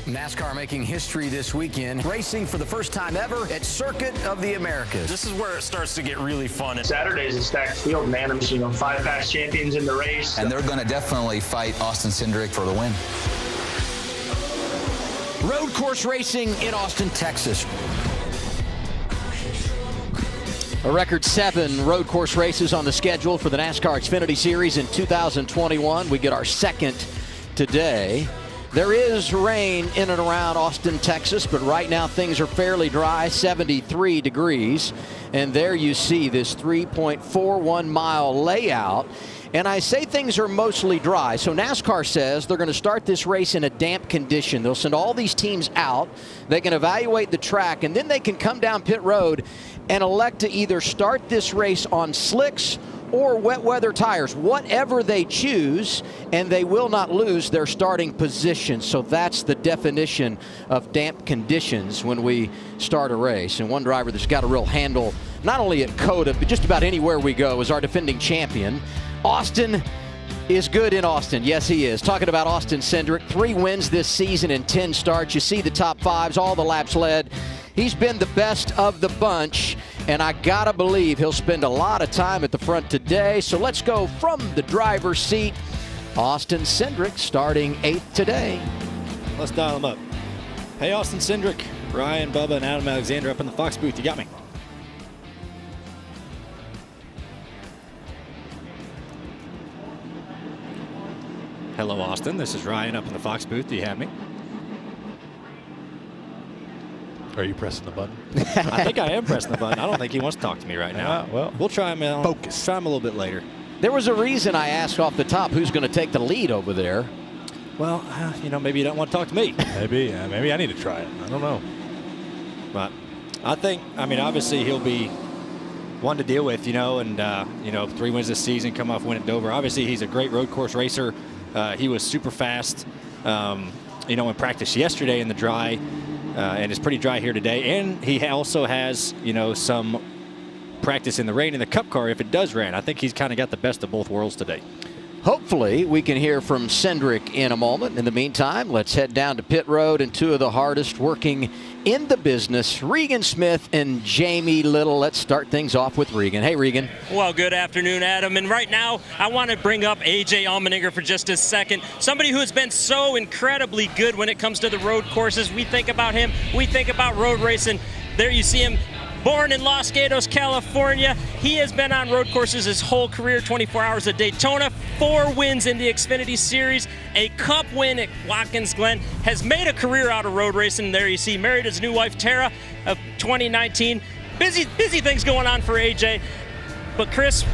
NASCAR making history this weekend, racing for the first time ever at Circuit of the Americas. This is where it starts to get really fun. Saturday's a stacked field, man. I'm 5 past champions in the race. And they're going to definitely fight Austin Cindric for the win. Road course racing in Austin, Texas. A record 7 road course races on the schedule for the NASCAR Xfinity Series in 2021. We get our second today. There is rain in and around Austin, Texas, but right now things are fairly dry, 73 degrees. And there you see this 3.41 mile layout. And I say things are mostly dry. So NASCAR says they're going to start this race in a damp condition. They'll send all these teams out. They can evaluate the track, and then they can come down pit road and elect to either start this race on slicks or wet weather tires, whatever they choose, and they will not lose their starting position. So that's the definition of damp conditions when we start a race. And one driver that's got a real handle, not only at COTA, but just about anywhere we go, is our defending champion. Austin is good in Austin. Yes, he is. Talking about Austin Cindric, 3 wins this season in 10 starts. You see the top 5s, all the laps led. He's been the best of the bunch, and I gotta believe he'll spend a lot of time at the front today. So let's go from the driver's seat. Austin Cindric starting 8th today. Let's dial him up. Hey, Austin Cindric, Ryan, Bubba, and Adam Alexander up in the Fox booth. You got me? Hello, Austin. This is Ryan up in the Fox booth. Do you have me? Are you pressing the button? I think I am pressing the button. I don't think he wants to talk to me right now. Well, we'll try him out. Focus. Try him a little bit later. There was a reason I asked off the top who's going to take the lead over there. Well, maybe you don't want to talk to me. Maybe I need to try it. I don't know. But I think, obviously he'll be one to deal with, and 3 wins this season, come off win at Dover. Obviously, he's a great road course racer. He was super fast, in practice yesterday in the dry, and it's pretty dry here today. And he also has, some practice in the rain in the Cup car if it does rain. I think he's kind of got the best of both worlds today. Hopefully we can hear from Cindric in a moment. In the meantime, let's head down to pit road and 2 of the hardest working in the business, Regan Smith and Jamie Little. Let's start things off with Regan. Hey, Regan. Well, good afternoon, Adam. And right now, I want to bring up AJ Almeniger for just a second. Somebody who has been so incredibly good when it comes to the road courses. We think about him. We think about road racing. There you see him. Born in Los Gatos, California. He has been on road courses his whole career, 24 Hours at Daytona, 4 wins in the Xfinity Series, a Cup win at Watkins Glen, has made a career out of road racing. There you see, married his new wife, Tara, of 2019. Busy things going on for AJ. But Chris,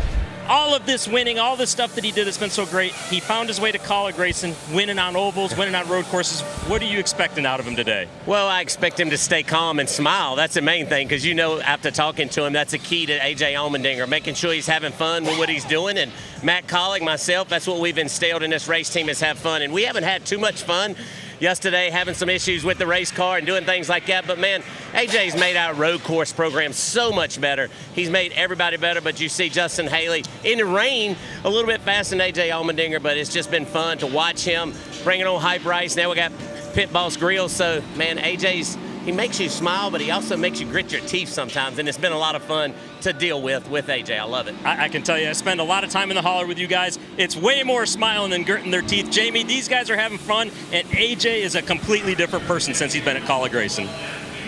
all of this winning, all this stuff that he did has been so great. He found his way to college racing, winning on ovals, winning on road courses. What are you expecting out of him today? Well, I expect him to stay calm and smile. That's the main thing, because after talking to him, that's a key to AJ Allmendinger, making sure he's having fun with what he's doing. And Matt Collick, myself, that's what we've instilled in this race team, is have fun. And we haven't had too much fun yesterday, having some issues with the race car and doing things like that. But, man, AJ's made our road course program so much better. He's made everybody better. But you see Justin Haley in the rain a little bit faster than AJ Allmendinger, but it's just been fun to watch him bringing on Hype Rice. Now we got Pit Boss Grills. So, man, he makes you smile, but he also makes you grit your teeth sometimes. And it's been a lot of fun to deal with AJ. I love it. I can tell you, I spend a lot of time in the holler with you guys. It's way more smiling than gritting their teeth. Jamie, these guys are having fun, and AJ is a completely different person since he's been at college racing.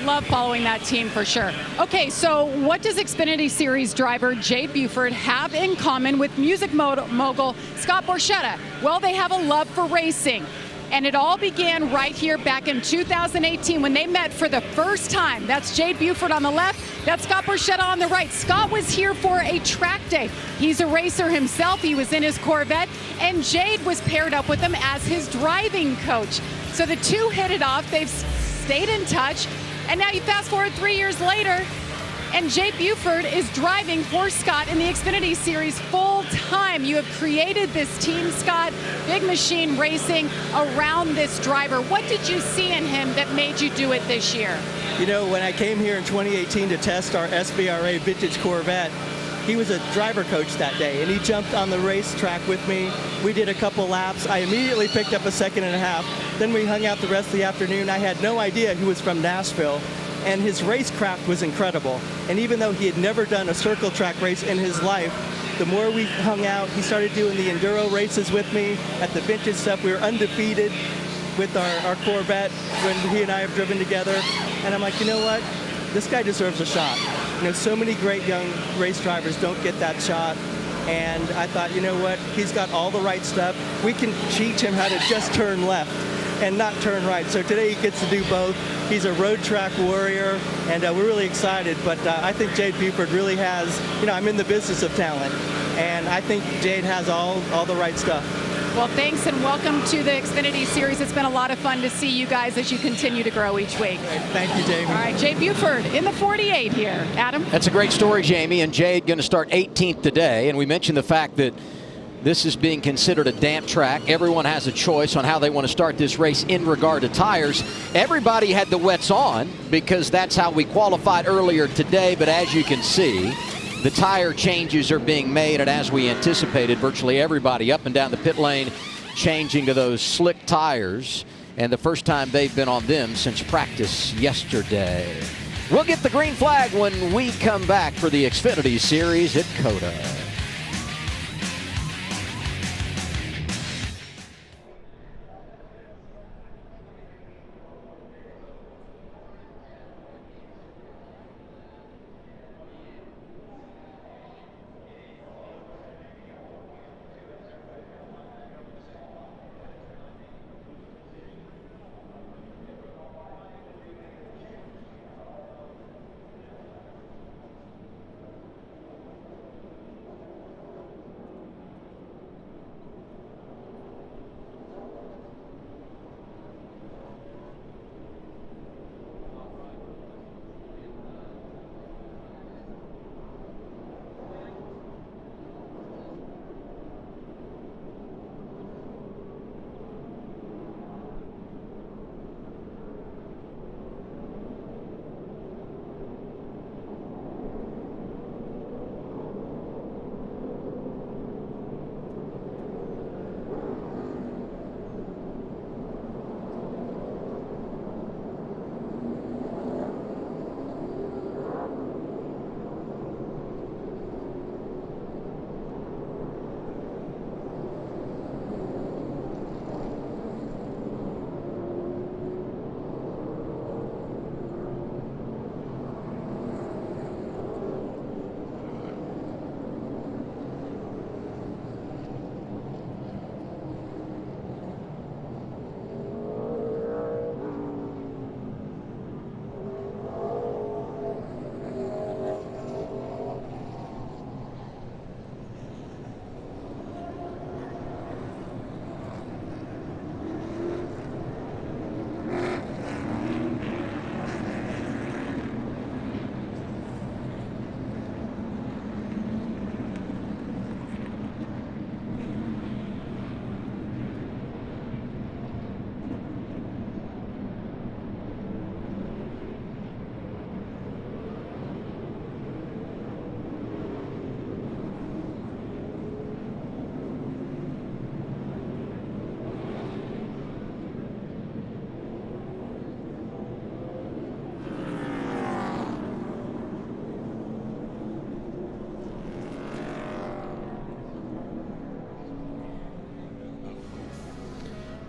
Love following that team for sure. Okay, so what does Xfinity Series driver Jade Buford have in common with music mogul Scott Borchetta? Well, they have a love for racing. And it all began right here back in 2018 when they met for the first time. That's Jade Buford on the left. That's Scott Borchetta on the right. Scott was here for a track day. He's a racer himself. He was in his Corvette. And Jade was paired up with him as his driving coach. So the two hit it off. They've stayed in touch. And now you fast forward 3 years later, and Jade Buford is driving for Scott in the Xfinity Series full time. You have created this team, Scott, Big Machine Racing, around this driver. What did you see in him that made you do it this year? When I came here in 2018 to test our SBRA vintage Corvette, he was a driver coach that day, and he jumped on the racetrack with me. We did a couple laps. I immediately picked up a 2.5 seconds. Then we hung out the rest of the afternoon. I had no idea he was from Nashville, and his racecraft was incredible. And even though he had never done a circle track race in his life, the more we hung out, he started doing the enduro races with me at the vintage stuff. We were undefeated with our Corvette when he and I have driven together. And I'm like, you know what? This guy deserves a shot. You know, so many great young race drivers don't get that shot. And I thought, you know what? He's got all the right stuff. We can teach him how to just turn left and not turn right. So today he gets to do both. He's a road track warrior, and we're really excited. But I think Jade Buford really has, you know, I'm in the business of talent, and I think Jade has all the right stuff. Well, thanks and welcome to the Xfinity Series. It's been a lot of fun to see you guys as you continue to grow each week. Thank you, Jamie. All right, Jade Buford in the 48 here. Adam? That's a great story, Jamie, and Jade going to start 18th today. And we mentioned the fact that this is being considered a damp track. Everyone has a choice on how they want to start this race in regard to tires. Everybody had the wets on because that's how we qualified earlier today. But as you can see, the tire changes are being made, and as we anticipated, virtually everybody up and down the pit lane changing to those slick tires, and the first time they've been on them since practice yesterday. We'll get the green flag when we come back for the Xfinity Series at COTA.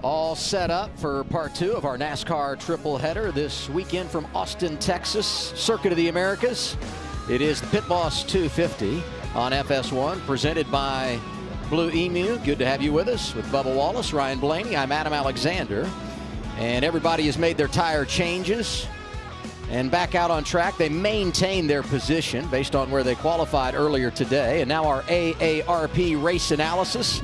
All set up for part two of our NASCAR triple header this weekend from Austin, Texas, Circuit of the Americas. It is the Pit Boss 250 on FS1, presented by Blue Emu. Good to have you with us with Bubba Wallace, Ryan Blaney. I'm Adam Alexander, and everybody has made their tire changes and back out on track. They maintain their position based on where they qualified earlier today. And now our AARP race analysis.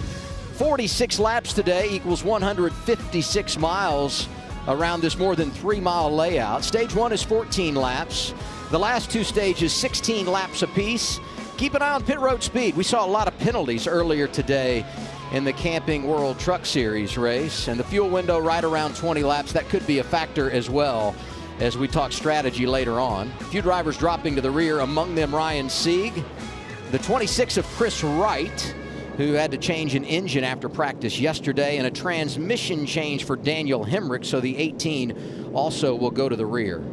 46 laps today equals 156 miles around this more than 3-mile layout. Stage 1 is 14 laps. The last two stages, 16 laps apiece. Keep an eye on pit road speed. We saw a lot of penalties earlier today in the Camping World Truck Series race, and the fuel window right around 20 laps. That could be a factor as well as we talk strategy later on. A few drivers dropping to the rear, among them Ryan Sieg. The 26 of Chris Wright who had to change an engine after practice yesterday, and a transmission change for Daniel Hemrick, so the 18 also will go to the rear.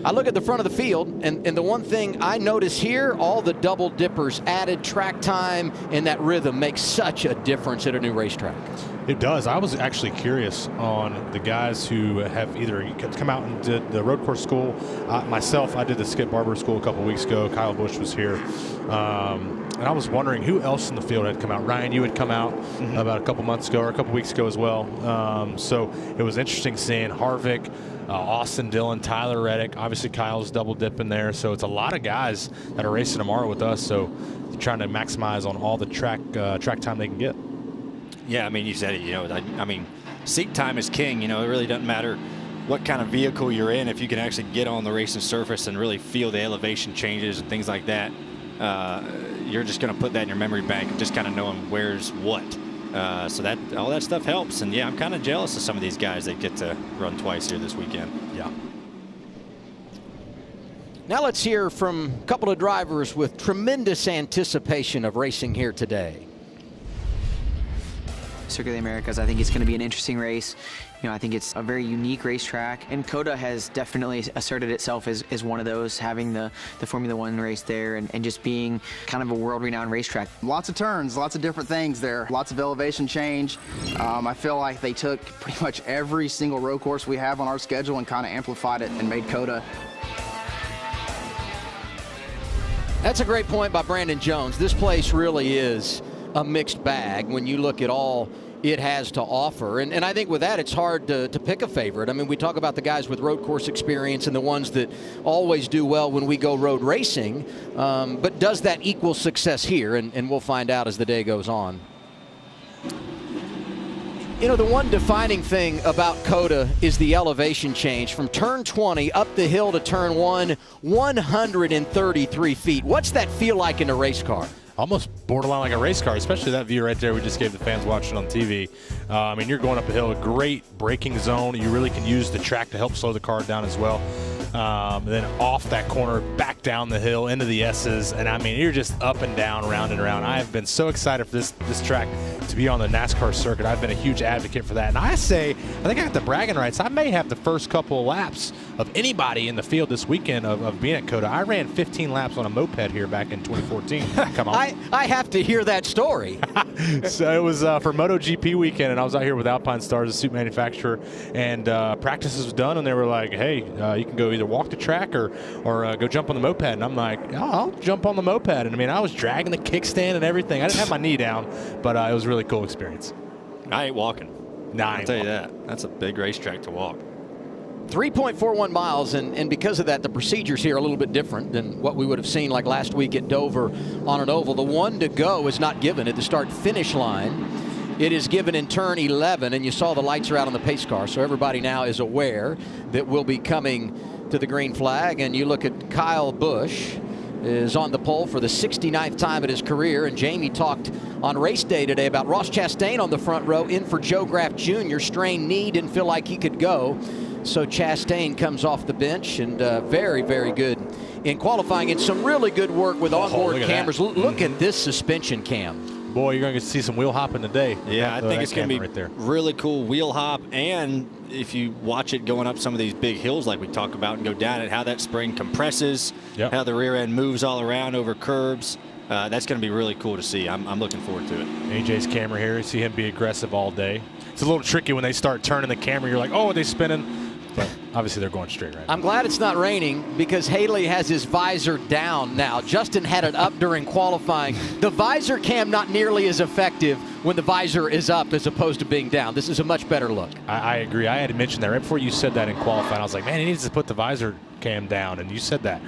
I look at the front of the field, and the one thing I notice here, all the double dippers, added track time, and that rhythm makes such a difference at a new racetrack. It does. I was actually curious on the guys who have either come out and did the road course school. Myself, I did the Skip Barber school a couple weeks ago. Kyle Busch was here. And I was wondering who else in the field had come out. Ryan, you had come out about a couple months ago or a couple weeks ago as well. So it was interesting seeing Harvick, Austin Dillon, Tyler Reddick. Obviously, Kyle's double dipping there. So it's a lot of guys that are racing tomorrow with us. So trying to maximize on all the track time they can get. Yeah, I mean, you said it. You know, I mean, seat time is king. You know, it really doesn't matter what kind of vehicle you're in. If you can actually get on the racing surface and really feel the elevation changes and things like that, you're just going to put that in your memory bank and just kind of knowing where's what. So that all that stuff helps. And yeah, I'm kind of jealous of some of these guys that get to run twice here this weekend. Yeah. Now let's hear from a couple of drivers with tremendous anticipation of racing here today. Circuit of the Americas, I think it's going to be an interesting race. You know, I think it's a very unique racetrack, and COTA has definitely asserted itself as one of those, having the Formula One race there and just being kind of a world-renowned racetrack. Lots of turns, lots of different things there, lots of elevation change. I feel like they took pretty much every single road course we have on our schedule and kind of amplified it and made COTA. That's a great point by Brandon Jones. This place really is a mixed bag when you look at all it has to offer. And I think with that, it's hard to pick a favorite. I mean, we talk about the guys with road course experience and the ones that always do well when we go road racing. But does that equal success here? And we'll find out as the day goes on. You know, the one defining thing about COTA is the elevation change from turn 20 up the hill to turn 1, 133 feet. What's that feel like in a race car? Almost borderline like a race car, especially that view right there we just gave the fans watching on TV. I mean, you're going up a hill, a great braking zone. You really can use the track to help slow the car down as well. Then off that corner, back down the hill into the S's, and I mean, you're just up and down, round and around. I have been so excited for this track to be on the NASCAR circuit. I've been a huge advocate for that, and I think I got the bragging rights. I may have the first couple of laps of anybody in the field this weekend of being at COTA. I ran 15 laps on a moped here back in 2014. Come on. I have to hear that story. So it was for MotoGP weekend, and I was out here with Alpine Stars, a suit manufacturer, and practices was done, and they were like, hey, you can go either walk the track or go jump on the moped. And I'm like, oh, I'll jump on the moped. And I mean, I was dragging the kickstand and everything. I didn't have my knee down, but it was a really cool experience. I ain't walking. Nah, I'll tell you that. That's a big racetrack to walk. 3.41 miles, and because of that, the procedures here are a little bit different than what we would have seen like last week at Dover on an oval. The one to go is not given at the start-finish line. It is given in turn 11, and you saw the lights are out on the pace car, so everybody now is aware that we'll be coming to the green flag. And you look at Kyle Busch is on the pole for the 69th time in his career, and Jamie talked on race day today about Ross Chastain on the front row, in for Joe Graff Jr. Strained knee, didn't feel like he could go. So Chastain comes off the bench, and very, very good in qualifying, and some really good work with onboard cameras. Look at this suspension cam. Boy, you're going to see some wheel hopping today. Yeah, I think it's going to be right there. Really cool wheel hop, and if you watch it going up some of these big hills like we talk about and go down it, how that spring compresses, how the rear end moves all around over curbs. That's going to be really cool to see. I'm looking forward to it. AJ's camera here. You see him be aggressive all day. It's a little tricky when they start turning the camera. You're like, oh, are they spinning? But obviously they're going straight right now. I'm glad it's not raining because Haley has his visor down now. Justin had it up during qualifying. The visor cam not nearly as effective when the visor is up as opposed to being down. This is a much better look. I agree. I had mentioned that right before you said that in qualifying. I was like, man, he needs to put the visor cam down, and you said that.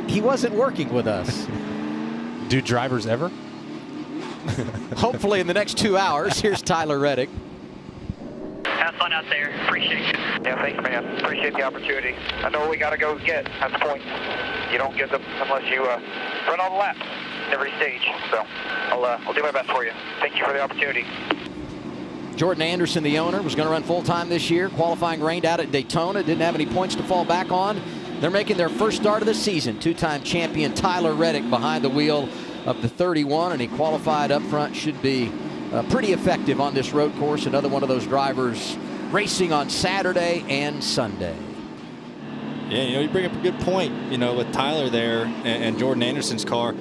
He wasn't working with us. Do drivers ever? Hopefully in the next 2 hours. Here's Tyler Reddick. Have fun out there. Appreciate it. Yeah, thanks, man. Appreciate the opportunity. I know we got to go get. That's the point. You don't get them unless you run all the laps every stage. So I'll do my best for you. Thank you for the opportunity. Jordan Anderson, the owner, was going to run full-time this year. Qualifying rained out at Daytona. Didn't have any points to fall back on. They're making their first start of the season. Two-time champion Tyler Reddick behind the wheel of the 31, and he qualified up front. Should be pretty effective on this road course. Another one of those drivers racing on Saturday and Sunday. Yeah, you bring up a good point, with Tyler there and Jordan Anderson's car.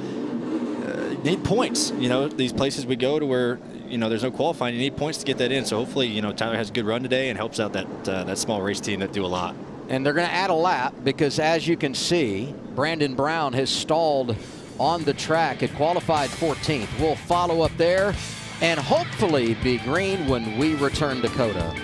Need points. These places we go to where, there's no qualifying, you need points to get that in. So hopefully, Tyler has a good run today and helps out that small race team that do a lot. And they're going to add a lap because, as you can see, Brandon Brown has stalled on the track at qualified 14th. We'll follow up there and hopefully be green when we return to COTA.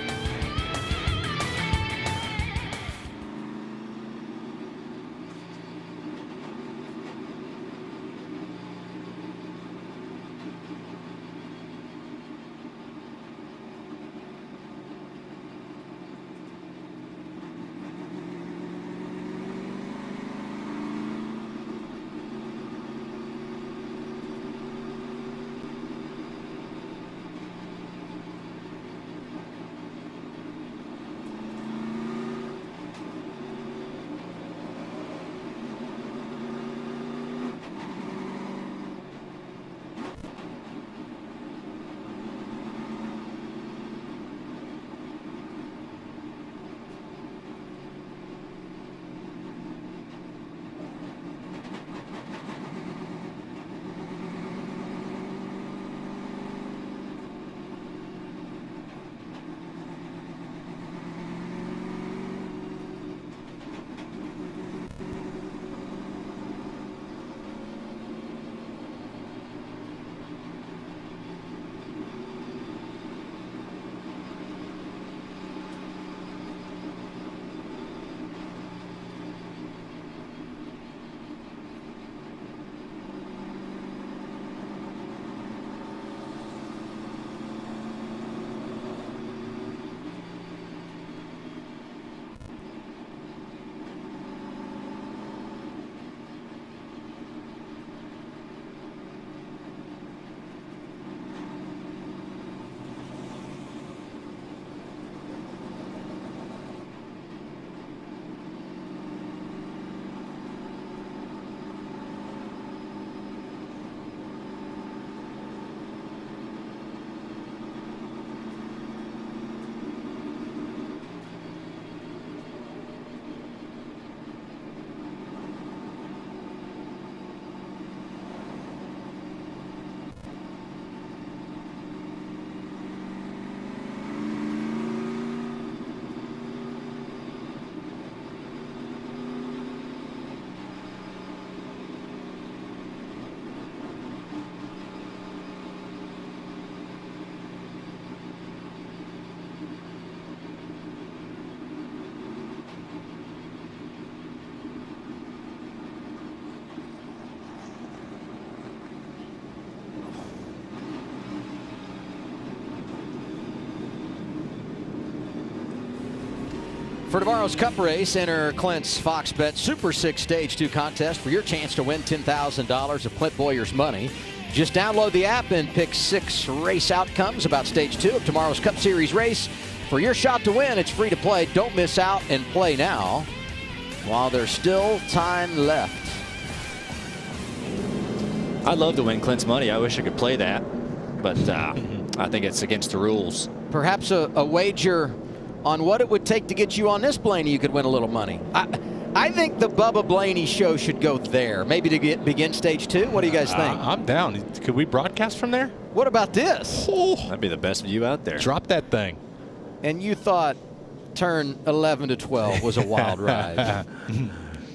For tomorrow's Cup race, enter Clint's Fox Bet Super 6 Stage 2 contest for your chance to win $10,000 of Clint Boyer's money. Just download the app and pick 6 race outcomes about Stage 2 of tomorrow's Cup Series race. For your shot to win, it's free to play. Don't miss out and play now while there's still time left. I'd love to win Clint's money. I wish I could play that, but I think it's against the rules. Perhaps a wager on what it would take to get you on this, Blaney, you could win a little money. I think the Bubba Blaney show should go there, maybe to begin Stage 2. What do you guys think? I'm down. Could we broadcast from there? What about this? Oh, that'd be the best view out there. Drop that thing. And you thought turn 11 to 12 was a wild ride.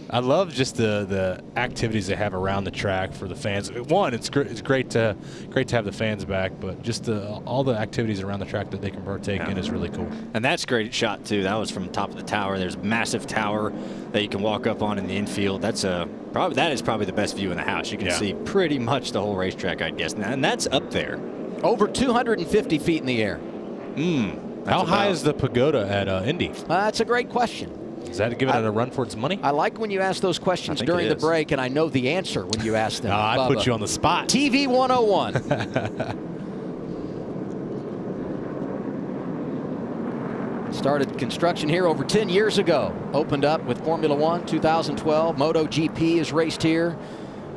I love just the activities they have around the track for the fans. One, it's great to have the fans back, but just all the activities around the track that they can partake in is really cool. And that's a great shot too. That was from the top of the tower. There's a massive tower that you can walk up on in the infield. That is probably the best view in the house. You can see pretty much the whole racetrack, I'd guess. And that's up there. Over 250 feet in the air. How high is the pagoda at Indy? That's a great question. Is that giving it a run for its money? I like when you ask those questions during the break, and I know the answer when you ask them. I put you on the spot. TV 101. Started construction here over 10 years ago. Opened up with Formula One, 2012. MotoGP is raced here.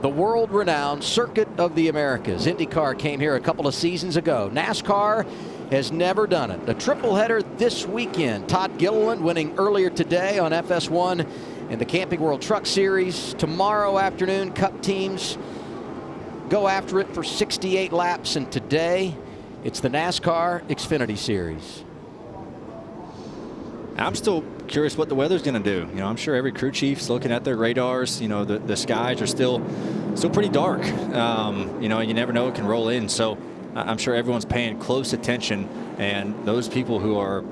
the world-renowned Circuit of the Americas. IndyCar came here a couple of seasons ago. NASCAR has never done it. A triple header this weekend. Todd Gilliland winning earlier today on FS1 in the Camping World Truck Series. Tomorrow afternoon, Cup teams go after it for 68 laps, and today it's the NASCAR Xfinity Series. I'm still curious what the weather's going to do. You know, I'm sure every crew chief's looking at their radars. You know, the skies are still pretty dark. You know, you never know, it can roll in. So I'm sure everyone's paying close attention, and those people who are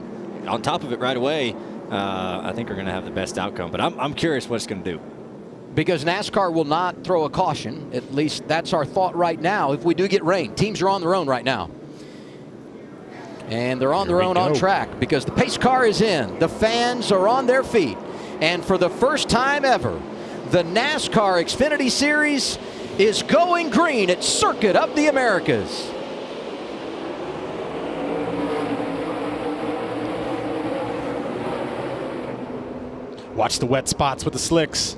on top of it right away, I think are going to have the best outcome. But I'm curious what it's going to do. Because NASCAR will not throw a caution. At least that's our thought right now. If we do get rain, teams are on their own right now. And they're on their own on track because the pace car is in. The fans are on their feet. And for the first time ever, the NASCAR Xfinity Series is going green at Circuit of the Americas. Watch the wet spots with the slicks.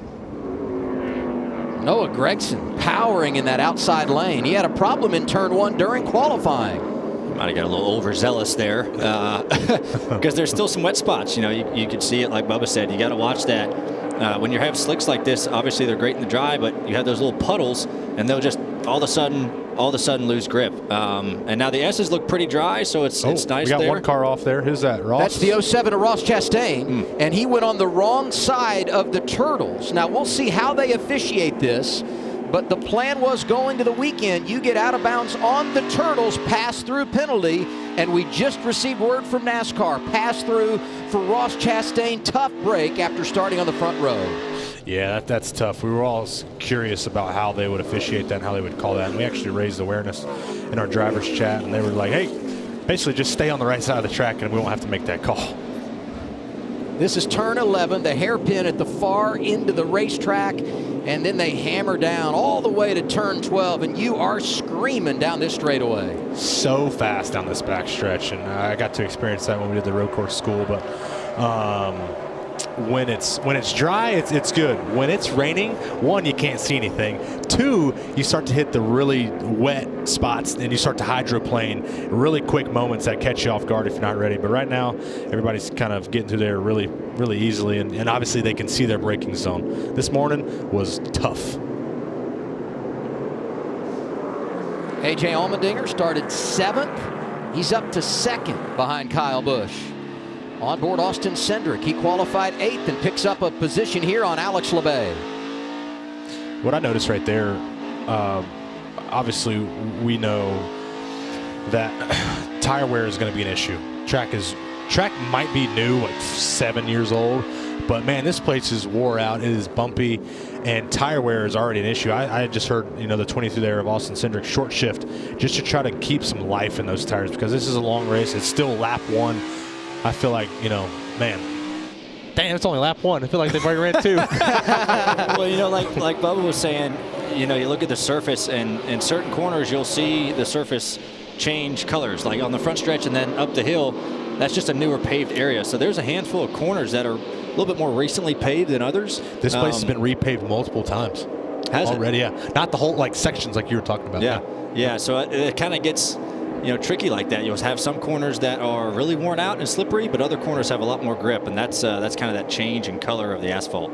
Noah Gragson powering in that outside lane. He had a problem in turn 1 during qualifying. Might have got a little overzealous there because there's still some wet spots. You know, you could see it, like Bubba said. You got to watch that. When you have slicks like this, obviously they're great in the dry, but you have those little puddles, and they'll just all of a sudden lose grip. And now the S's look pretty dry, so it's nice. We got one car off there. Who's that? Ross? That's the 07 of Ross Chastain, and he went on the wrong side of the turtles. Now we'll see how they officiate this. But the plan was going to the weekend, you get out of bounds on the turtles, pass through penalty, and we just received word from NASCAR, pass through for Ross Chastain, tough break after starting on the front row. Yeah, that's tough. We were all curious about how they would officiate that and how they would call that. And we actually raised awareness in our driver's chat, and they were like, hey, basically just stay on the right side of the track and we won't have to make that call. This is turn 11, the hairpin at the far end of the racetrack, and then they hammer down all the way to turn 12, and you are screaming down this straightaway. So fast down this back stretch, and I got to experience that when we did the road course school. But when it's dry, it's good. When it's raining, one, you can't see anything. Two, you start to hit the really wet spots, and you start to hydroplane really quick moments that catch you off guard if you're not ready. But right now, everybody's kind of getting through there really, really easily, and obviously they can see their braking zone. This morning was tough. A.J. Allmendinger started 7th. He's up to 2nd behind Kyle Busch. On board Austin Cindric. He qualified 8th and picks up a position here on Alex LeBay. What I noticed right there, obviously we know that tire wear is going to be an issue. Track might be new, like 7 years old, but man, this place is wore out. It is bumpy, and tire wear is already an issue. I just heard, the 22 there of Austin Cindric short shift just to try to keep some life in those tires because this is a long race. It's still lap 1. I feel like, man, damn, it's only lap 1. I feel like they've already ran 2. Well, like Bubba was saying, you look at the surface, and in certain corners you'll see the surface change colors, like on the front stretch and then up the hill. That's just a newer paved area. So there's a handful of corners that are a little bit more recently paved than others. This place has been repaved multiple times. Has already? Yeah. Not the whole sections like you were talking about. Yeah. So it kind of gets tricky like that. You'll have some corners that are really worn out and slippery, but other corners have a lot more grip, and that's kind of that change in color of the asphalt.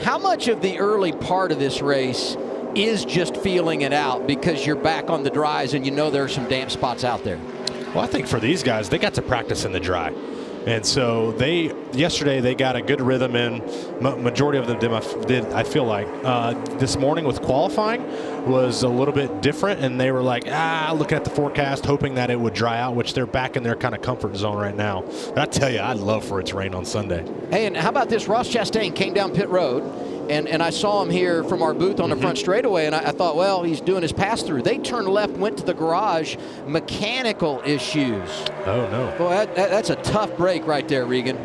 How much of the early part of this race is just feeling it out because you're back on the dries and there are some damp spots out there? Well, I think for these guys, they got to practice in the dry. And so yesterday they got a good rhythm in. Majority of them did, I feel like. This morning with qualifying was a little bit different, and they were like, looking at the forecast, hoping that it would dry out, which they're back in their kind of comfort zone right now. But I tell you, I'd love for it to rain on Sunday. Hey, and how about this? Ross Chastain came down pit road, and I saw him here from our booth on the front straightaway, and I thought, well, he's doing his pass-through. They turned left, went to the garage, mechanical issues. Oh, no. Boy, that's a tough break right there, Regan.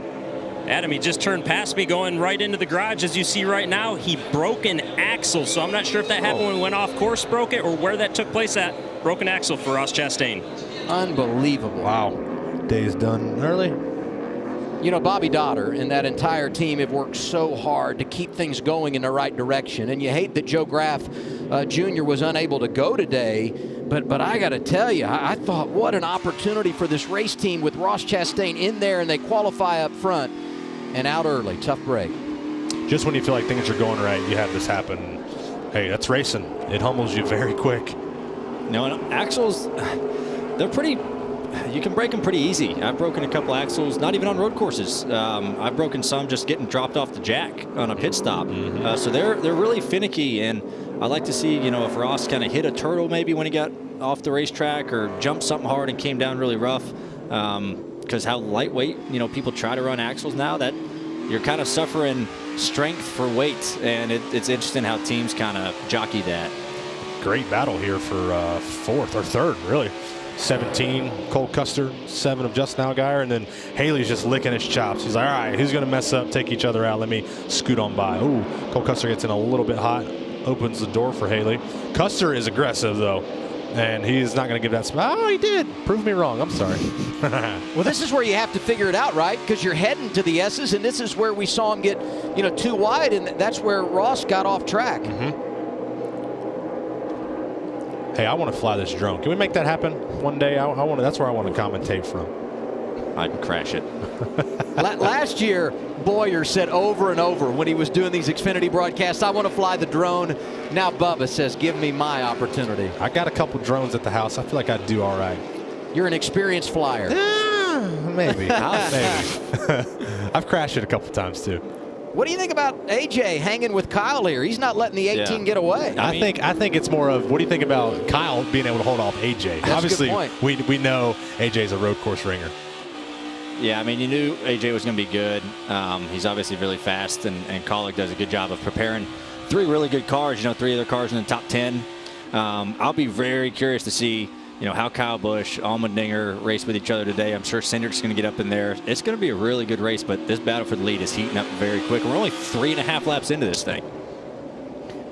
Adam, he just turned past me going right into the garage. As you see right now, he broke an axle. So I'm not sure if that happened when we went off course, broke it, or where that took place at. Broken axle for Ross Chastain. Unbelievable. Wow. Day's done early. You know, Bobby Dotter and that entire team have worked so hard to keep things going in the right direction. And you hate that Joe Graff Jr. was unable to go today. But I got to tell you, I thought what an opportunity for this race team with Ross Chastain in there, and they qualify up front and out early. Tough break. Just when you feel like things are going right, you have this happen. Hey, that's racing. It humbles you very quick. No, axles, they're pretty... You can break them pretty easy. I've broken a couple axles, not even on road courses. I've broken some just getting dropped off the jack on a pit stop. So they're really finicky, and I like to see, you know, if Ross kind of hit a turtle maybe when he got off the racetrack or jumped something hard and came down really rough. Because how lightweight, you know, people try to run axles now, that you're kind of suffering strength for weight, and it's interesting how teams kind of jockey that. Great battle here for fourth or third, really. 17, Cole Custer, 7 of Justin Allgaier, and then Haley's just licking his chops. He's like, all right, who's going to mess up, take each other out? Let me scoot on by. Ooh, Cole Custer gets in a little bit hot, opens the door for Haley. Custer is aggressive, though, and he's not going to give that spot. Oh, he did. Prove me wrong. I'm sorry. Well, this is where you have to figure it out, right? Because you're heading to the S's, and this is where we saw him get, you know, too wide, and that's where Ross got off track. Hey, I want to fly this drone. Can we make that happen one day? I want to. That's where I want to commentate from. I'd crash it. Last year, Boyer said over and over when he was doing these Xfinity broadcasts, I want to fly the drone. Now Bubba says, give me my opportunity. I got a couple drones at the house. I feel like I'd do all right. You're an experienced flyer. Maybe. Maybe. I've crashed it a couple times, too. What do you think about AJ hanging with Kyle here? He's not letting the 18 get away. I think it's more of, what do you think about Kyle being able to hold off AJ? That's Obviously, a good point. we know AJ's a road course ringer. Yeah, I mean, you knew AJ was going to be good. He's obviously really fast, and Kaulig does a good job of preparing 3 really good cars. You know, 3 of their cars in the top 10. I'll be very curious to see, you know, how Kyle Busch, Almeniger race with each other today. I'm sure Cindric's going to get up in there. It's going to be a really good race, but this battle for the lead is heating up very quick. We're only 3.5 laps into this thing.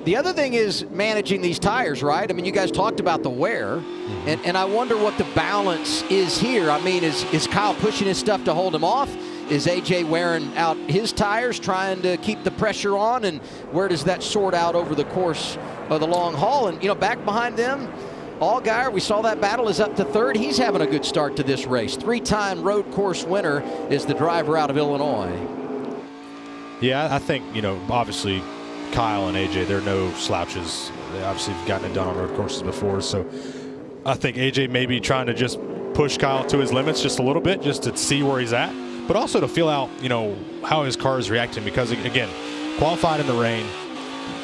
The other thing is managing these tires, right? I mean, you guys talked about the wear, and I wonder what the balance is here. I mean, is Kyle pushing his stuff to hold him off? Is AJ wearing out his tires, trying to keep the pressure on? And where does that sort out over the course of the long haul? And, you know, back behind them, Allgaier, we saw that battle, is up to third. He's having a good start to this race. 3-time road course winner is the driver out of Illinois. Yeah, I think, you know, obviously Kyle and AJ, they're no slouches. They obviously have gotten it done on road courses before. So I think AJ may be trying to just push Kyle to his limits just a little bit, just to see where he's at, but also to feel out, you know, how his car is reacting, because, again, qualified in the rain.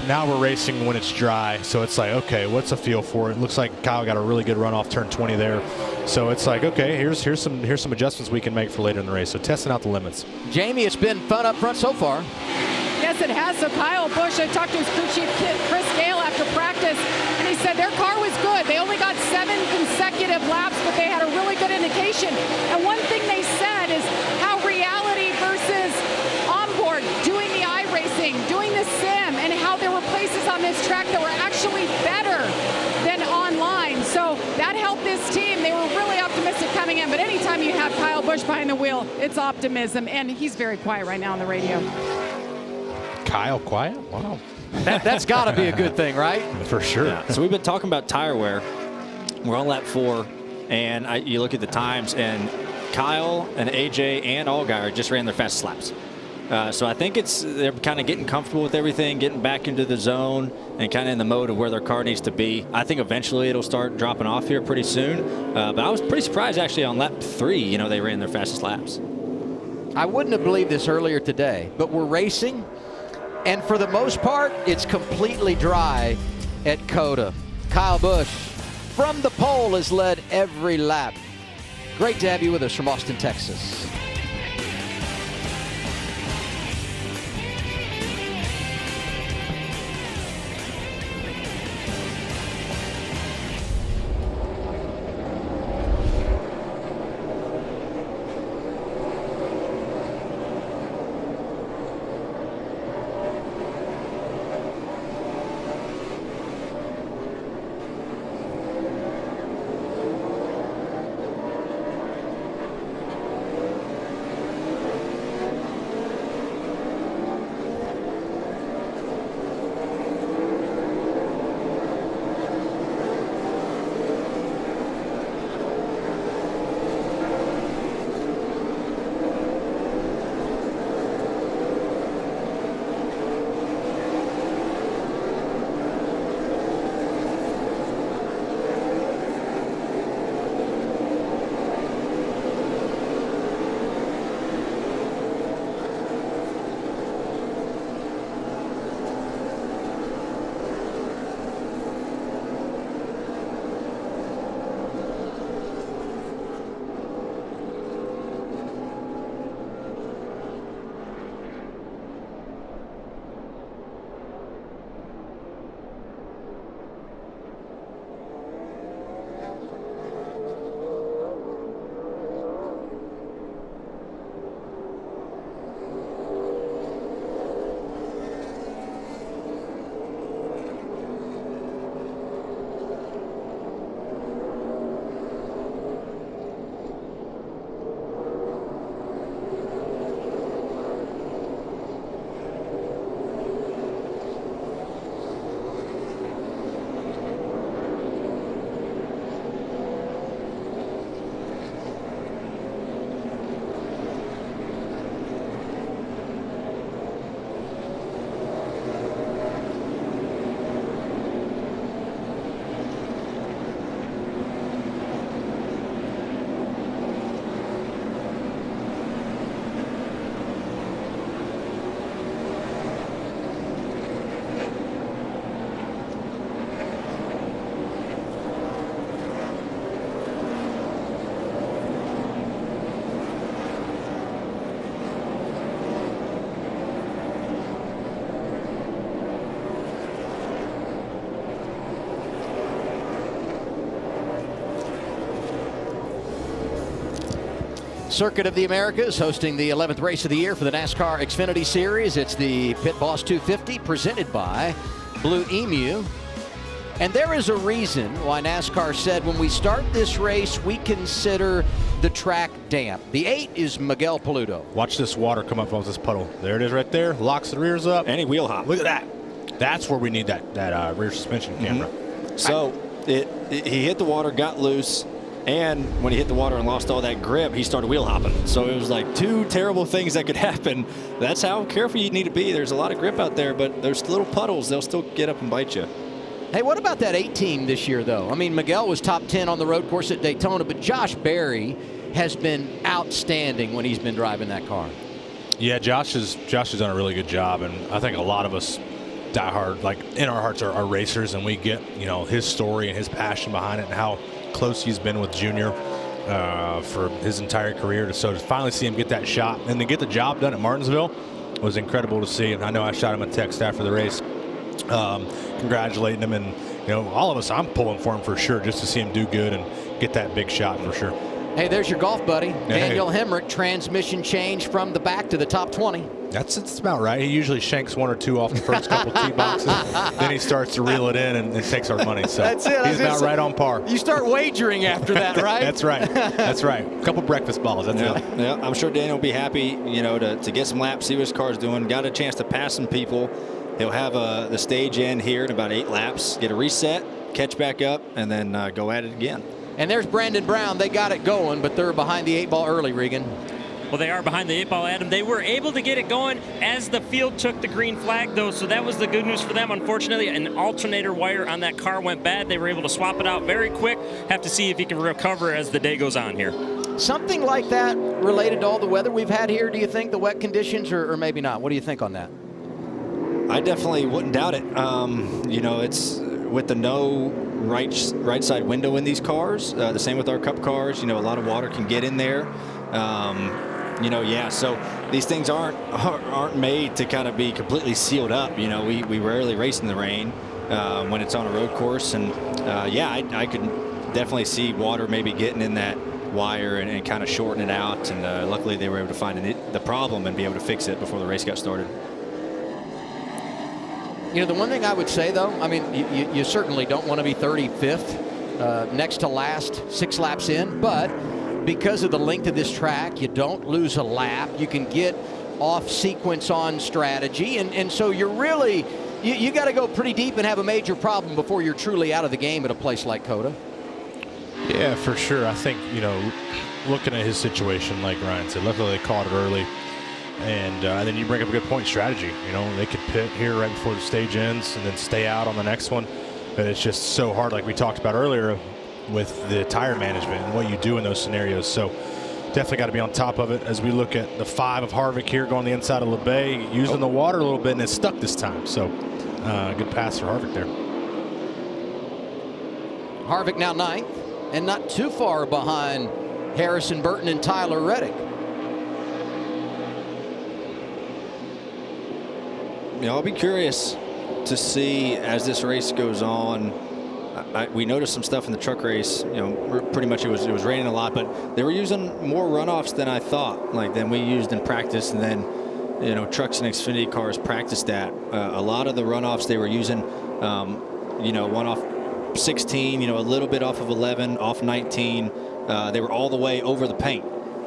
Now we're racing when it's dry, so it's like, okay, what's a feel for it? It looks like Kyle got a really good run off turn 20 there. So it's like, okay, here's some adjustments we can make for later in the race. So testing out the limits. Jamie, it's been fun up front so far. Yes, it has. So Kyle Busch, I talked to his crew chief, Chris Gale, after practice, and he said their car was good. They only got 7 consecutive laps, but they had a really good indication. And one thing they said is how reality versus onboard, doing the iRacing, doing the sim, and how there were places on this track that were actually better than online. So that helped this team. They were really optimistic coming in, but anytime you have Kyle Busch behind the wheel, it's optimism, and he's very quiet right now on the radio. Kyle quiet? Wow. That's got to be a good thing, right? For sure. Yeah. So we've been talking about tire wear. We're on lap 4, and you look at the times, and Kyle and AJ and Allgaier just ran their fastest laps. So I think they're kind of getting comfortable with everything, getting back into the zone, and kind of in the mode of where their car needs to be. I think eventually it'll start dropping off here pretty soon. But I was pretty surprised actually on lap 3, you know, they ran their fastest laps. I wouldn't have believed this earlier today, but we're racing, and for the most part, it's completely dry at COTA. Kyle Busch from the pole has led every lap. Great to have you with us from Austin, Texas. Circuit of the Americas hosting the 11th race of the year for the NASCAR Xfinity Series. It's the Pit Boss 250 presented by Blue Emu. And there is a reason why NASCAR said when we start this race, we consider the track damp. The 8 is Miguel Paludo. Watch this water come up off this puddle. There it is right there. Locks the rears up. And he wheel hop. Look at that. That's where we need that rear suspension camera. So he hit the water, got loose, and when he hit the water and lost all that grip, he started wheel hopping. So it was like two terrible things that could happen. That's how careful you need to be. There's a lot of grip out there, but there's little puddles. They'll still get up and bite you. Hey, what about that 18 this year, though? I mean, Miguel was top 10 on the road course at Daytona, but Josh Berry has been outstanding when he's been driving that car. Yeah, Josh has done a really good job, and I think a lot of us diehard, like in our hearts, are racers, and we get his story and his passion behind it, and how close he's been with Junior for his entire career. So to finally see him get that shot and to get the job done at Martinsville was incredible to see. And I know I shot him a text after the race, congratulating him, and all of us, I'm pulling for him for sure, just to see him do good and get that big shot for sure. Hey, there's your golf buddy, Daniel Hemrick. Transmission change from the back to the top 20. That's about right. He usually shanks one or two off the first couple tee boxes. Then he starts to reel it in and takes our money. So that's it. He's about right on par. You start wagering after that, right? That's right. That's right. A couple breakfast balls. That's it. Yeah, I'm sure Daniel will be happy, to get some laps, see what his car's doing. Got a chance to pass some people. He'll have the stage end here in about 8 laps, get a reset, catch back up, and then go at it again. And there's Brandon Brown. They got it going, but they're behind the 8 ball early, Regan. Well, they are behind the 8 ball, Adam. They were able to get it going as the field took the green flag, though, so that was the good news for them. Unfortunately, an alternator wire on that car went bad. They were able to swap it out very quick. Have to see if he can recover as the day goes on here. Something like that related to all the weather we've had here, do you think, the wet conditions, or maybe not? What do you think on that? I definitely wouldn't doubt it. It's with the no right side window in these cars. The same with our Cup cars. A lot of water can get in there. So these things aren't made to kind of be completely sealed up. We rarely race in the rain when it's on a road course, and I could definitely see water maybe getting in that wire and kind of shorten it out. And luckily they were able to find the problem and be able to fix it before the race got started. The one thing I would say, though, I mean, you certainly don't want to be 35th next to last 6 laps in, but because of the length of this track, you don't lose a lap. You can get off sequence on strategy, and so you're really, you got to go pretty deep and have a major problem before you're truly out of the game at a place like COTA. Yeah, for sure. I think, looking at his situation, like Ryan said, luckily they caught it early. And then you bring up a good point, strategy. They could pit here right before the stage ends and then stay out on the next one. But it's just so hard, like we talked about earlier, with the tire management and what you do in those scenarios. So definitely got to be on top of it as we look at the 5 of Harvick here going the inside of LeBay, using the water a little bit, and it's stuck this time. So good pass for Harvick there. Harvick now 9th and not too far behind Harrison Burton and Tyler Reddick. I'll be curious to see as this race goes on. We noticed some stuff in the truck race. Pretty much it was raining a lot, but they were using more runoffs than I thought, than we used in practice. And then, trucks and Xfinity cars practiced that. A lot of the runoffs they were using, one off 16, a little bit off of 11, off 19. They were all the way over the paint.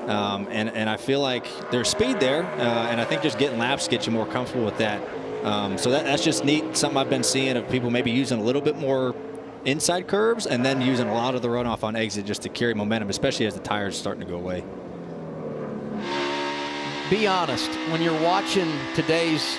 And I feel like there's speed there, and I think just getting laps gets you more comfortable with that. So that's just neat. Something I've been seeing of people maybe using a little bit more inside curves and then using a lot of the runoff on exit just to carry momentum, especially as the tires are starting to go away. Be honest, when you're watching today's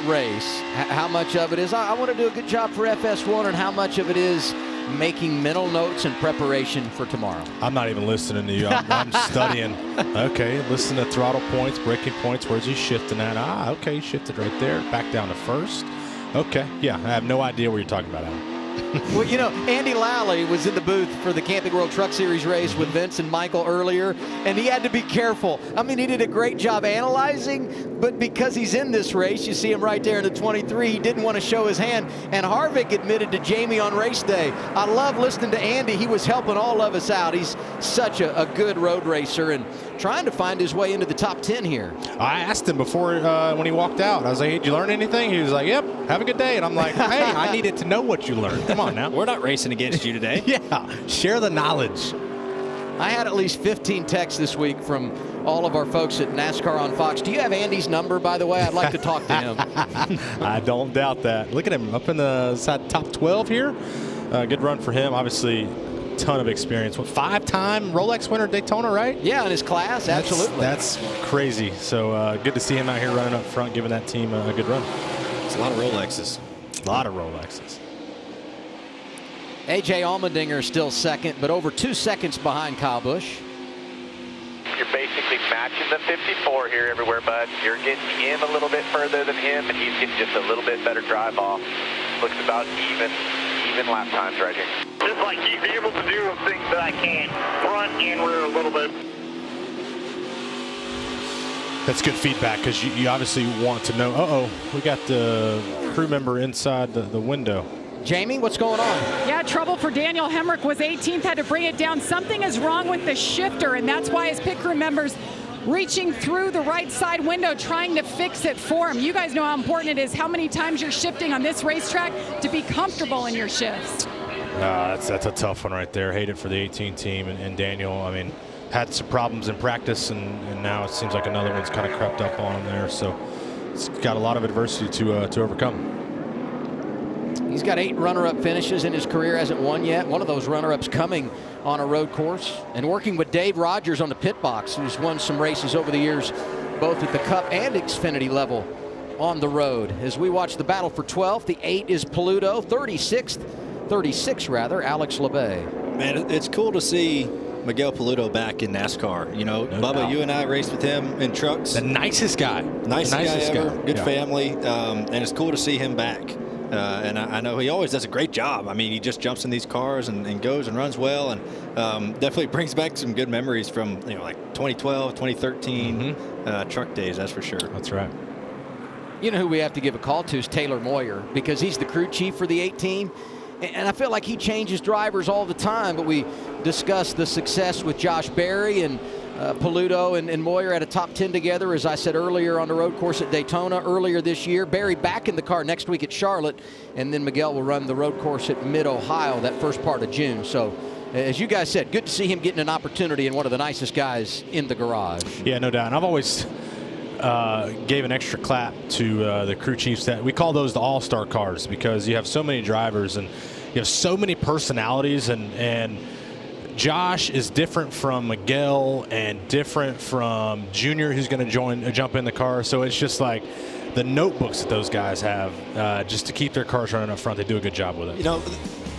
race, how much of it is, I want to do a good job for FS1, and how much of it is making mental notes and preparation for tomorrow? I'm not even listening to you. I'm studying. Okay, listen to throttle points, braking points. Where's he shifting at? Okay, he shifted right there. Back down to first. Okay, yeah, I have no idea what you're talking about, Adam. Well, Andy Lally was in the booth for the Camping World Truck Series race with Vince and Michael earlier, and he had to be careful. I mean, he did a great job analyzing, but because he's in this race, you see him right there in the 23, he didn't want to show his hand. And Harvick admitted to Jamie on race day, I love listening to Andy. He was helping all of us out. He's such a good road racer and trying to find his way into the top 10 here. I asked him before when he walked out. I was like, hey, did you learn anything? He was like, yep, have a good day. And I'm like, hey, I needed to know what you learned. Come on now. We're not racing against you today. Yeah, share the knowledge. I had at least 15 texts this week from all of our folks at NASCAR on Fox. Do you have Andy's number, by the way? I'd like to talk to him. I don't doubt that. Look at him up in the top 12 here. Good run for him. Obviously, ton of experience. What, 5-time Rolex winner at Daytona, right? Yeah, in his class, absolutely. That's crazy. So good to see him out here running up front, giving that team a good run. It's a lot of Rolexes. A lot of Rolexes. A.J. Allmendinger is still second, but over 2 seconds behind Kyle Busch. You're basically matching the 54 here everywhere, bud. You're getting him a little bit further than him, and he's getting just a little bit better drive off. Looks about even lap times right here. Just like he's able to do things that I can't, front and rear a little bit. That's good feedback because you obviously want to know, we got the crew member inside the window. Jamie, what's going on? Yeah, trouble for Daniel Hemrick was 18th, had to bring it down. Something is wrong with the shifter, and that's why his pit crew members reaching through the right side window trying to fix it for him. You guys know how important it is, how many times you're shifting on this racetrack to be comfortable in your shifts. That's a tough one right there. Hate it for the 18 team and Daniel. I mean, had some problems in practice, and now it seems like another one's kind of crept up on him there. So it's got a lot of adversity to overcome. He's got 8 runner-up finishes in his career, hasn't won yet. One of those runner-ups coming on a road course. And working with Dave Rogers on the pit box, who's won some races over the years, both at the Cup and Xfinity level on the road. As we watch the battle for 12th, the 8 is Paludo, 36th, Alex LeBay. Man, it's cool to see Miguel Paludo back in NASCAR. You know, Bubba, doubt. you and I raced with him in trucks. The nicest guy. Nicest guy ever. Good Yeah. family. And it's cool to see him back. And I know he always does a great job. I mean, he just jumps in these cars and goes and runs well, and definitely brings back some good memories from, you know, like 2012, 2013 truck days, that's for sure. That's right. You know who we have to give a call to is Taylor Moyer, because he's the crew chief for the 8 team. And I feel like he changes drivers all the time, but we discussed the success with Josh Berry and Paludo and Moyer at a top 10 together, as I said earlier, on the road course at Daytona earlier this year. Berry back in the car next week at Charlotte, and then Miguel will run the road course at Mid-Ohio that first part of June. So, as you guys said, good to see him getting an opportunity and one of the nicest guys in the garage. Yeah, no doubt. And I've always gave an extra clap to the crew chiefs. That we call those the all-star cars, because you have so many drivers and you have so many personalities, and Josh is different from Miguel and different from Junior, who's going to jump in the car. So it's just like the notebooks that those guys have just to keep their cars running up front. They do a good job with it. You know,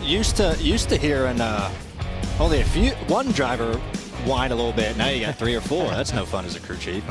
used to hearing only one driver whine a little bit. Now you got 3 or 4. That's no fun as a crew chief.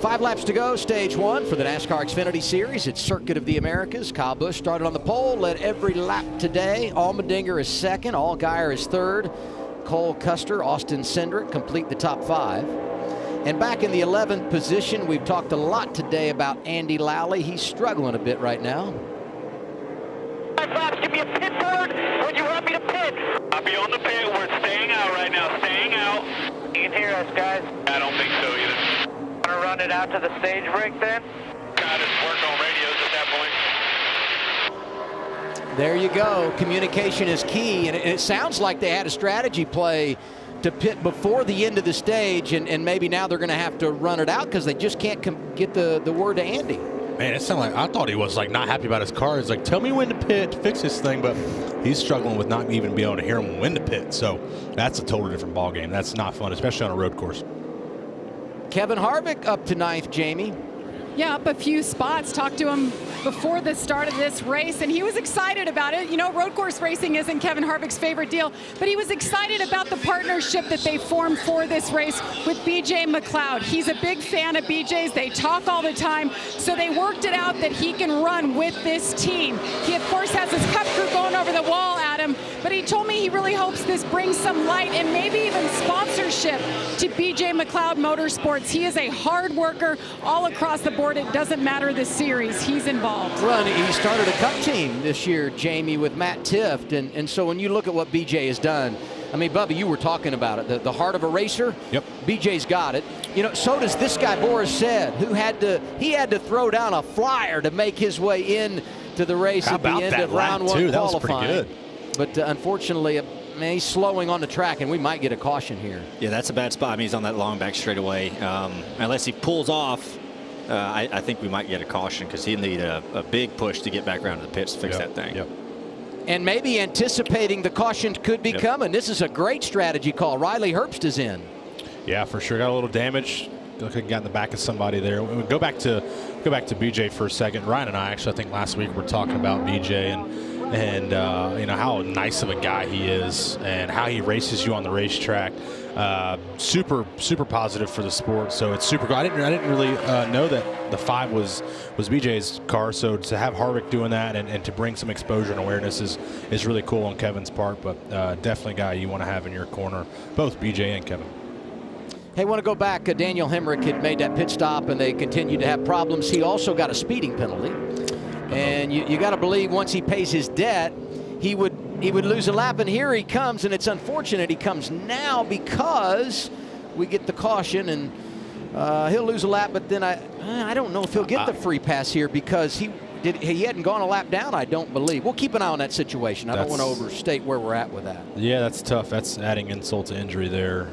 5 laps to go, stage 1 for the NASCAR Xfinity Series. It's Circuit of the Americas. Kyle Busch started on the pole, led every lap today. Almeniger is second, Allgaier is third. Cole Custer, Austin Cindric complete the top 5. And back in the 11th position, we've talked a lot today about Andy Lally. He's struggling a bit right now. 5 laps, give me a pit board when you want me to pit. I'll be on the pit. We're staying out right now, staying out. You can hear us, guys? I don't think so either. Want to run it out to the stage break then? Got us work on radios at that point. There you go. Communication is key, and it sounds like they had a strategy play to pit before the end of the stage, and maybe now they're going to have to run it out because they just can't get the word to Andy. Man, it sounded like I thought he was like not happy about his car. He's like, tell me when to pit, fix this thing, but he's struggling with not even being able to hear him when to pit. So that's a totally different ball game. That's not fun, especially on a road course. Kevin Harvick up to 9th, Jamie. Yeah, up a few spots. Talked to him before the start of this race, and he was excited about it. You know, road course racing isn't Kevin Harvick's favorite deal, but he was excited about the partnership that they formed for this race with BJ McLeod. He's a big fan of BJ's. They talk all the time, so they worked it out that he can run with this team. He, of course, has his Cup crew going over the wall at him, but he told me he really hopes this brings some light and maybe even sponsorship to BJ McLeod Motorsports. He is a hard worker all across the board. It doesn't matter the series. He's involved. Well, he started a Cup team this year, Jamie, with Matt Tifft. And so when you look at what BJ has done, I mean, Bubba, you were talking about it. The heart of a racer. Yep. BJ's got it. You know, so does this guy, Boris Said, who had to throw down a flyer to make his way in to the race at the end of round 1 qualifying. That was pretty good. But unfortunately, he's slowing on the track, and we might get a caution here. Yeah, that's a bad spot. I mean, he's on that long back straightaway. Unless he pulls off, I think we might get a caution because he'll need a big push to get back around to the pits to fix that thing. Yep. And maybe anticipating the caution could be coming. This is a great strategy call. Riley Herbst is in. Yeah, for sure. Got a little damage. Look like he got in the back of somebody there. We'll go back to BJ for a second. Ryan and I actually, I think last week were talking about BJ and you know how nice of a guy he is and how he races you on the racetrack. Super positive for the sport. So it's super cool. I didn't really know that the 5 was BJ's car. So to have Harvick doing that and to bring some exposure and awareness is really cool on Kevin's part. But definitely a guy you want to have in your corner, both BJ and Kevin. Hey, want to go back. Daniel Hemrick had made that pit stop, and they continued to have problems. He also got a speeding penalty. And you got to believe once he pays his debt, he would lose a lap. And here he comes, and it's unfortunate he comes now because we get the caution, and he'll lose a lap. But then I don't know if he'll get the free pass here because he hadn't gone a lap down, I don't believe. We'll keep an eye on that situation. I don't want to overstate where we're at with that. Yeah, that's tough. That's adding insult to injury there.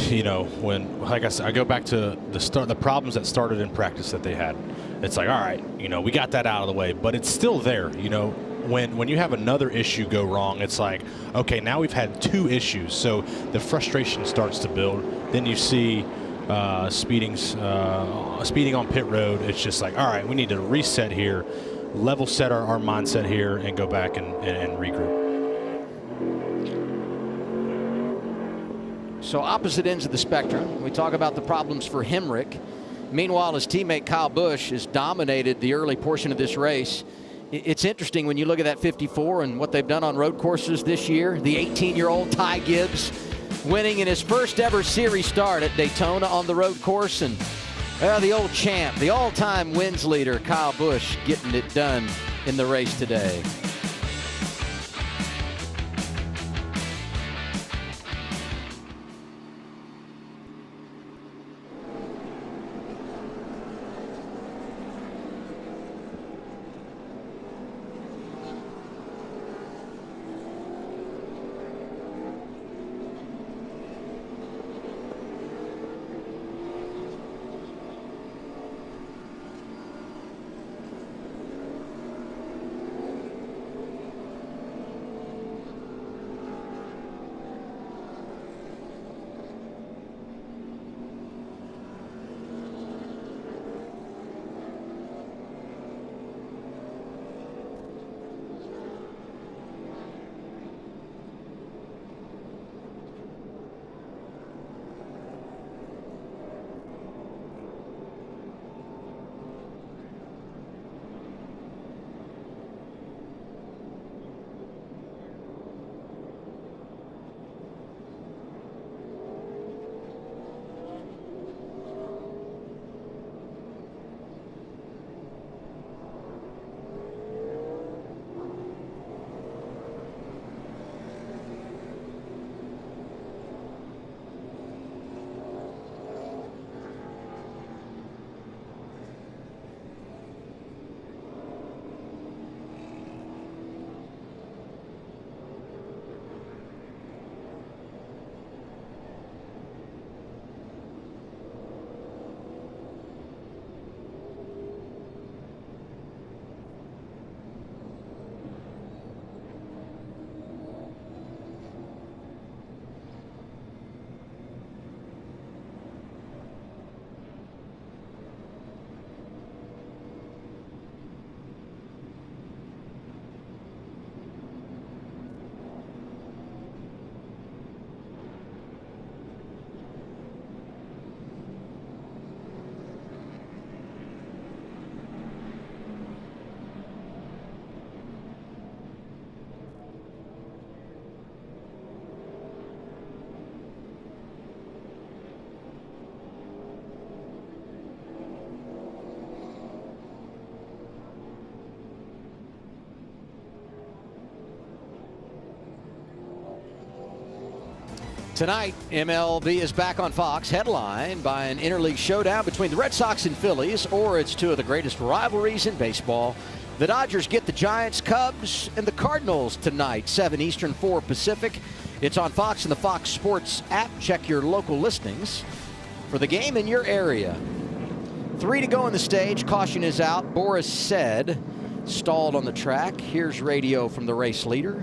You know, when, like I said, I go back to the problems that started in practice that they had. It's like, all right, you know, we got that out of the way, but it's still there. You know, when you have another issue go wrong, it's like, okay, now we've had 2 issues, so the frustration starts to build. Then you see speeding on pit road. It's just like, all right, we need to reset here, level set our mindset here, and go back and regroup. So opposite ends of the spectrum. We talk about the problems for Hemrick. Meanwhile, his teammate Kyle Busch has dominated the early portion of this race. It's interesting when you look at that 54 and what they've done on road courses this year. The 18-year-old Ty Gibbs winning in his first ever series start at Daytona on the road course. And the old champ, the all-time wins leader, Kyle Busch, getting it done in the race today. Tonight, MLB is back on Fox, headlined by an interleague showdown between the Red Sox and Phillies, or it's two of the greatest rivalries in baseball. The Dodgers get the Giants, Cubs, and the Cardinals tonight, 7 Eastern, 4 Pacific. It's on Fox and the Fox Sports app. Check your local listings for the game in your area. 3 to go in the stage. Caution is out. Boris said, stalled on the track. Here's radio from the race leader.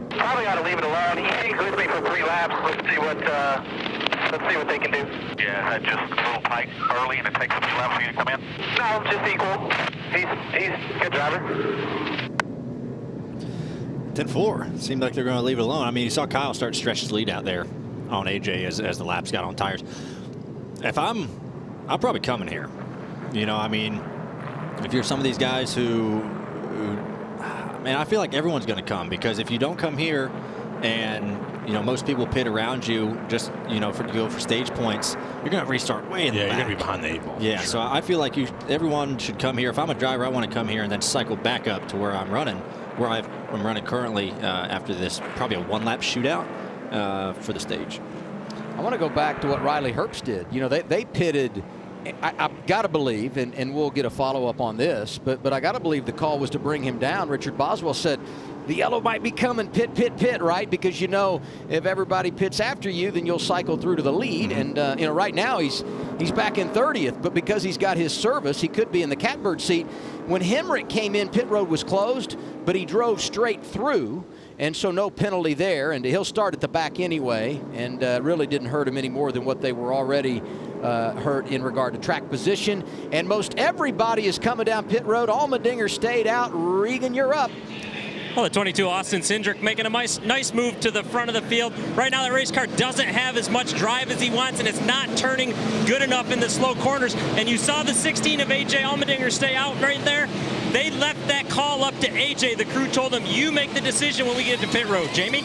Probably ought to leave it alone. He hangs with me for 3 laps. Let's see what they can do. Yeah, just a little tight early, and it takes a few laps for you to come in. No, just equal. He's a good driver. 10-4. Seemed like they're going to leave it alone. I mean, you saw Kyle start to stretch his lead out there on AJ as the laps got on tires. If I'm probably coming here. You know, I mean, if you're some of these guys who man, I feel like everyone's going to come, because if you don't come here and, you know, most people pit around you just, you know, to go for stage points, you're going to restart way in the back. You're going to be behind the 8 ball. Yeah, so I feel like everyone should come here. If I'm a driver, I want to come here and then cycle back up to where I'm running, I'm running currently after this, probably a 1-lap shootout for the stage. I want to go back to what Riley Herbst did. You know, they pitted. I've got to believe, and we'll get a follow-up on this, but I got to believe the call was to bring him down. Richard Boswell said, the yellow might be coming, pit, right? Because, you know, if everybody pits after you, then you'll cycle through to the lead. And, you know, right now he's back in 30th, but because he's got his service, he could be in the catbird seat. When Hemrick came in, pit road was closed, but he drove straight through, and so no penalty there. And he'll start at the back anyway, and really didn't hurt him any more than what they were already hurt in regard to track position. And most everybody is coming down pit road. Almeniger stayed out. Regan, you're up. Well, the 22 Austin Cindric making a nice move to the front of the field. Right now, the race car doesn't have as much drive as he wants, and it's not turning good enough in the slow corners. And you saw the 16 of A.J. Allmendinger stay out right there. They left that call up to A.J. The crew told him, you make the decision when we get to pit road. Jamie?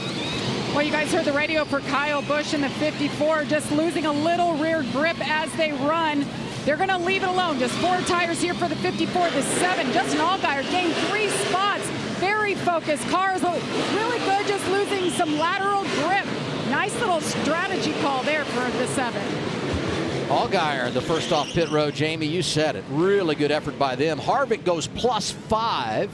Well, you guys heard the radio for Kyle Busch in the 54, just losing a little rear grip as they run. They're going to leave it alone. Just 4 tires here for the 54. The 7, Justin Allgaier gained 3 spots. Very focused. Cars really good, just losing some lateral grip. Nice little strategy call there for the 7. Allgaier, the first off pit road. Jamie, you said it. Really good effort by them. Harvick goes +5.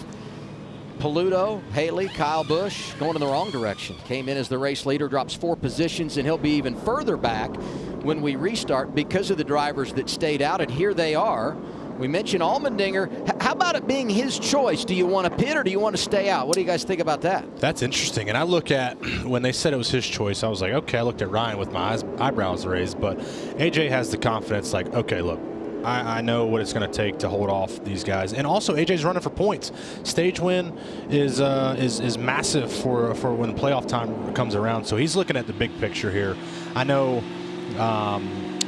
Paluto, Haley, Kyle Busch going in the wrong direction. Came in as the race leader, drops 4 positions, and he'll be even further back when we restart because of the drivers that stayed out, and here they are. We mentioned Allmendinger. How about it being his choice? Do you want to pit or do you want to stay out? What do you guys think about that? That's interesting. And I look at, when they said it was his choice, I was like, okay, I looked at Ryan with my eyebrows raised, but AJ has the confidence like, okay, look, I know what it's going to take to hold off these guys. And also, AJ's running for points. Stage win is massive for when playoff time comes around. So he's looking at the big picture here. I know,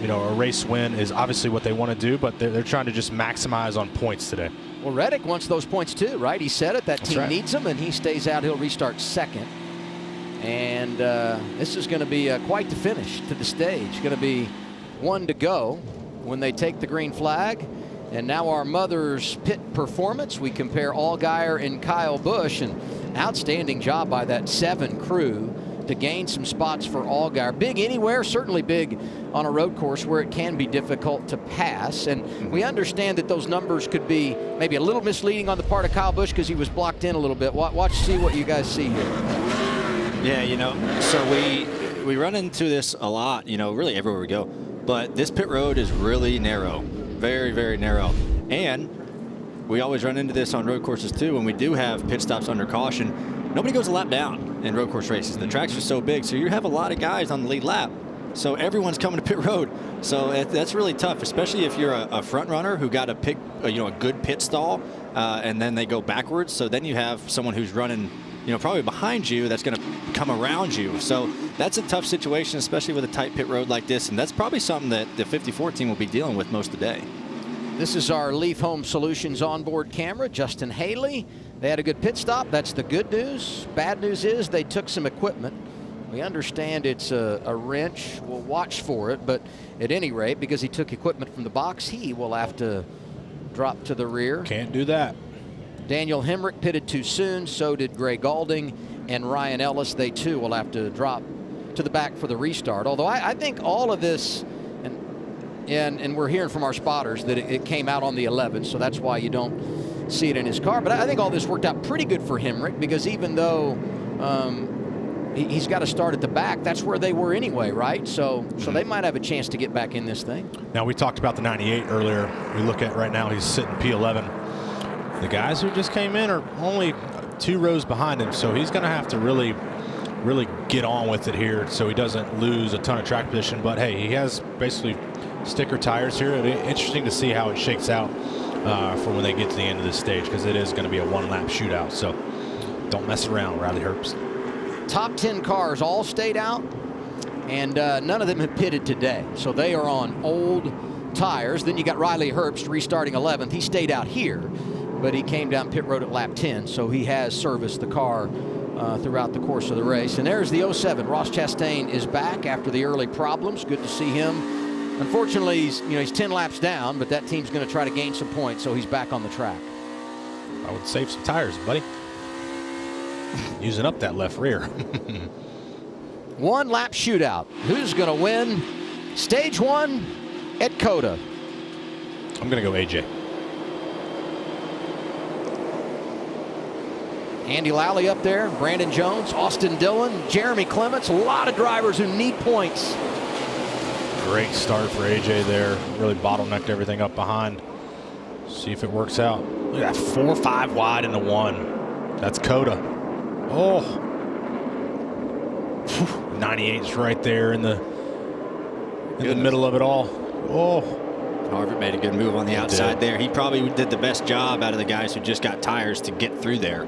you know, a race win is obviously what they want to do, but they're trying to just maximize on points today. Well, Reddick wants those points too, right? He said it. That team needs them, and he stays out. He'll restart 2nd. And this is going to be quite the finish to the stage. Going to be 1 to go when they take the green flag. And now our mother's pit performance. We compare Allgaier and Kyle Busch, and outstanding job by that 7 crew to gain some spots for Allgaier. Big anywhere, certainly big on a road course where it can be difficult to pass. And we understand that those numbers could be maybe a little misleading on the part of Kyle Busch because he was blocked in a little bit. See what you guys see here. Yeah, you know, so we run into this a lot, you know, really everywhere we go. But this pit road is really narrow, very, very narrow. And we always run into this on road courses too. When we do have pit stops under caution, nobody goes a lap down in road course races. The tracks are so big, so you have a lot of guys on the lead lap. So everyone's coming to pit road. So that's really tough, especially if you're a front runner who got to pick, you know, a good pit stall, and then they go backwards. So then you have someone who's running, you know, probably behind you that's going to come around you. So that's a tough situation, especially with a tight pit road like this. And that's probably something that the 54 team will be dealing with most of the day. This is our Leaf Home Solutions onboard camera. Justin Haley, they had a good pit stop. That's the good news. Bad news is they took some equipment. We understand it's a wrench. We'll watch for it, but at any rate, because he took equipment from the box, he will have to drop to the rear. Can't do that. Daniel Hemrick pitted too soon. So did Gray Galding and Ryan Ellis. They too will have to drop to the back for the restart. Although I think all of this, and we're hearing from our spotters that it came out on the 11th, so that's why you don't see it in his car. But I think all this worked out pretty good for him, Rick, because even though he's got to start at the back, that's where they were anyway, right? So they might have a chance to get back in this thing. Now, we talked about the 98 earlier. We look at right now, he's sitting P11. The guys who just came in are only 2 rows behind him, so he's going to have to really get on with it here so he doesn't lose a ton of track position. But hey, he has basically sticker tires here. It'll be interesting to see how it shakes out for when they get to the end of this stage, because it is going to be a 1-lap shootout. So don't mess around, Riley Herbst. Top 10 cars all stayed out, and none of them have pitted today. So they are on old tires. Then you got Riley Herbst restarting 11th. He stayed out here, but he came down pit road at lap 10, so he has serviced the car throughout the course of the race. And there's the 07. Ross Chastain is back after the early problems. Good to see him. Unfortunately, he's 10 laps down, but that team's going to try to gain some points, so he's back on the track. I would save some tires, buddy. Using up that left rear. 1-lap shootout. Who's going to win stage 1 at COTA? I'm going to go AJ. Andy Lally up there, Brandon Jones, Austin Dillon, Jeremy Clements, a lot of drivers who need points. Great start for AJ there. Really bottlenecked everything up behind. See if it works out. Look at that, 4-5 wide into 1. That's COTA. Oh. 98's right there in the middle of it all. Oh. Harvick made a good move on the outside there. He probably did the best job out of the guys who just got tires to get through there.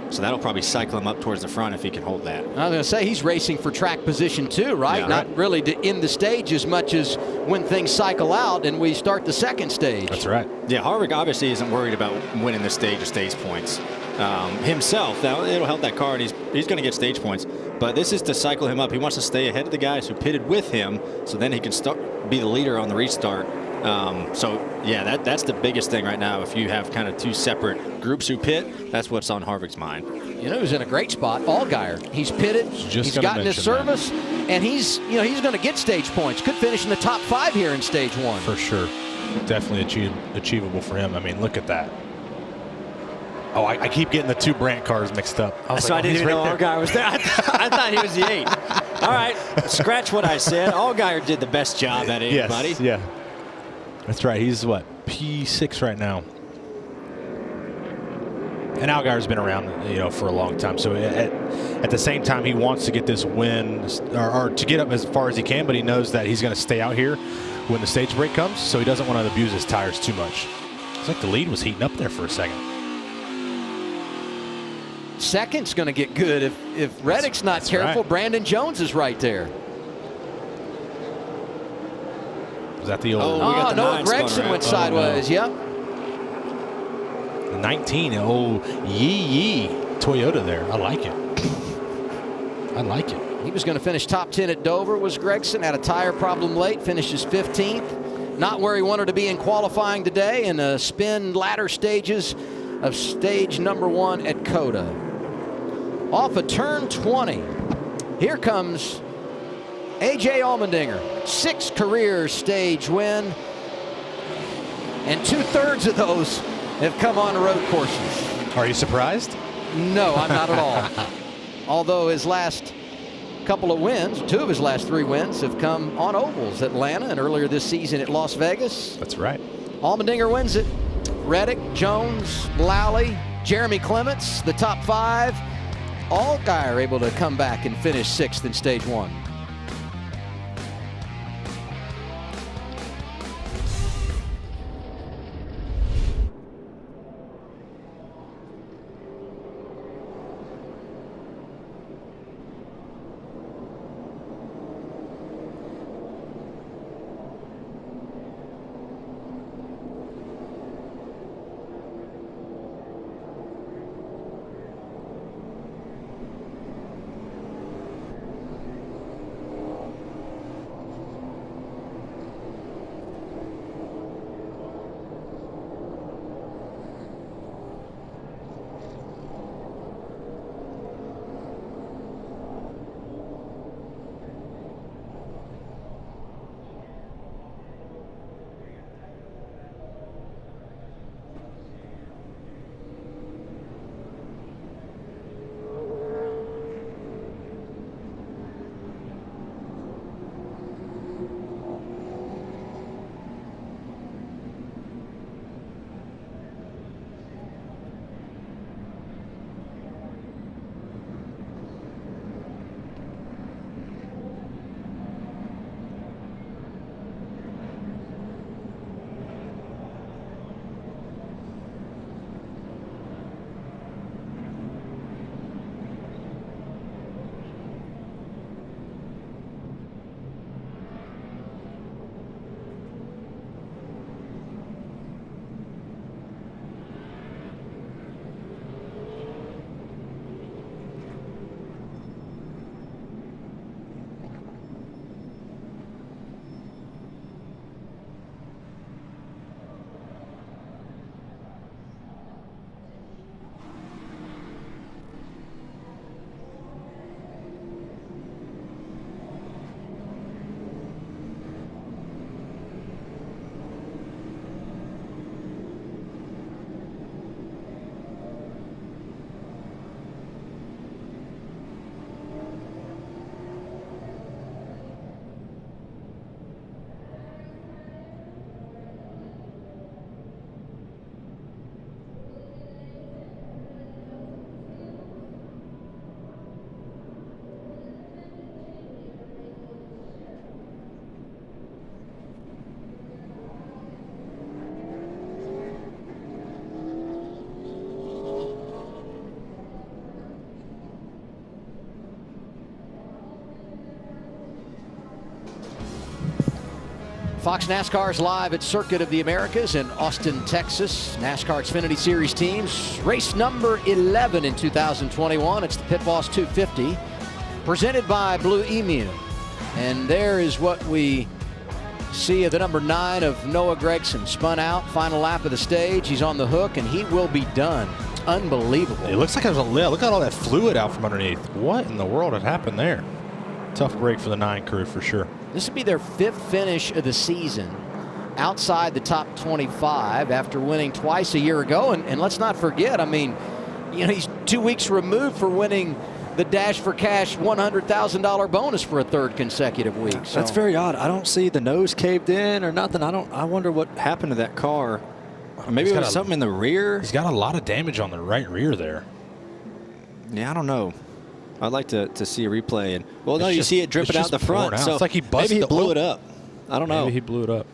So that'll probably cycle him up towards the front if he can hold that. I was going to say, he's racing for track position too, right? Yeah, Not really to end the stage as much as when things cycle out and we start the second stage. That's right. Yeah, Harvick obviously isn't worried about winning the stage or stage points himself. Now, it'll help that car, and he's going to get stage points. But this is to cycle him up. He wants to stay ahead of the guys who pitted with him, so then he can be the leader on the restart. So, yeah, that's the biggest thing right now. If you have kind of 2 separate groups who pit, that's what's on Harvick's mind. Who's in a great spot? Allgaier. He's pitted. He's gotten his service, and he's going to get stage points. Could finish in the top 5 here in stage 1. For sure. Definitely achievable for him. I mean, look at that. Oh, I keep getting the 2 Brandt cars mixed up. I didn't even know Allgaier was there. I thought he was the 8. All right, scratch what I said. Allgaier did the best job at it, buddy. Yeah. That's right. He's what, P6 right now. And Allgaier's been around, for a long time. So at the same time, he wants to get this win or to get up as far as he can, but he knows that he's going to stay out here when the stage break comes, so he doesn't want to abuse his tires too much. It's like the lead was heating up there for a second. Second's going to get good if Reddick's not careful. Right. Brandon Jones is right there. Was that the old? Oh, Noah Gregson went sideways. No. Yep. The 19. Oh, yee Toyota there. I like it. I like it. He was going to finish top 10 at Dover. Was Gregson, had a tire problem late, finishes 15th. Not where he wanted to be in qualifying today, in the spin ladder stages of stage number 1 at COTA. Off of turn 20. Here comes A.J. Allmendinger, 6 career stage win, and 2/3 of those have come on road courses. Are you surprised? No, I'm not at all. Although his last couple of wins, 2 of his last 3 wins have come on ovals, Atlanta and earlier this season at Las Vegas. That's right. Allmendinger wins it. Reddick, Jones, Lally, Jeremy Clements, the top 5. Allgaier able to come back and finish 6th in stage 1. Fox NASCAR is live at Circuit of the Americas in Austin, Texas. NASCAR Xfinity Series teams. Race number 11 in 2021. It's the Pit Boss 250, presented by Blue Emu. And there is what we see of the number 9 of Noah Gragson. Spun out, final lap of the stage. He's on the hook, and he will be done. Unbelievable. It looks like there's a look at all that fluid out from underneath. What in the world had happened there? Tough break for the 9 crew for sure. This would be their 5th finish of the season outside the top 25 after winning twice a year ago. And let's not forget, I mean, you know, he's 2 weeks removed for winning the Dash for Cash $100,000 bonus for a 3rd consecutive week. So. That's very odd. I don't see the nose caved in or nothing. I wonder what happened to that car. Or maybe it was something in the rear. He's got a lot of damage on the right rear there. Yeah, I don't know. I'd like to see a replay. And well, no, you see it dripping out the front. So it's like he busted. Maybe he blew it up. I don't know. Maybe he blew it up.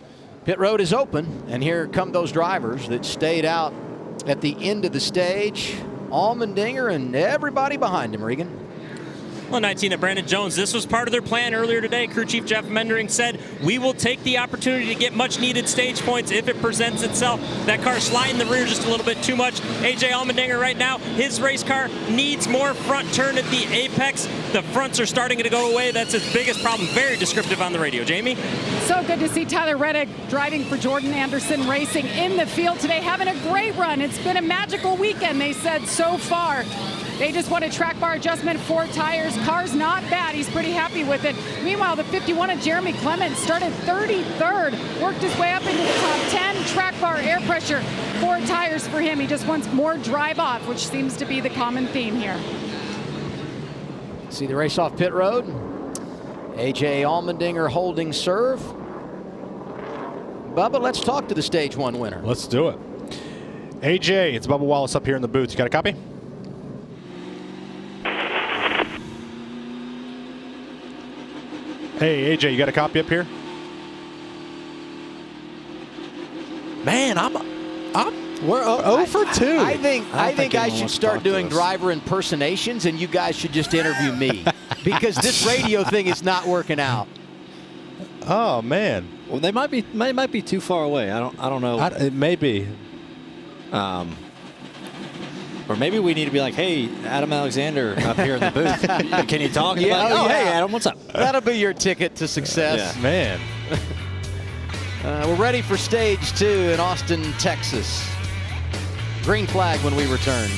Pit road is open, and here come those drivers that stayed out at the end of the stage. Almendinger and everybody behind him, Regan. Well, 19 at Brandon Jones. This was part of their plan earlier today. Crew Chief Jeff Mendering said, we will take the opportunity to get much needed stage points if it presents itself. That car sliding the rear just a little bit too much. AJ Allmendinger right now, his race car needs more front turn at the apex. The fronts are starting to go away. That's his biggest problem. Very descriptive on the radio. Jamie? So good to see Tyler Reddick driving for Jordan Anderson Racing in the field today, having a great run. It's been a magical weekend, they said, so far. They just want a track bar adjustment, 4 tires. Car's not bad. He's pretty happy with it. Meanwhile, the 51 of Jeremy Clements started 33rd, worked his way up into the top 10. Track bar air pressure, 4 tires for him. He just wants more drive off, which seems to be the common theme here. See the race off pit road. AJ Allmendinger holding serve. Bubba, let's talk to the Stage 1 winner. Let's do it. AJ, it's Bubba Wallace up here in the booth. You got a copy? Hey, AJ, you got a copy up here? Man, we're 0 for 2. I think I should start doing driver impersonations, and you guys should just interview me because this radio thing is not working out. Oh man. Well, they might be too far away. I don't know. It may be. Or maybe we need to be like, hey, Adam Alexander up here in the booth. Can you talk? Hey, Adam, what's up? That'll be your ticket to success. Yeah. Man. We're ready for Stage 2 in Austin, Texas. Green flag when we return.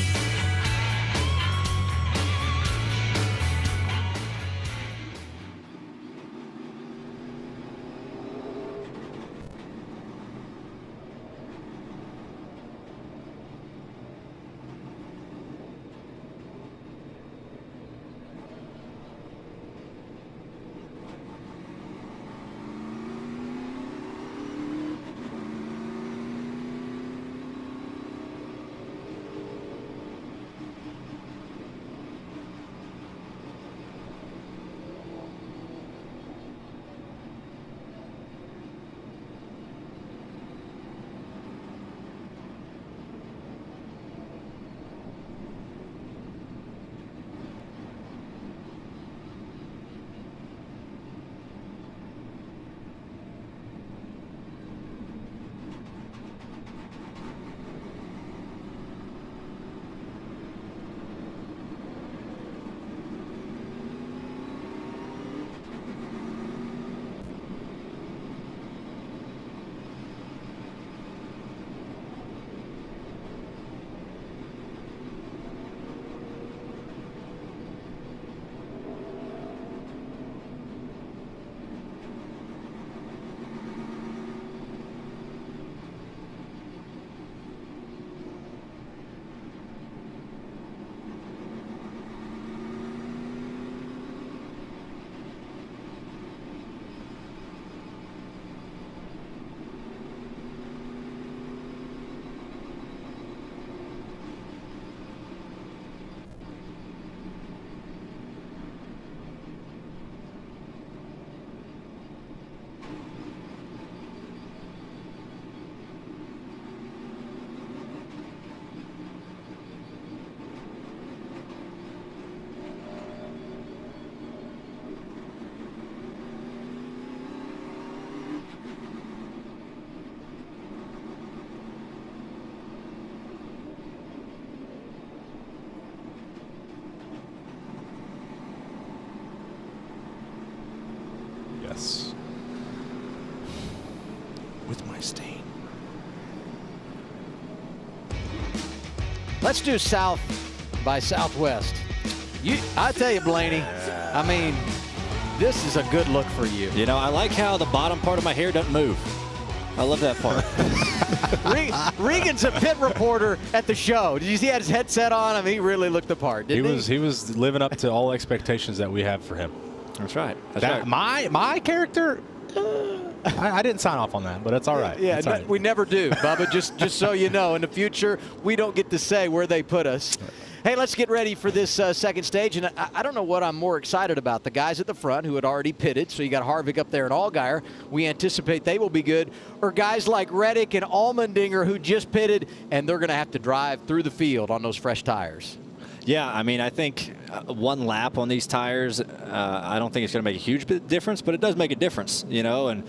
Yes. With my stain. Let's do South by Southwest. I tell you, Blaney, I mean, this is a good look for you. You know, I like how the bottom part of my hair doesn't move. I love that part. Regan's a pit reporter at the show. Did you see he had his headset on? I mean, he really looked the part, didn't he? He was living up to all expectations that we have for him. That's right. My character, I didn't sign off on that, but it's all right. Yeah, right. we never do, Bubba. just so you know, in the future, we don't get to say where they put us. Hey, let's get ready for this second stage, and I don't know what I'm more excited about. The guys at the front who had already pitted, so you got Harvick up there and Allgaier. We anticipate they will be good. Or guys like Reddick and Almeniger who just pitted, and they're going to have to drive through the field on those fresh tires. Yeah, I mean, I think one lap on these tires, I don't think it's going to make a huge difference, but it does make a difference, you know, and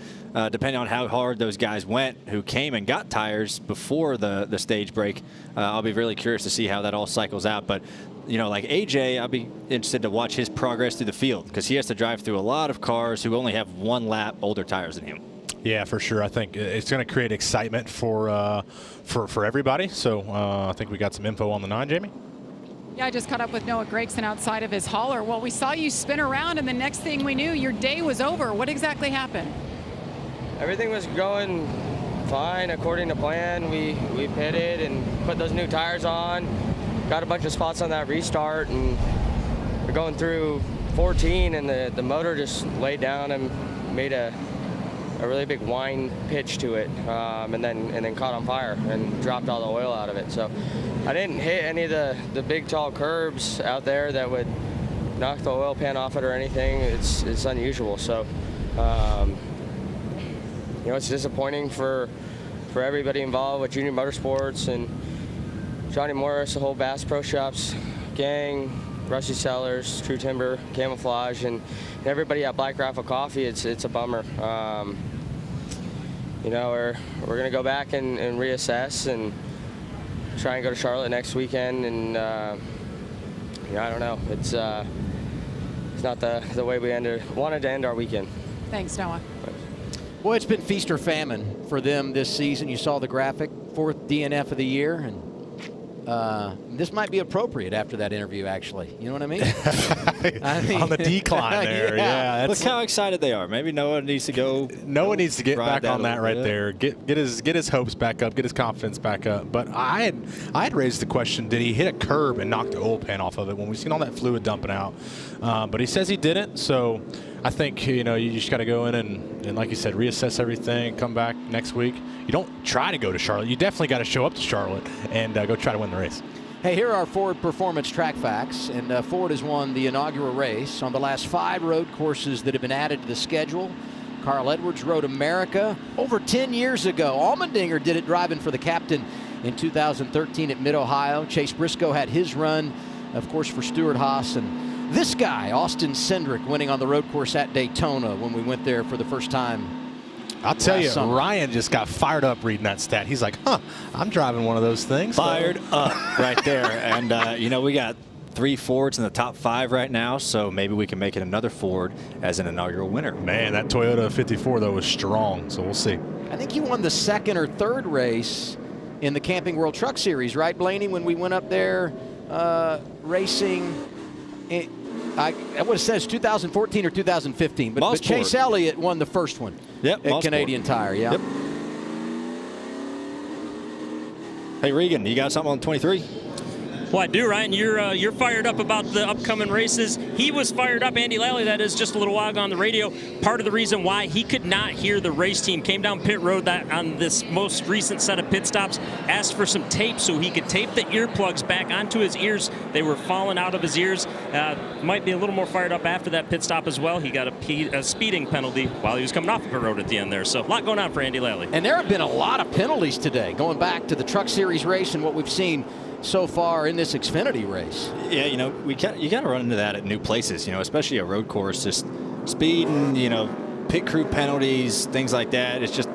depending on how hard those guys went who came and got tires before the stage break, I'll be really curious to see how that all cycles out. But, you know, like AJ, I'll be interested to watch his progress through the field because he has to drive through a lot of cars who only have one lap older tires than him. Yeah, for sure. I think it's going to create excitement for everybody. So I think we got some info on the 9, Jamie. Yeah, I just caught up with Noah Gregson outside of his hauler. Well, we saw you spin around, and the next thing we knew, your day was over. What exactly happened? Everything was going fine according to plan. We pitted and put those new tires on, got a bunch of spots on that restart, and we're going through 14, and the motor just laid down and made a really big whine pitch to it, and then caught on fire and dropped all the oil out of it. So I didn't hit any of the big tall curbs out there that would knock the oil pan off it or anything. It's unusual. So you know, it's disappointing for everybody involved with Junior Motorsports and Johnny Morris, the whole Bass Pro Shops gang, Rusty Sellers, True Timber, Camouflage, and everybody at Black Rifle Coffee. It's a bummer. You know, we're gonna go back and reassess and try and go to Charlotte next weekend. And you know, I don't know. It's not the way we wanted to end our weekend. Thanks, Noah. Boy, it's been feast or famine for them this season. You saw the graphic, 4th DNF of the year, and this might be appropriate after that interview, actually. You know what I mean? On the decline there, yeah. Look how excited they are. Maybe Noah needs to go. Noah needs to get back on that right bit. there. Get his hopes back up. Get his confidence back up. But I had raised the question: did he hit a curb and knock the oil pan off of it when we seen all that fluid dumping out? But he says he didn't. So I think, you know, you just got to go in and like you said, reassess everything. Come back next week. You don't try to go to Charlotte. You definitely got to show up to Charlotte and go try to win the race. Hey, here are Ford Performance track facts, and Ford has won the inaugural race on the last 5 road courses that have been added to the schedule. Carl Edwards rode America over 10 years ago. Almeniger did it driving for the captain in 2013 at Mid-Ohio. Chase Briscoe had his run, of course, for Stewart Haas. And this guy, Austin Cindric, winning on the road course at Daytona when we went there for the first time. I'll tell you, summer. Ryan just got fired up reading that stat. He's like, I'm driving one of those things. Fired up right there. And, you know, we got 3 Fords in the top 5 right now, so maybe we can make it another Ford as an inaugural winner. Man, that Toyota 54, though, was strong, so we'll see. I think he won the 2nd or 3rd race in the Camping World Truck Series, right, Blaney, when we went up there racing. What it says 2014 or 2015, but Chase Elliott won the first one. Yep, at Canadian Tire. Yeah. Yep. Hey Regan, you got something on 23? Well, I do, Ryan. You're fired up about the upcoming races. He was fired up, Andy Lally, that is, just a little while ago on the radio. Part of the reason why he could not hear the race team came down pit road that on this most recent set of pit stops, asked for some tape so he could tape the earplugs back onto his ears. They were falling out of his ears. Might be a little more fired up after that pit stop as well. He got a speeding penalty while he was coming off of pit road at the end there. So a lot going on for Andy Lally. And there have been a lot of penalties today, going back to the Truck Series race and what we've seen so far in this Xfinity race. Yeah, you know, you got to run into that at new places, you know, especially a road course, just speed and, you know, pit crew penalties, things like that. It's just,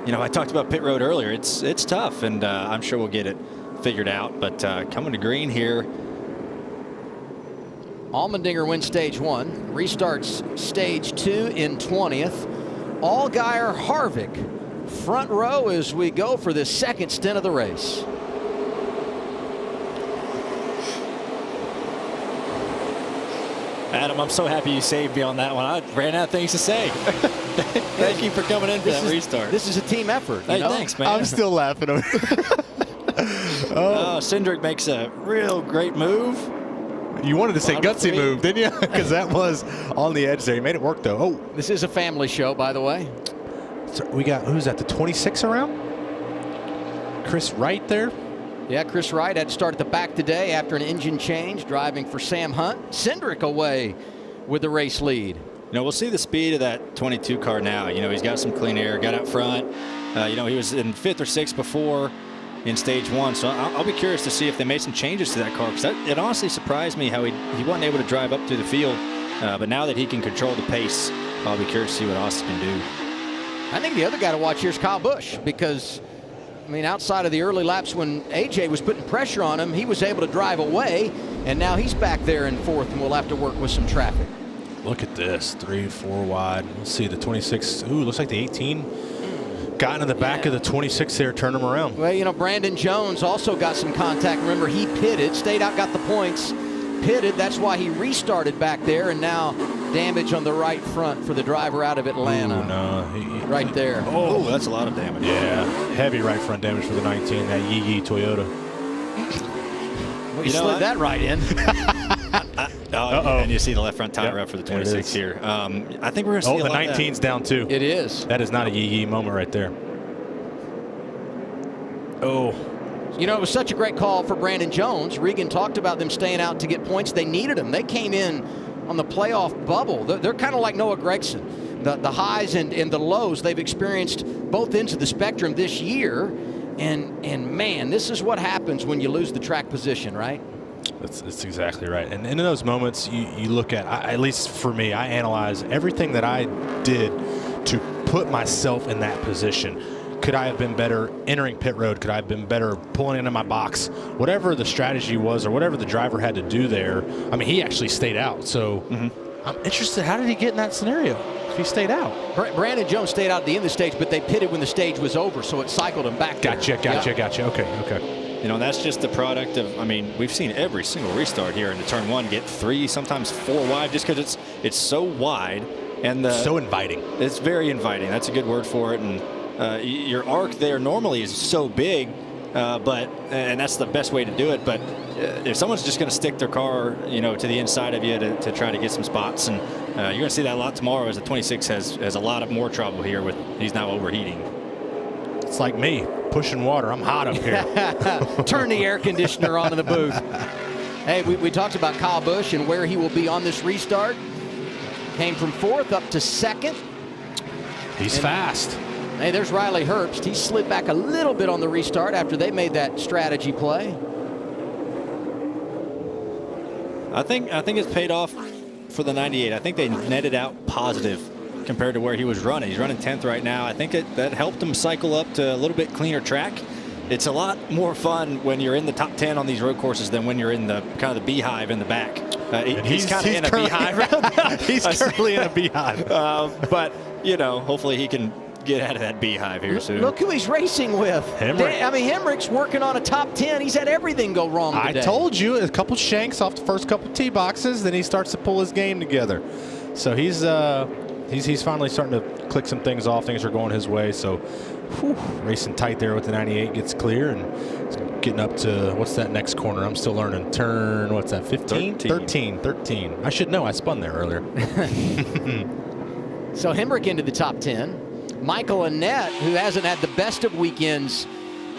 you know, I talked about pit road earlier. It's tough, and I'm sure we'll get it figured out. But coming to green here, Almeniger wins stage 1, restarts stage 2 in 20th. Allgaier Harvick front row as we go for the second stint of the race. Adam, I'm so happy you saved me on that one. I ran out of things to say. Thank you for coming in for that restart. This is a team effort. Hey, thanks, man. I'm still laughing. Cindric makes a real great move. You wanted to say gutsy move, didn't you? Because that was on the edge there. He made it work, though. Oh, this is a family show, by the way. So we got, who's that, the 26 around? Chris Wright there? Yeah, Chris Wright had to start at the back today after an engine change, driving for Sam Hunt. Cindric away with the race lead. You know, we'll see the speed of that 22 car now. You know, he's got some clean air, got out front. You know, he was in 5th or 6th before in stage 1, so I'll be curious to see if they made some changes to that car, because it honestly surprised me how he wasn't able to drive up through the field. But now that he can control the pace, I'll be curious to see what Austin can do. I think the other guy to watch here is Kyle Busch, because I mean, outside of the early laps when AJ was putting pressure on him, he was able to drive away, and now he's back there in 4th, and we'll have to work with some traffic. Look at this, 3, 4 wide. Let's see, the 26. Ooh, looks like the 18 got into the back of the 26 there, turned him around. Well, you know, Brandon Jones also got some contact. Remember, he pitted, stayed out, got the points, pitted. That's why he restarted back there, and now damage on the right front for the driver out of Atlanta. Ooh, no. Right there. Oh, that's a lot of damage. Yeah, heavy right front damage for the 19, that Yee Toyota. Well, you slid that right in. And you see the left front tire up for the 26 here. I think we're going to see the 19's down too. It is. That is not a Yee moment right there. Oh. You know, it was such a great call for Brandon Jones. Regan talked about them staying out to get points. They needed them. They came in on the playoff bubble. They're kind of like Noah Gragson. The highs and the lows they've experienced both ends of the spectrum this year. And man, this is what happens when you lose the track position, right? That's exactly right. And in those moments, you look at least for me, I analyze everything that I did to put myself in that position. Could I have been better entering pit road? Could I have been better pulling into my box? Whatever the strategy was or whatever the driver had to do there, I mean, he actually stayed out. So I'm interested, how did he get in that scenario? He stayed out. Brandon Jones stayed out at the end of the stage, but they pitted when the stage was over, so it cycled him back. Gotcha. Okay. You know, that's just the product of, I mean, we've seen every single restart here in the turn 1 get 3, sometimes 4 wide, just because it's so wide. And so inviting. It's very inviting. That's a good word for it. And your arc there normally is so big, and that's the best way to do it. But if someone's just going to stick their car, you know, to the inside of you to try to get some spots, and you're going to see that a lot tomorrow, as the 26 has a lot of more trouble here with he's now overheating. It's like me pushing water. I'm hot up here. Turn the air conditioner on in the booth. Hey, we talked about Kyle Busch and where he will be on this restart. Came from 4th up to 2nd. He's fast. Hey, there's Riley Herbst. He slid back a little bit on the restart after they made that strategy play. I think it's paid off for the 98. I think they netted out positive compared to where he was running. He's running 10th right now. I think that helped him cycle up to a little bit cleaner track. It's a lot more fun when you're in the top 10 on these road courses than when you're in the kind of the beehive in the back. He's kind of in a beehive. He's currently in a beehive. But, you know, hopefully he can get out of that beehive here soon. Look who he's racing with. Hemrick. I mean, Hemrick's working on a top 10. He's had everything go wrong today. I told you, a couple shanks off the first couple tee boxes, then he starts to pull his game together. So he's finally starting to click some things off. Things are going his way. So racing tight there with the 98, gets clear and getting up to, what's that next corner? I'm still learning. Turn, what's that, 15? 13. I should know. I spun there earlier. So Hemrick into the top 10. Michael Annett, who hasn't had the best of weekends,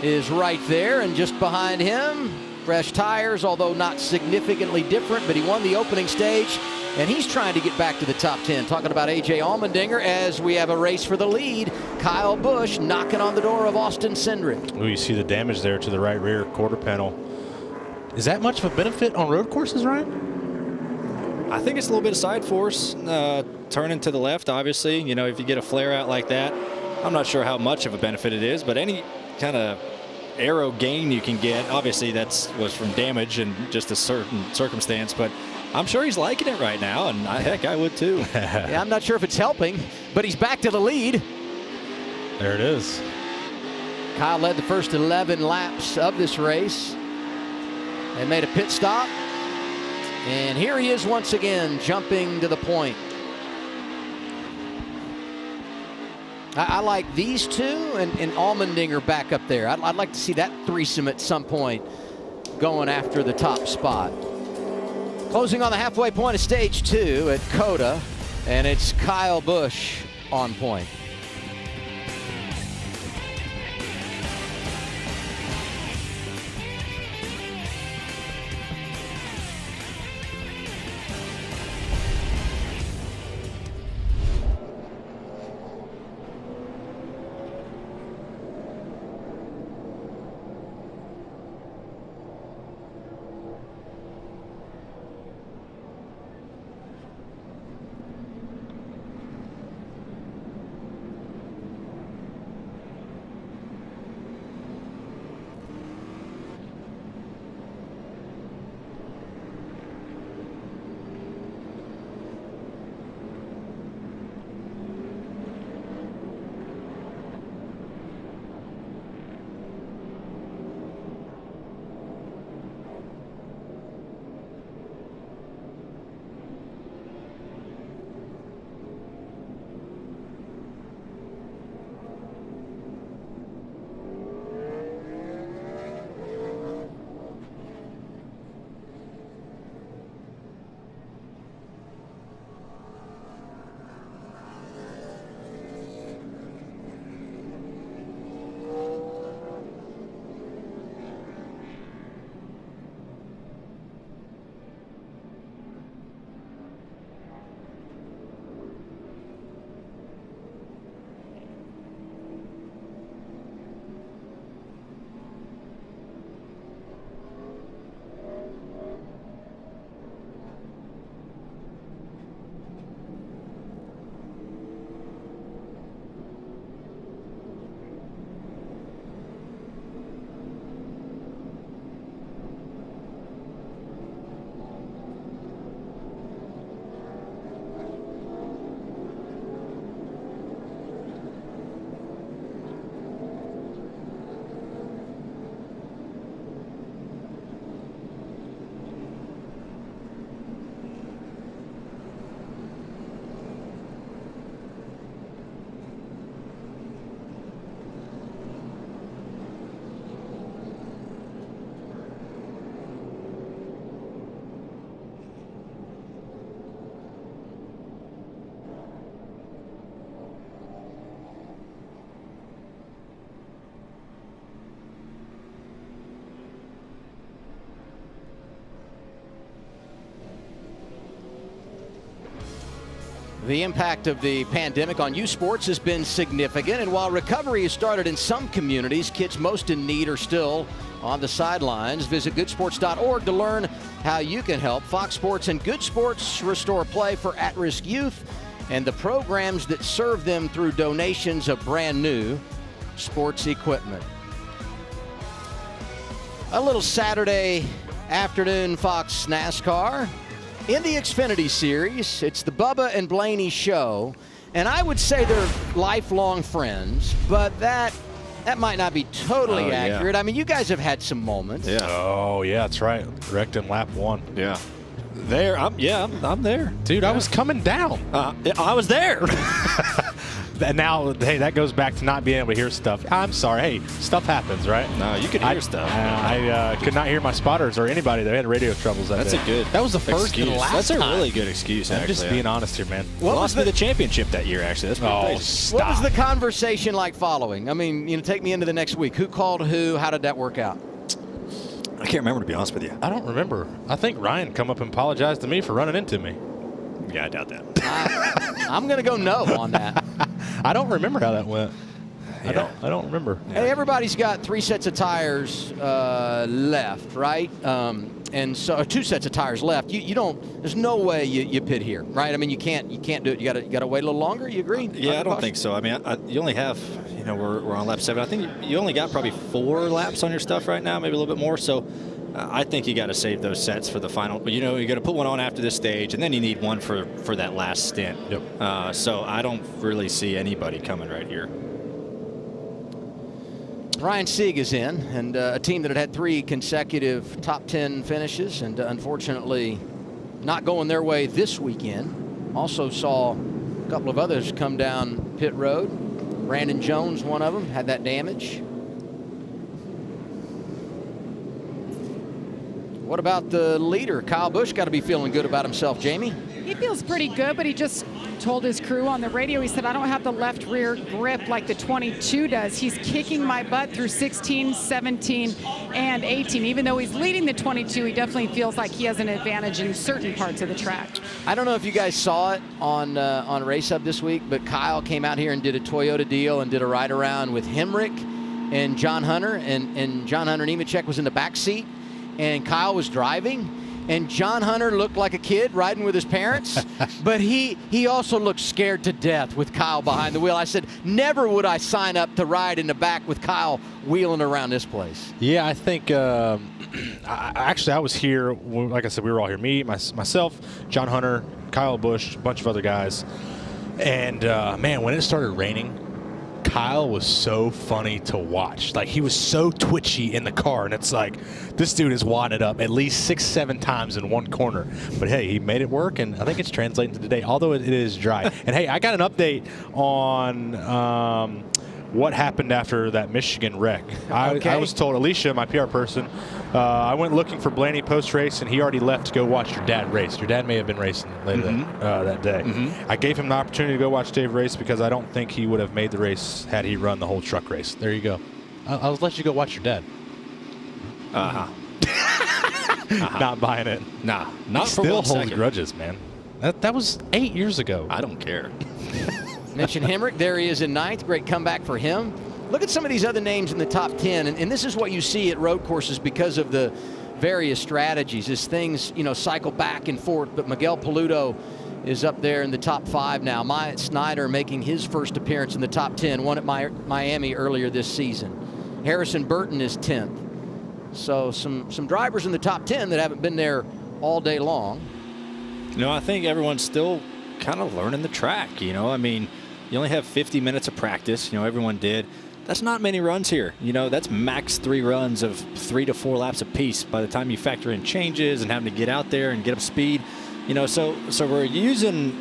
is right there, and just behind him, fresh tires, although not significantly different, but he won the opening stage, and he's trying to get back to the top 10. Talking about A.J. Allmendinger as we have a race for the lead. Kyle Busch knocking on the door of Austin Cindric. Ooh, you see the damage there to the right rear quarter panel. Is that much of a benefit on road courses, Ryan? I think it's a little bit of side force, turning to the left, obviously. You know, if you get a flare out like that, I'm not sure how much of a benefit it is, but any kind of aero gain you can get, obviously was from damage and just a certain circumstance, but I'm sure he's liking it right now, and heck, I would too. Yeah, I'm not sure if it's helping, but he's back to the lead. There it is. Kyle led the first 11 laps of this race and made a pit stop. And here he is once again, jumping to the point. I like these two and Almeniger back up there. I'd like to see that threesome at some point going after the top spot. Closing on the halfway point of stage 2 at COTA, and it's Kyle Busch on point. The impact of the pandemic on youth sports has been significant, and while recovery has started in some communities, kids most in need are still on the sidelines. Visit goodsports.org to learn how you can help. Fox Sports and Good Sports restore play for at-risk youth and the programs that serve them through donations of brand new sports equipment. A little Saturday afternoon Fox NASCAR. In the Xfinity Series, it's the Bubba and Blaney show, and I would say they're lifelong friends, but that might not be totally accurate. Yeah. I mean, you guys have had some moments. Yeah. Oh, yeah, that's right. Wrecked in lap 1. Yeah. I'm there. Dude, I was coming down. I was there. And now, hey, that goes back to not being able to hear stuff. I'm sorry. Hey, stuff happens, right? No, you could hear stuff. I could not hear my spotters or anybody that had radio troubles that day. That was the first excuse. and last time. That's a really good excuse, I'm actually. just being honest here, man. What lost me the championship that year, actually. That's pretty crazy. Stop. What was the conversation like following? I mean, take me into the next week. Who called who? How did that work out? I can't remember, to be honest with you. I don't remember. I think Ryan come up and apologized to me for running into me. Yeah, I doubt that. I'm going to go no on that. I don't remember how that went. Yeah. I don't remember. Hey, everybody's got 3 sets of tires left, right? And so 2 sets of tires left. You don't. There's no way you pit here, right? I mean, you can't do it. You got to wait a little longer. You agree? Yeah, I don't think so. I mean, you only have, we're on lap 7. I think you only got probably 4 laps on your stuff right now, maybe a little bit more. So I think you got to save those sets for the final. But you got to put one on after this stage, and then you need one for that last stint. Yep. So I don't really see anybody coming right here. Ryan Sieg is in, and a team that had 3 consecutive top 10 finishes, and unfortunately not going their way this weekend. Also saw a couple of others come down pit road. Brandon Jones, one of them, had that damage. What about the leader? Kyle Busch got to be feeling good about himself, Jamie. He feels pretty good, but he just told his crew on the radio, he said, I don't have the left rear grip like the 22 does. He's kicking my butt through 16, 17, and 18. Even though he's leading the 22, he definitely feels like he has an advantage in certain parts of the track. I don't know if you guys saw it on Race Hub this week, but Kyle came out here and did a Toyota deal and did a ride around with Hemrick and John Hunter, and John Hunter Nemechek was in the back seat, and Kyle was driving. And John Hunter looked like a kid riding with his parents, but he also looked scared to death with Kyle behind the wheel. I said, never would I sign up to ride in the back with Kyle wheeling around this place. Yeah, I think actually I was here. Like I said, we were all here. Me, myself, John Hunter, Kyle Busch, a bunch of other guys. And man, when it started raining, Kyle was so funny to watch. Like, he was so twitchy in the car, and it's like, this dude is wadding it up at least 6-7 times in one corner. But hey, he made it work, and I think it's translating to today, although it is dry. And hey, I got an update on what happened after that Michigan wreck. I was told, Alicia, my PR person, I went looking for Blaney post-race, and he already left to go watch your dad race. Your dad may have been racing later that day. I gave him the opportunity to go watch Dave race because I don't think he would have made the race had he run the whole truck race. There you go. I'll let you go watch your dad. Not buying it. Nah, not for still 1 holds second. grudges, man. That was 8 years ago. I don't care. Mention Hemrick. There he is in 9th. Great comeback for him. Look at some of these other names in the top 10, and this is what you see at road courses because of the various strategies as things, cycle back and forth. But Miguel Paludo is up there in the top 5 now. Myatt Snyder making his first appearance in the top 10, won at Miami earlier this season. Harrison Burton is 10th. So some drivers in the top 10 that haven't been there all day long. I think everyone's still kind of learning the track. I mean, you only have 50 minutes of practice. Everyone did. That's not many runs here. That's max 3 runs of 3 to 4 laps apiece by the time you factor in changes and having to get out there and get up speed. So we're using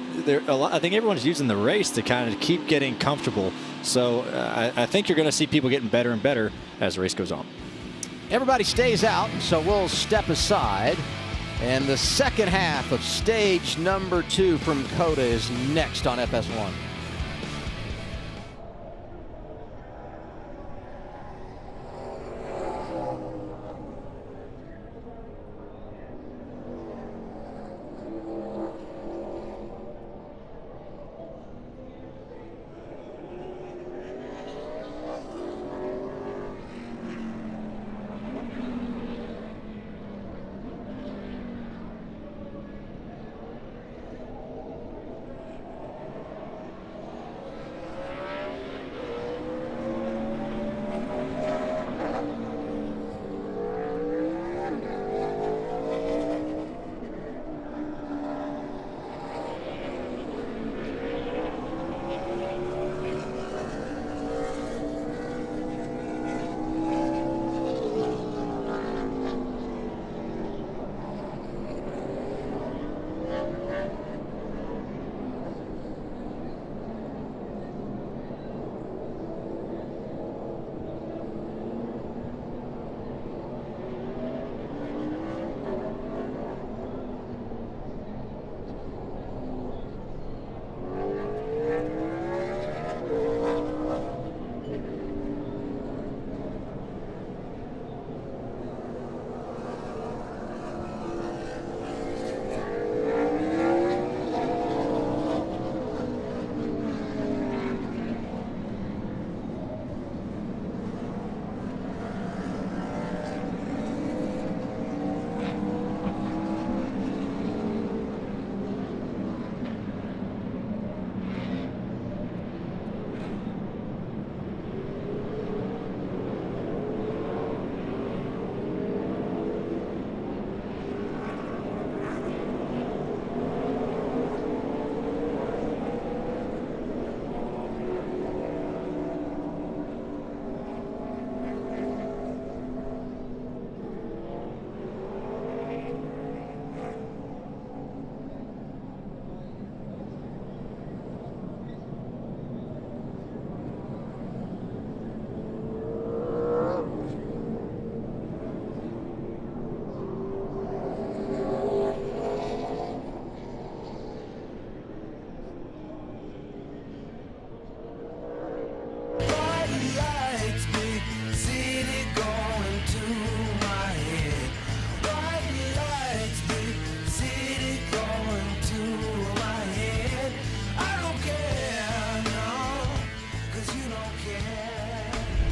I think everyone's using the race to kind of keep getting comfortable. So I think you're going to see people getting better and better as the race goes on. Everybody stays out, so we'll step aside. And the second half of stage number 2 from COTA is next on FS1.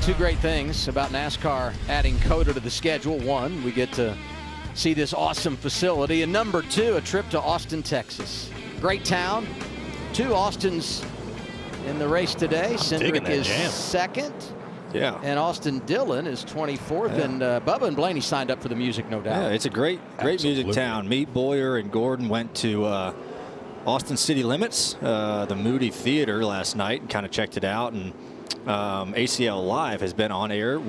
Two great things about NASCAR adding COTA to the schedule. One, we get to see this awesome facility. And number two, a trip to Austin, Texas. Great town. Two Austins in the race today. Cindric is second. Yeah. And Austin Dillon is 24th. Yeah. And Bubba and Blaney signed up for the music, no doubt. Yeah, it's a great music town. Meet Boyer and Gordon went to Austin City Limits, the Moody Theater last night, and kind of checked it out. And ACL Live has been on air.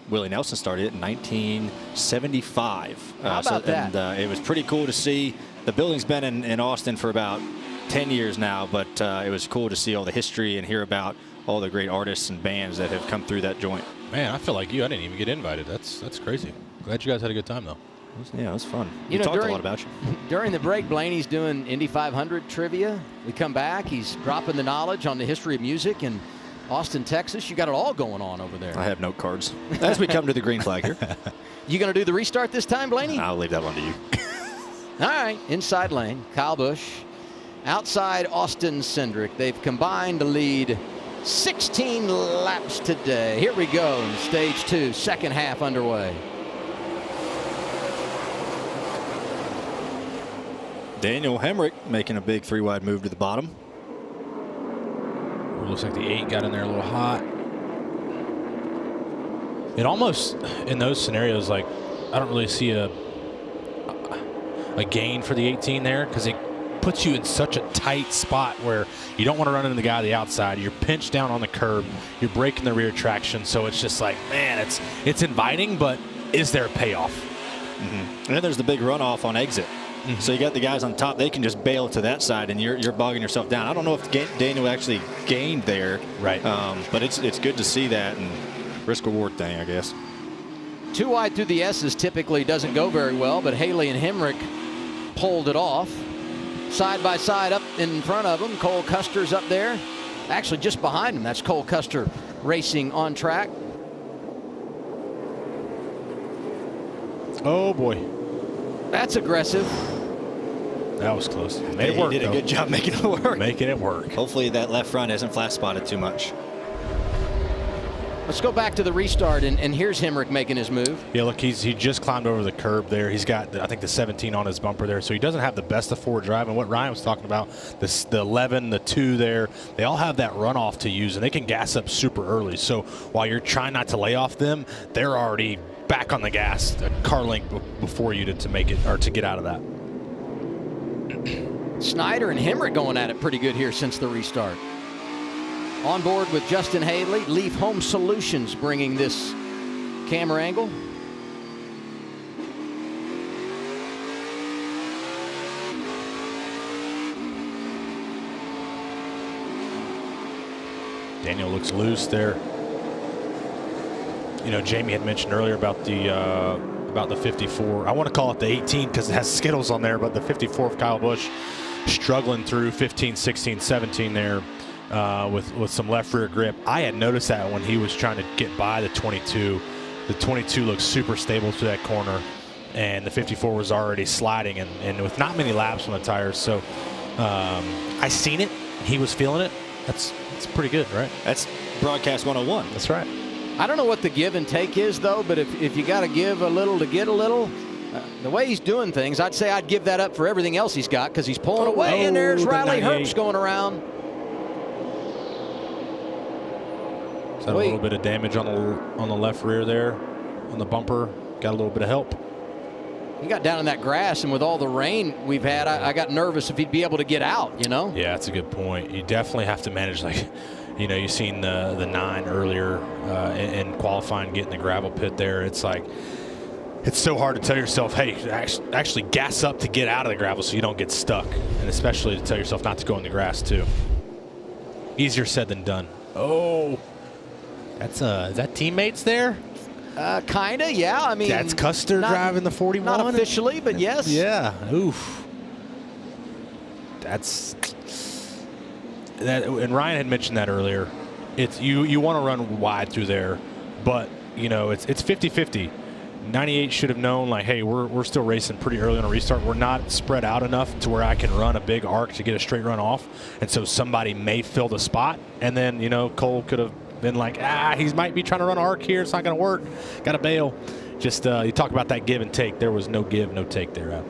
Willie Nelson started it in 1975. How about that? And it was pretty cool to see. The building's been in Austin for about 10 years now, but it was cool to see all the history and hear about all the great artists and bands that have come through that joint. Man, I feel like you. I didn't even get invited. That's crazy. Glad you guys had a good time, though. Yeah, it was fun. You know, talked a lot about you. During the break, Blaney's doing Indy 500 trivia. We come back. He's dropping the knowledge on the history of music in Austin, Texas. You got it all going on over there. I have note cards. As we come to the green flag here. You going to do the restart this time, Blaney? I'll leave that one to you. All right, inside lane, Kyle Busch. Outside, Austin Cindric. They've combined to lead 16 laps today. Here we go in stage two, second half underway. Daniel Hemrick making a big three-wide move to the bottom. Looks like the 8 got in there a little hot. It almost, in those scenarios, like I don't really see a gain for the 18 there, because it puts you in such a tight spot where you don't want to run into the guy on the outside. You're pinched down on the curb. You're breaking the rear traction. So it's just like, man, it's inviting, but is there a payoff? And then there's the big runoff on exit. So you got the guys on top. They can just bail to that side, and you're bogging yourself down. I don't know if Daniel actually gained there. Right. But it's good to see that, and risk-reward thing, I guess. Too wide through the S's typically doesn't go very well, but Haley and Hemrick pulled it off. Side by side up in front of them. Cole Custer's up there. Actually, just behind him. That's Cole Custer racing on track. Oh, boy. That's aggressive. That was close. Made it work, he did a good job making it work. Making it work. Hopefully that left front isn't flat spotted too much. Let's go back to the restart, and here's Hemrick making his move. Yeah, look, he just climbed over the curb there. He's got, I think, the 17 on his bumper there, so he doesn't have the best of forward drive. And what Ryan was talking about, the 11, the 2 there, they all have that runoff to use, and they can gas up super early. So while you're trying not to lay off them, they're already back on the gas, a car length before you to make it, or to get out of that. Snyder and Hemrick going at it pretty good here since the restart. On board with Justin Haley, Leaf Home Solutions bringing this camera angle. Daniel looks loose there. You know, Jamie had mentioned earlier about the 54. I want to call it the 18 because it has Skittles on there, but the 54 of Kyle Busch struggling through 15, 16, 17 there. With some left rear grip. I had noticed that when he was trying to get by the 22. The 22 looked super stable through that corner, and the 54 was already sliding, and with not many laps on the tires. So I seen it. He was feeling it. That's pretty good, right? That's broadcast 101. That's right. I don't know what the give and take is, though, but if you got to give a little to get a little, the way he's doing things, I'd say I'd give that up for everything else he's got, because he's pulling away, and there's Riley Herbst going around. Is that a little bit of damage on the left rear there, on the bumper? Got a little bit of help. He got down in that grass, and with all the rain we've had, I got nervous if he'd be able to get out, you know? Yeah, that's a good point. You definitely have to manage, like, you know, you've seen the 9 earlier in qualifying, getting the gravel pit there. It's like, it's so hard to tell yourself, hey, actually gas up to get out of the gravel so you don't get stuck, and especially to tell yourself not to go in the grass, too. Easier said than done. Oh. Is that teammates there? Kinda, yeah. I mean, that's Custer driving the 41. Not officially, but yes. Yeah. Oof. That's that. And Ryan had mentioned that earlier. It's you want to run wide through there, but you know it's 50-50. 98 should have known, like, hey, we're still racing pretty early on a restart. We're not spread out enough to where I can run a big arc to get a straight run off, and so somebody may fill the spot, and then, you know, Cole could have been like, he might be trying to run an arc here. It's not going to work. Got to bail. Just you talk about that give and take. There was no give, no take there, Adam.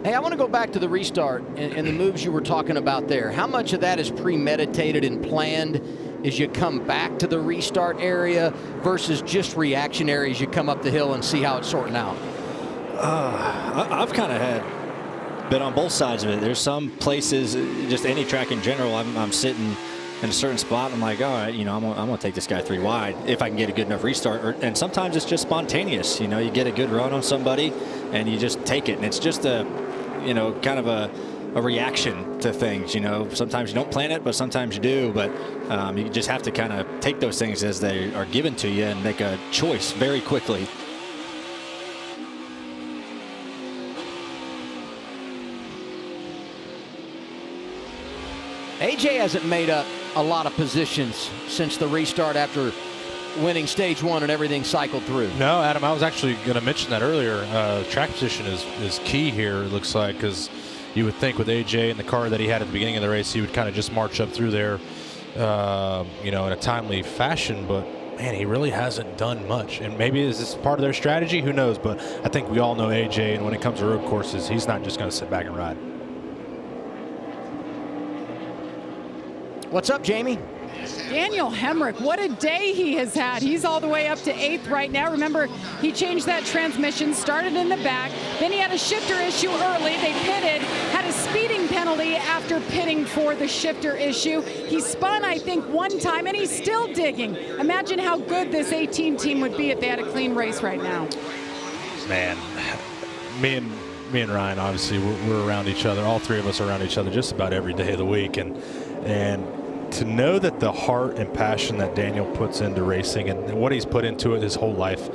Hey, I want to go back to the restart and the moves you were talking about there. How much of that is premeditated and planned as you come back to the restart area versus just reactionary as you come up the hill and see how it's sorting out? I've kind of been on both sides of it. There's some places, just any track in general, I'm sitting in a certain spot. I'm like, all right, I'm gonna take this guy 3 wide if I can get a good enough restart. And sometimes it's just spontaneous. You get a good run on somebody and you just take it, and it's just a, kind of a reaction to things. Sometimes you don't plan it, but sometimes you do. But you just have to kind of take those things as they are given to you and make a choice very quickly. AJ hasn't made up a lot of positions since the restart after winning stage 1 and everything cycled through. No, Adam, I was actually going to mention that earlier. Track position is key here, it looks like, because you would think with AJ and the car that he had at the beginning of the race, he would kind of just march up through there, in a timely fashion. But, man, he really hasn't done much. And maybe is this part of their strategy? Who knows? But I think we all know AJ, and when it comes to road courses, he's not just going to sit back and ride. What's up, Jamie? Daniel Hemrick, what a day he has had. He's all the way up to 8th right now. Remember, he changed that transmission, started in the back, then he had a shifter issue early. They pitted, had a speeding penalty after pitting for the shifter issue. He spun, I think, 1 time, and he's still digging. Imagine how good this 18 team would be if they had a clean race right now. Man, me and Ryan, obviously, we're around each other. All 3 of us are around each other just about every day of the week. And to know that the heart and passion that Daniel puts into racing and what he's put into it his whole life,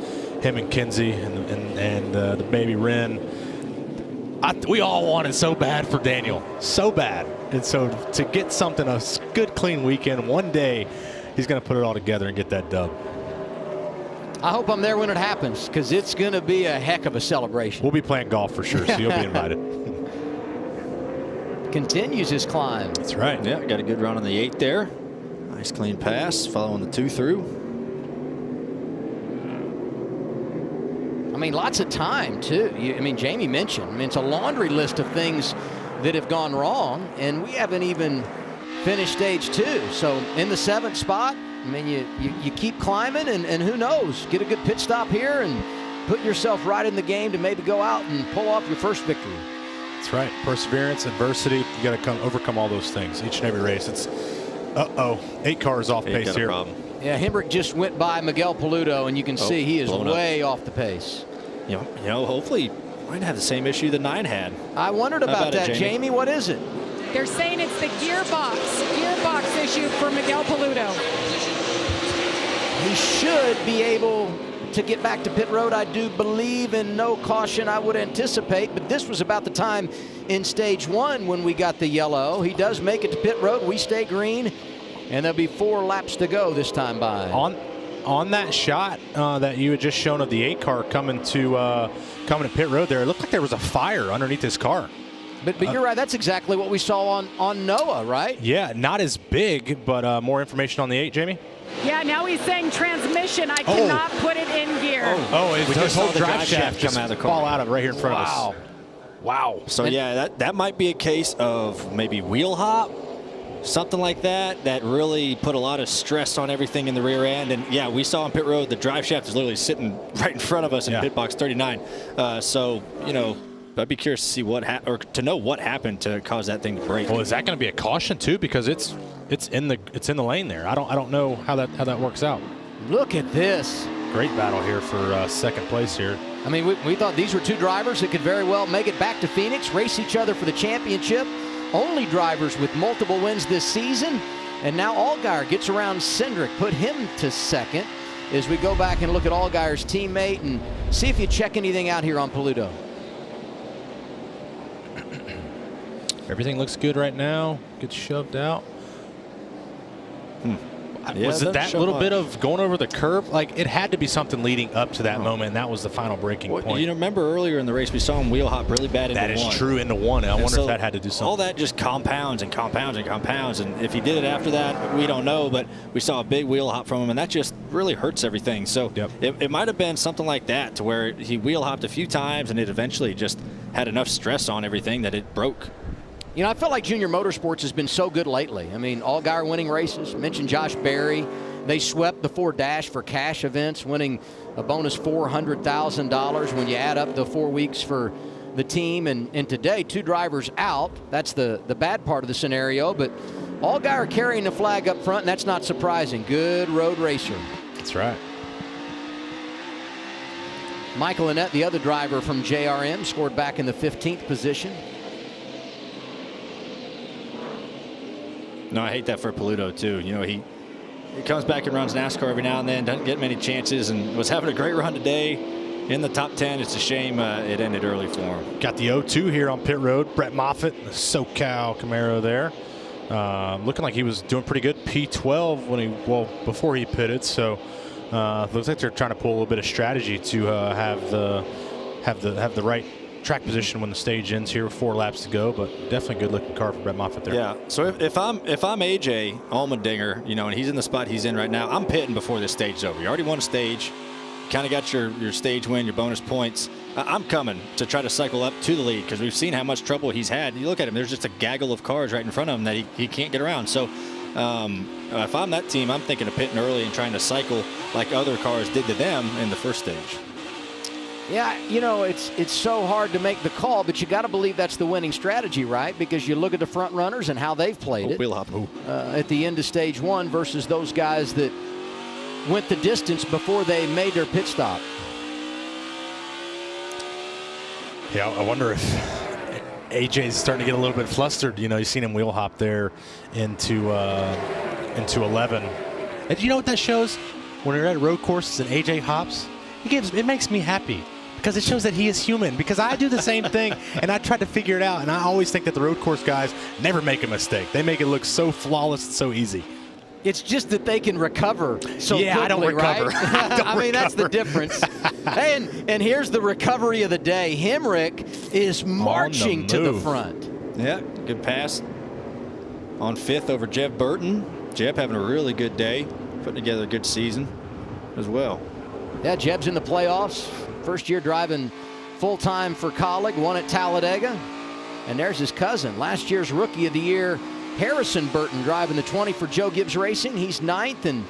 him and Kinsey and the baby Ren, we all wanted so bad for Daniel, so bad. And so to get something, a good, clean weekend, one day, he's going to put it all together and get that dub. I hope I'm there when it happens, because it's going to be a heck of a celebration. We'll be playing golf for sure, so you'll be invited. Continues his climb. That's right. Yeah, got a good run on the 8 there. Nice clean pass, following the 2 through. I mean, lots of time, too. Jamie mentioned, it's a laundry list of things that have gone wrong, and we haven't even finished stage 2. So in the 7th spot, you keep climbing, and who knows, get a good pit stop here and put yourself right in the game to maybe go out and pull off your first victory. That's right. Perseverance, adversity, you got to overcome all those things each and every race. It's 8 cars off pace here. Yeah, Hemrick just went by Miguel Paludo, and you can see he is way off the pace. Hopefully might have the same issue the 9 had. I wondered about that, Jamie. What is it? They're saying it's the gearbox issue for Miguel Paludo. He should be able to get back to pit road, I do believe, and no caution I would anticipate, but this was about the time in stage 1 when we got the yellow. He does make it to pit road. We stay green, and there'll be 4 laps to go this time by. On that shot that you had just shown of the 8 car coming to pit road there, it looked like there was a fire underneath his car. But you're right. That's exactly what we saw on Noah, right? Yeah, not as big, but more information on the 8, Jamie? Yeah, now he's saying transmission. I cannot put it in gear. His whole drive shaft just come out of the car. Fall out of right here in front of us. Wow. So that might be a case of maybe wheel hop, something like that really put a lot of stress on everything in the rear end. And yeah, we saw on pit road the drive shaft is literally sitting right in front of us in pit box 39. So I'd be curious to see to know what happened to cause that thing to break. Well, is that going to be a caution too? Because it's in the lane there. I don't know how that works out. Look at this. Great battle here for second place here. We thought these were 2 drivers that could very well make it back to Phoenix, race each other for the championship. Only drivers with multiple wins this season. And now Allgaier gets around Cindric, put him to 2nd as we go back and look at Allgaier's teammate and see if you check anything out here on Paludo. Everything looks good right now. Gets shoved out. Was it that little bit of going over the curb? Like, it had to be something leading up to that moment, and that was the final breaking point. You remember earlier in the race we saw him wheel hop really bad into one. That is true, into one. I wonder if that had to do something. All that just compounds and compounds and compounds, and if he did it after that, we don't know, but we saw a big wheel hop from him, and that just really hurts everything. So it might have been something like that, to where he wheel hopped a few times, and it eventually just had enough stress on everything that it broke. You know, I feel like Junior Motorsports has been so good lately. I mean, Allgaier winning races. Mentioned Josh Berry. They swept the 4 Dash for cash events, winning a bonus $400,000 when you add up the 4 weeks for the team. And today, 2 drivers out. That's the bad part of the scenario. But Allgaier carrying the flag up front, and that's not surprising. Good road racer. That's right. Michael Annett, the other driver from JRM, scored back in the 15th position. No, I hate that for Paluto, too. You know, he comes back and runs NASCAR every now and then, doesn't get many chances, and was having a great run today in the top 10. It's a shame it ended early for him. Got the 0-2 here on pit road. Brett Moffitt, the SoCal Camaro there. Looking like he was doing pretty good. P12 before he pitted. So looks like they're trying to pull a little bit of strategy to have the right track position when the stage ends here. 4 laps to go, but definitely a good looking car for Brett Moffitt there. Yeah. So if I'm AJ Allmendinger, you know, and he's in the spot he's in right now, I'm pitting before this stage is over. You already won a stage, kind of got your stage win, your bonus points. I'm coming to try to cycle up to the lead, because we've seen how much trouble he's had. You look at him, there's just a gaggle of cars right in front of him that he can't get around. So if I'm that team, I'm thinking of pitting early and trying to cycle like other cars did to them in the first stage. Yeah, you know, it's so hard to make the call, but you got to believe that's the winning strategy, right? Because you look at the front runners and how they've played it at the end of stage 1 versus those guys that went the distance before they made their pit stop. Yeah, I wonder if AJ's starting to get a little bit flustered. You know, you've seen him wheel hop there into 11. And you know what that shows? When you're at road courses and AJ hops, it makes me happy, because it shows that he is human, because I do the same thing and I try to figure it out, and I always think that the road course guys never make a mistake. They make it look so flawless and so easy. It's just that they can recover so quickly, I don't recover. Right? I mean, that's the difference. Hey, and here's the recovery of the day. Hemrick is marching to the front. Yeah, good pass on 5th over Jeb Burton. Jeb having a really good day, putting together a good season as well. Yeah, Jeb's in the playoffs. First year driving full-time for Colleague, won at Talladega. And there's his cousin, last year's Rookie of the Year, Harrison Burton, driving the 20 for Joe Gibbs Racing. He's 9th, and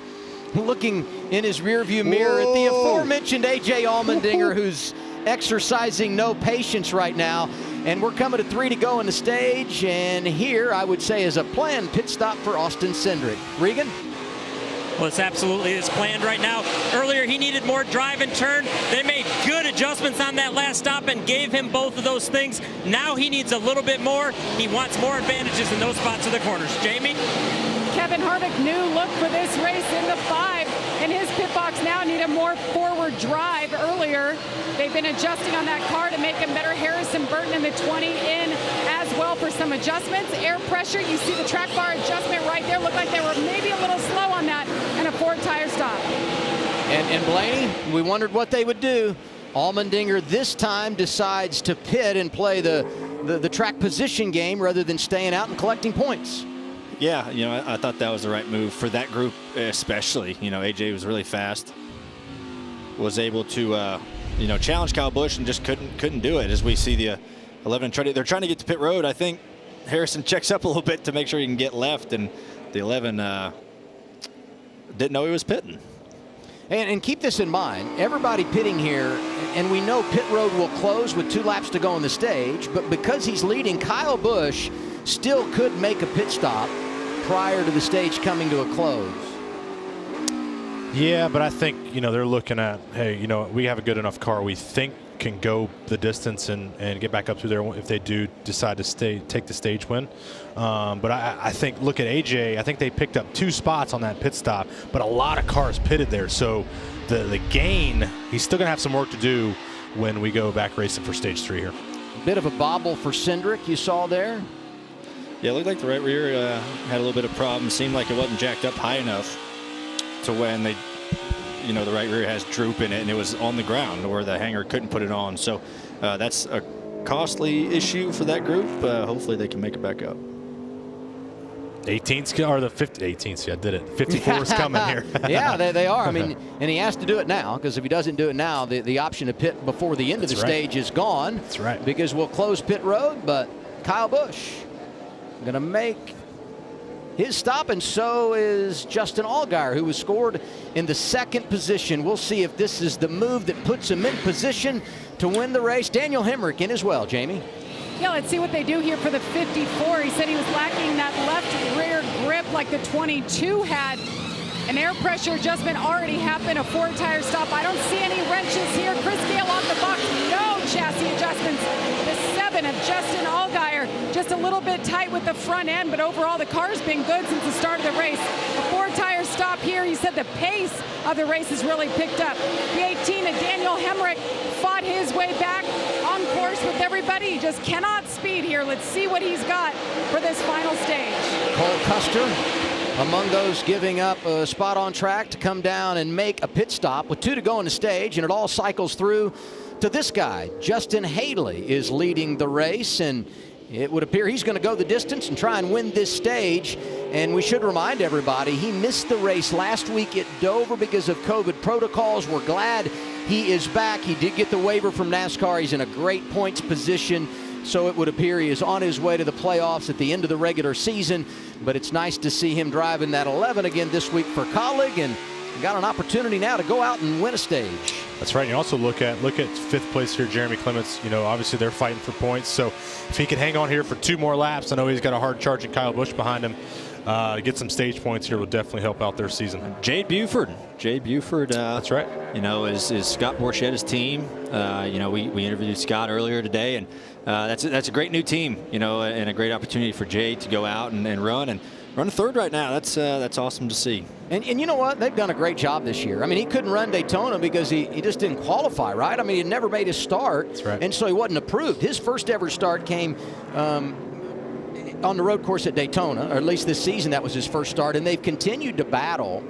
looking in his rearview mirror at the aforementioned A.J. Allmendinger, who's exercising no patience right now. And we're coming to 3 to go in the stage, and here I would say is a planned pit stop for Austin Cindric. Regan? Well, it's absolutely is planned right now. Earlier, he needed more drive and turn. They made good adjustments on that last stop and gave him both of those things. Now he needs a little bit more. He wants more advantages in those spots of the corners. Jamie? Kevin Harvick, new look for this race in the 5. And his pit box now need a more forward drive. Earlier, they've been adjusting on that car to make him better. Harrison Burton in the 20 in as well for some adjustments. Air pressure, you see the track bar adjustment right there. Looked like they were maybe a little slow on that, and a 4 tire stop. And Blaney, we wondered what they would do. Allmendinger this time decides to pit and play the track position game rather than staying out and collecting points. Yeah, you know, I thought that was the right move for that group especially. You know, AJ was really fast, was able to, you know, challenge Kyle Busch and just couldn't do it. As we see the 11 they're trying to get to pit road. I think Harrison checks up a little bit to make sure he can get left, and the 11 didn't know he was pitting. And keep this in mind, everybody pitting here, and we know pit road will close with 2 laps to go on the stage, but because he's leading, Kyle Busch still could make a pit stop prior to the stage coming to a close. Yeah, but I think, you know, they're looking at, hey, you know, we have a good enough car we think can go the distance and get back up through there if they do decide to take the stage win. But I think, look at AJ, I think they picked up 2 spots on that pit stop, but a lot of cars pitted there. So the gain, he's still going to have some work to do when we go back racing for stage 3 here. A bit of a bobble for Cindric you saw there. Yeah, it looked like the right rear had a little bit of problem. Seemed like it wasn't jacked up high enough. to when they, you know, the right rear has droop in it and it was on the ground where the hanger couldn't put it on. So that's a costly issue for that group. Hopefully they can make it back up. 18's or the 18th. Yeah, I did it. 54 is coming here. Yeah, they are. I mean, and he has to do it now, because if he doesn't do it now, the option to pit before the end of the stage is gone. That's right. Because we'll close pit road, but Kyle Busch going to make his stop, and so is Justin Allgaier, who was scored in the 2nd position. We'll see if this is the move that puts him in position to win the race. Daniel Hemrick in as well, Jamie. Yeah, let's see what they do here for the 54. He said he was lacking that left rear grip like the 22 had. An air pressure adjustment already happened, a 4-tire stop. I don't see any wrenches here. Chris Gale off the box, no chassis adjustments. The 7 of Justin Allgaier, just a little bit tight with the front end, but overall the car's been good since the start of the race. A 4-tire stop here. He said the pace of the race has really picked up. The 18 of Daniel Hemrick fought his way back on course with everybody. He just cannot speed here. Let's see what he's got for this final stage. Cole Custer among those giving up a spot on track to come down and make a pit stop with 2 to go on the stage, and it all cycles through to this guy. Justin Haley is leading the race, and it would appear he's going to go the distance and try and win this stage. And we should remind everybody, he missed the race last week at Dover because of COVID protocols. We're glad he is back. He did get the waiver from NASCAR. He's in a great points position. So it would appear he is on his way to the playoffs at the end of the regular season. But it's nice to see him driving that 11 again this week for Colleague, and got an opportunity now to go out and win a stage. That's right. You also look at 5th place here, Jeremy Clements. You know, obviously they're fighting for points. So if he can hang on here for 2 more laps, I know he's got a hard charging Kyle Busch behind him. To get some stage points here will definitely help out their season. Jade Buford. That's right. You know, is Scott Borchetta's team. You know, we interviewed Scott earlier today, and that's a great new team. You know, and a great opportunity for Jade to go out and run a 3rd right now. That's awesome to see. And you know what? They've done a great job this year. I mean, he couldn't run Daytona because he just didn't qualify, right? I mean, he had never made his start. That's right. And so he wasn't approved. His first ever start came on the road course at Daytona, or at least this season that was his first start, and they've continued to battle.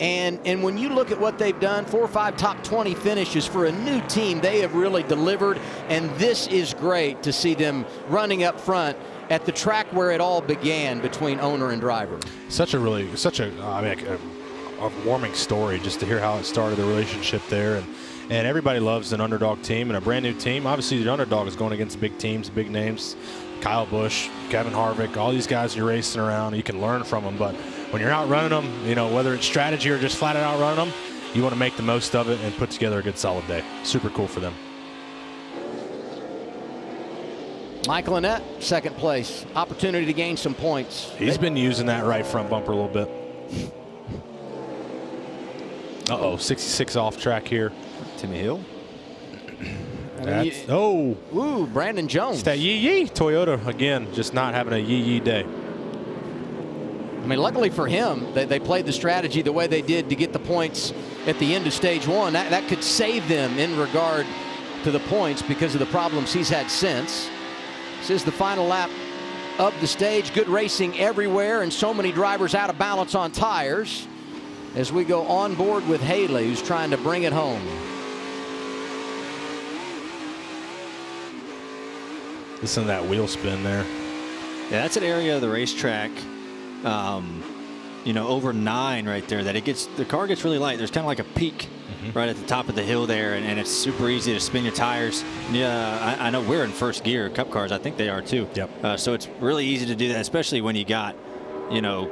And when you look at what they've done, 4 or 5 top 20 finishes for a new team, they have really delivered, and this is great to see them running up front at the track where it all began between owner and driver. Such a warming story just to hear how it started, the relationship there. And everybody loves an underdog team and a brand new team. Obviously, the underdog is going against big teams, big names. Kyle Busch, Kevin Harvick, all these guys you're racing around, you can learn from them. But when you're out running them, you know, whether it's strategy or just flat out running them, you want to make the most of it and put together a good solid day. Super cool for them. Michael Annett, 2nd place. Opportunity to gain some points. He's been using that right front bumper a little bit. 66 off track here. Timmy Hill. Ooh, Brandon Jones. It's that yee-yee. Toyota, again, just not having a yee-yee day. I mean, luckily for him, they played the strategy the way they did to get the points at the end of stage 1. That could save them in regard to the points because of the problems he's had since. This is the final lap of the stage. Good racing everywhere, and so many drivers out of balance on tires as we go on board with Haley, who's trying to bring it home. Listen to that wheel spin there. Yeah, that's an area of the racetrack, you know, over 9 right there, that the car gets really light. There's kind of like a peak right at the top of the hill there, and it's super easy to spin your tires. Yeah, I know we're in 1st gear, Cup cars. I think they are too. Yep. So it's really easy to do that, especially when you got, you know,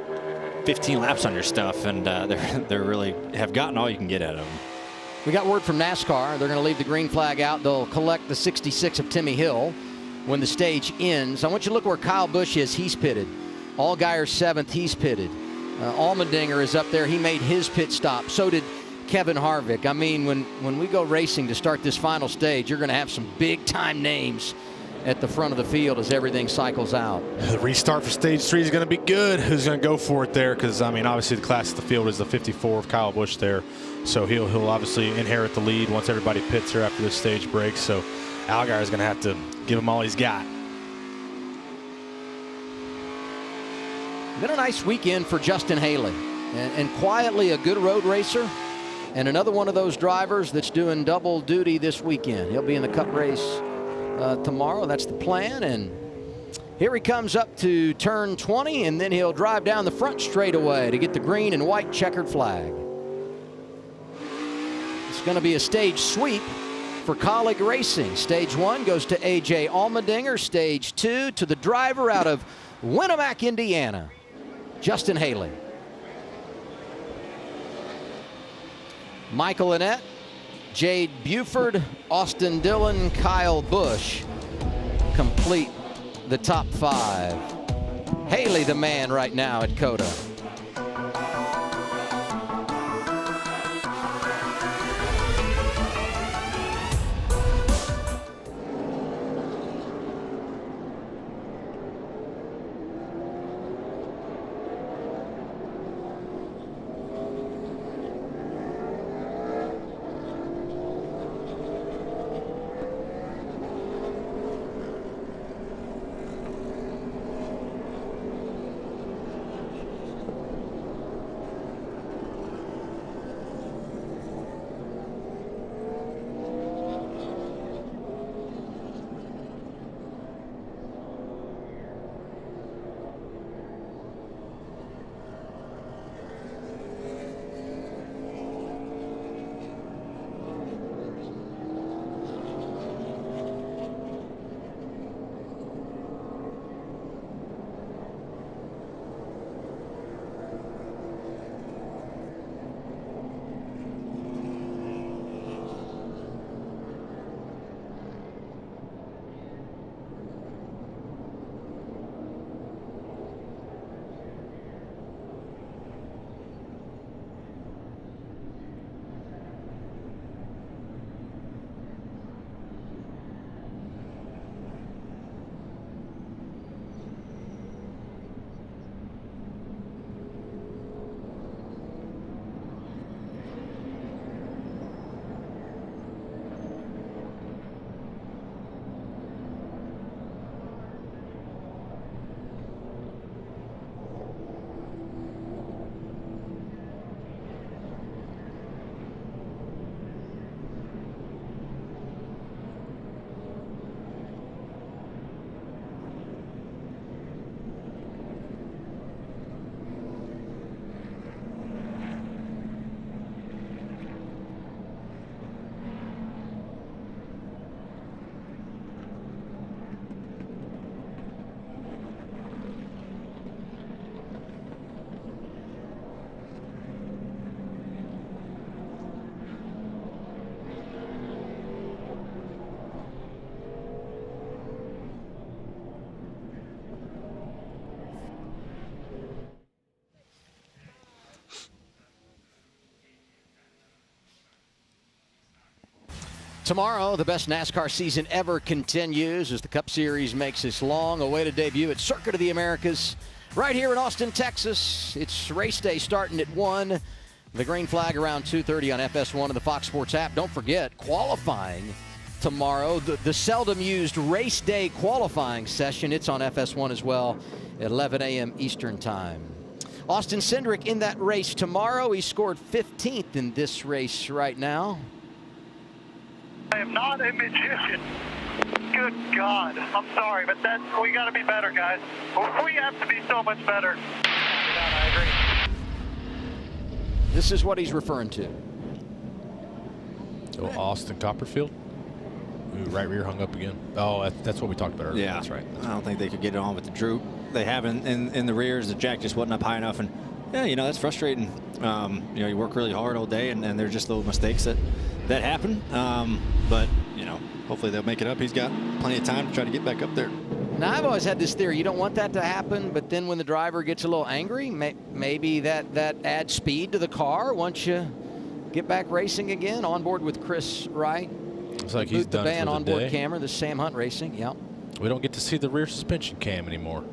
15 laps on your stuff, and they really have gotten all you can get out of them. We got word from NASCAR. They're going to leave the green flag out. They'll collect the 66 of Timmy Hill when the stage ends. I want you to look where Kyle Busch is. He's pitted. Allgaier 7th. He's pitted. Almeniger is up there. He made his pit stop. So did Kevin Harvick. I mean, when we go racing to start this final stage, you're going to have some big-time names at the front of the field as everything cycles out. The restart for stage 3 is going to be good. Who's going to go for it there? Because, I mean, obviously the class of the field is the 54 of Kyle Busch there. So he'll obviously inherit the lead once everybody pits here after this stage breaks. So Allgaier is going to have to give him all he's got. Been a nice weekend for Justin Haley. and quietly a good road racer, and another one of those drivers that's doing double duty this weekend. He'll be in the Cup race tomorrow. That's the plan. And here he comes up to turn 20, and then he'll drive down the front straightaway to get the green and white checkered flag. It's going to be a stage sweep for Colleague Racing. Stage 1 goes to A.J. Almeniger. Stage 2 to the driver out of Winamac, Indiana, Justin Haley. Michael Annett, Jade Buford, Austin Dillon, Kyle Busch complete the top 5. Haley the man right now at COTA. Tomorrow, the best NASCAR season ever continues as the Cup Series makes its long-awaited debut at Circuit of the Americas right here in Austin, Texas. It's race day starting at 1. The green flag around 2:30 on FS1 and the Fox Sports app. Don't forget, qualifying tomorrow, the seldom-used race day qualifying session. It's on FS1 as well at 11 a.m. Eastern Time. Austin Cindric in that race tomorrow. He scored 15th in this race right now. I am not a magician. Good God. I'm sorry, but we got to be better, guys. We have to be so much better. I agree. This is what he's referring to. So Austin Copperfield. Ooh, right rear hung up again. Oh, that's what we talked about earlier. Yeah, that's right. I don't think they could get it on with the droop they have in the rears. The jack just wasn't up high enough, and yeah, you know, that's frustrating. You know, you work really hard all day, and there's just little mistakes that happen. But you know, hopefully they'll make it up. He's got plenty of time to try to get back up there. Now, I've always had this theory. You don't want that to happen, but then when the driver gets a little angry, maybe that adds speed to the car once you get back racing again. On board with Chris Wright. Looks like he's done the van for the onboard day. camera. The Sam Hunt Racing. Yep. We don't get to see the rear suspension cam anymore.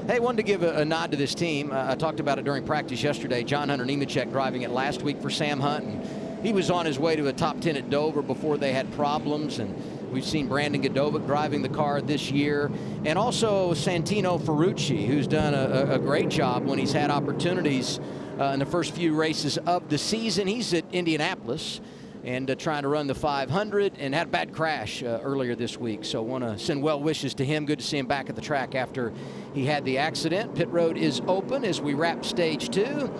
Hey, wanted to give a nod to this team. I talked about it during practice yesterday. John Hunter Nemechek driving it last week for Sam Hunt. And he was on his way to a top 10 at Dover before they had problems. And we've seen Brandon Godovic driving the car this year. And also Santino Ferrucci, who's done a great job when he's had opportunities in the first few races of the season. He's at Indianapolis and trying to run the 500 and had a bad crash earlier this week. So want to send well wishes to him. Good to see him back at the track after he had the accident. Pit road is open as we wrap stage 2.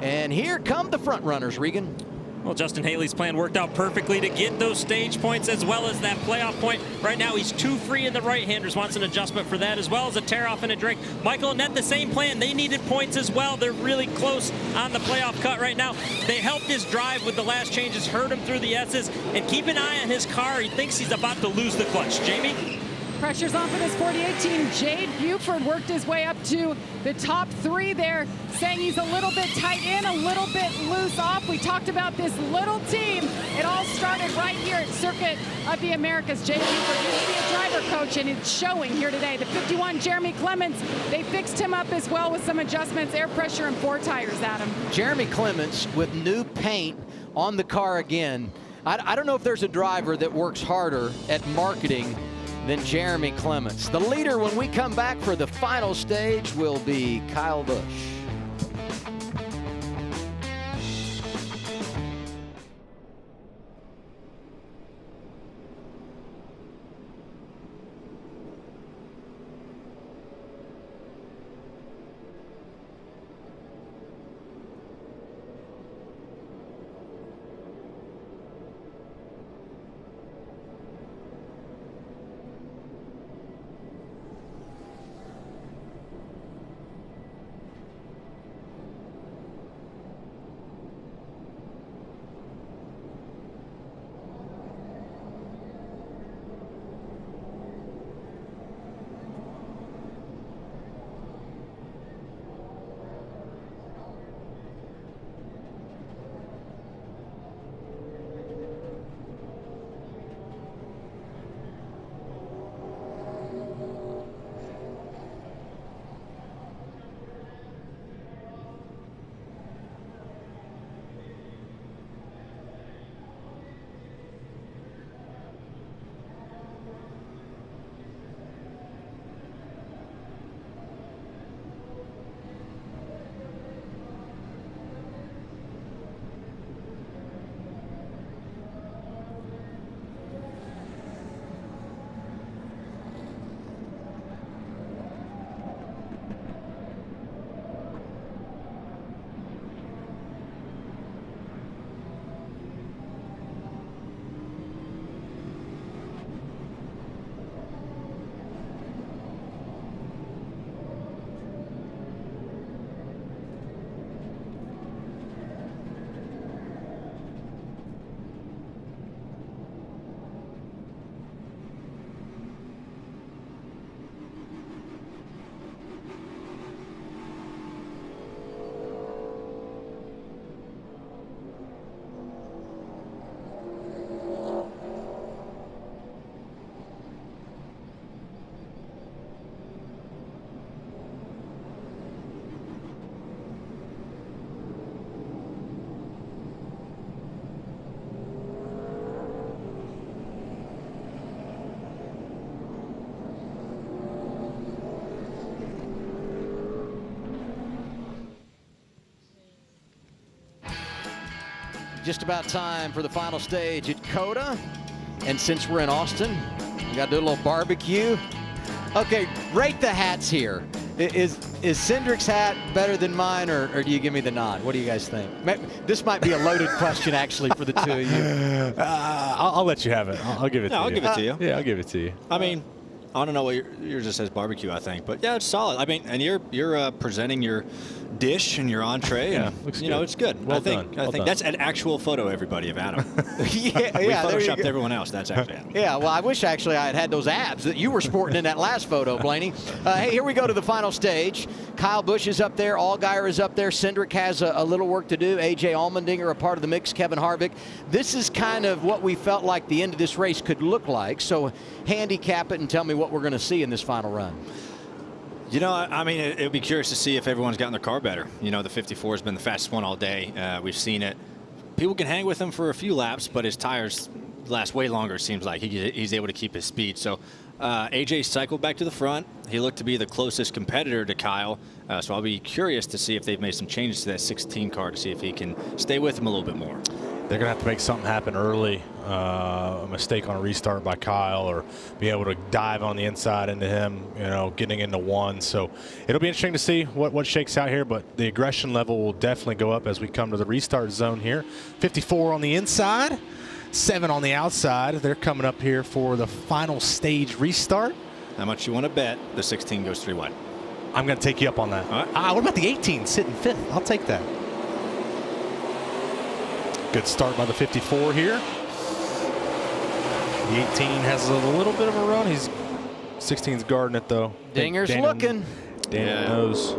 And here come the front runners, Regan. Well, Justin Haley's plan worked out perfectly to get those stage points as well as that playoff point. Right now, he's 2 free in the right-handers. Wants an adjustment for that as well as a tear-off and a drink. Michael and Ned, the same plan. They needed points as well. They're really close on the playoff cut right now. They helped his drive with the last changes, hurt him through the S's, and keep an eye on his car. He thinks he's about to lose the clutch. Jamie? Pressure's on for this 48 team. Jade Buford worked his way up to the top 3 there, saying he's a little bit tight in, a little bit loose off. We talked about this little team. It all started right here at Circuit of the Americas. Jade Buford used to be a driver coach, and it's showing here today. The 51, Jeremy Clements, they fixed him up as well with some adjustments, air pressure, and 4 tires, Adam. Jeremy Clements with new paint on the car again. I don't know if there's a driver that works harder at marketing than Jeremy Clements. The leader when we come back for the final stage will be Kyle Busch. Just about time for the final stage at COTA. And since we're in Austin, we got to do a little barbecue. Okay, rate the hats here. Is Cindric's hat better than mine, or do you give me the nod? What do you guys think? This might be a loaded question, actually, for the two of you. I'll let you have it. I'll give it to you. I'll give it to you. Yeah, I'll give it to you. I mean, I don't know what yours just says barbecue, I think, but yeah, it's solid. I mean, and you're presenting your dish and your entree. Yeah, and, looks you good. know, it's good. Well I think done. Well done. that's an actual photo, everybody, of Adam. yeah, we photoshopped go. everyone else. That's actually Adam. Yeah, well, I wish actually I had had those abs that you were sporting in that last photo, Blaney. Hey, here we go to the final stage. Kyle Busch is up there. Allgaier is up there. Cindric has a little work to do. A.J. Allmendinger a part of the mix. Kevin Harvick. This is kind of what we felt like the end of this race could look like. So handicap it and tell me what we're going to see in this final run. You know, I mean, it would be curious to see if everyone's gotten their car better. You know, the 54 has been the fastest one all day. We've seen it. People can hang with him for a few laps, but his tires last way longer, it seems like. He's able to keep his speed. So AJ cycled back to the front. he looked to be the closest competitor to Kyle. So I'll be curious to see if they've made some changes to that 16 car to see if he can stay with him a little bit more. They're going to have to make something happen early, a mistake on a restart by Kyle, or be able to dive on the inside into him, getting into one. So it'll be interesting to see what shakes out here, but the aggression level will definitely go up as we come to the restart zone here. 54 on the inside, 7 on the outside. They're coming up here for the final stage restart. How much you want to bet the 16 goes 3 wide? I'm going to take you up on that. All right. What about the 18 sitting 5th? I'll take that. Good start by the 54 here. The 18 has a little bit of a run. 16's guarding it, though. Dinger's looking. Daniel knows.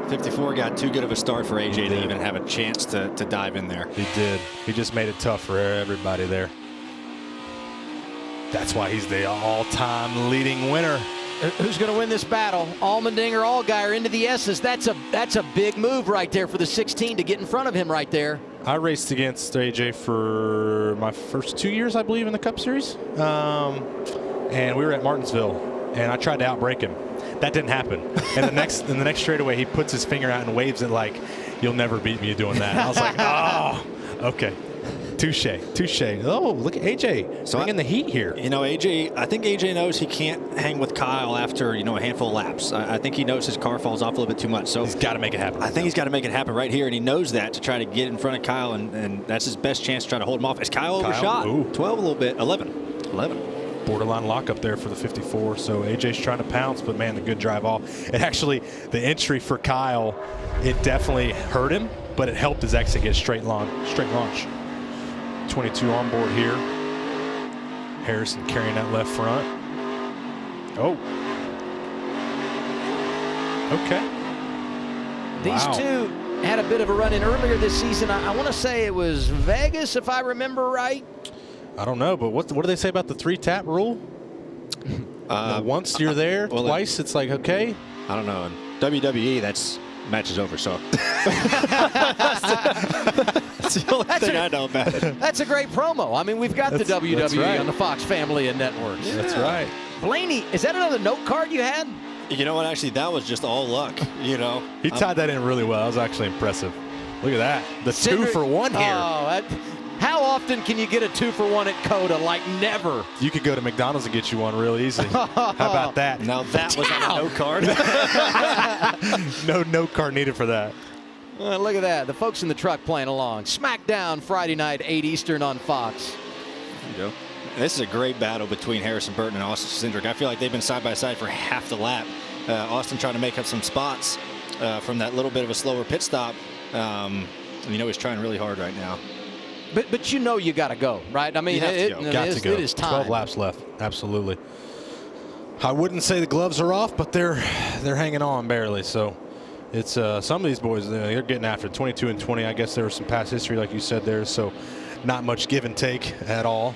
54 got too good of a start for AJ to even have a chance to dive in there. He did. He just made it tough for everybody there. That's why he's the all-time leading winner. Who's going to win this battle? Almeniger, Allgaier into the S's. That's a big move right there for the 16 to get in front of him right there. I raced against AJ for my first 2 years, I believe, in the Cup Series. And we were at Martinsville, and I tried to outbrake him. That didn't happen. And in the next straightaway, he puts his finger out and waves it like, "You'll never beat me doing that." I was like, "Oh, okay." Touche. Oh, look at AJ bringing the heat here. AJ, I think AJ knows he can't hang with Kyle after, a handful of laps. I think he knows his car falls off a little bit too much. So he's got to make it happen. I think he's got to make it happen right here, and he knows that to try to get in front of Kyle, and that's his best chance to try to hold him off. Is Kyle overshot? Ooh. 12 a little bit. 11. Borderline lockup there for the 54. So AJ's trying to pounce, but man, the good drive off. And actually, the entry for Kyle, it definitely hurt him, but it helped his exit get straight launch. 22 on board here. Harrison carrying that left front. Oh. Okay. These two had a bit of a run in earlier this season. I want to say it was Vegas, if I remember right. I don't know, but what do they say about the 3-tap rule? Once you're there, twice it's like, okay. I don't know. In WWE, that's match is over, so. That's the only thing I know about it. That's a great promo. I mean, we've got the WWE on the Fox family of networks. Yeah. That's right. Blaney, is that another note card you had? You know what? Actually, that was just all luck. He tied that in really well. That was actually impressive. Look at that. The 2-for-1 here. Oh, how often can you get a 2-for-1 at COTA? Like never. You could go to McDonald's and get you one real easy. How about that? Now that was on a note card. No note card needed for that. Look at that. The folks in the truck playing along. SmackDown Friday night, 8 Eastern on Fox. There you go. This is a great battle between Harrison Burton and Austin Cindric. I feel like they've been side by side for half the lap. Austin trying to make up some spots from that little bit of a slower pit stop. He's trying really hard right now. But you got to go, right? I mean, it is time. 12 laps left. Absolutely. I wouldn't say the gloves are off, but they're hanging on barely. So it's some of these boys, they're getting after it. 22 and 20. I guess there was some past history, like you said there. So not much give and take at all.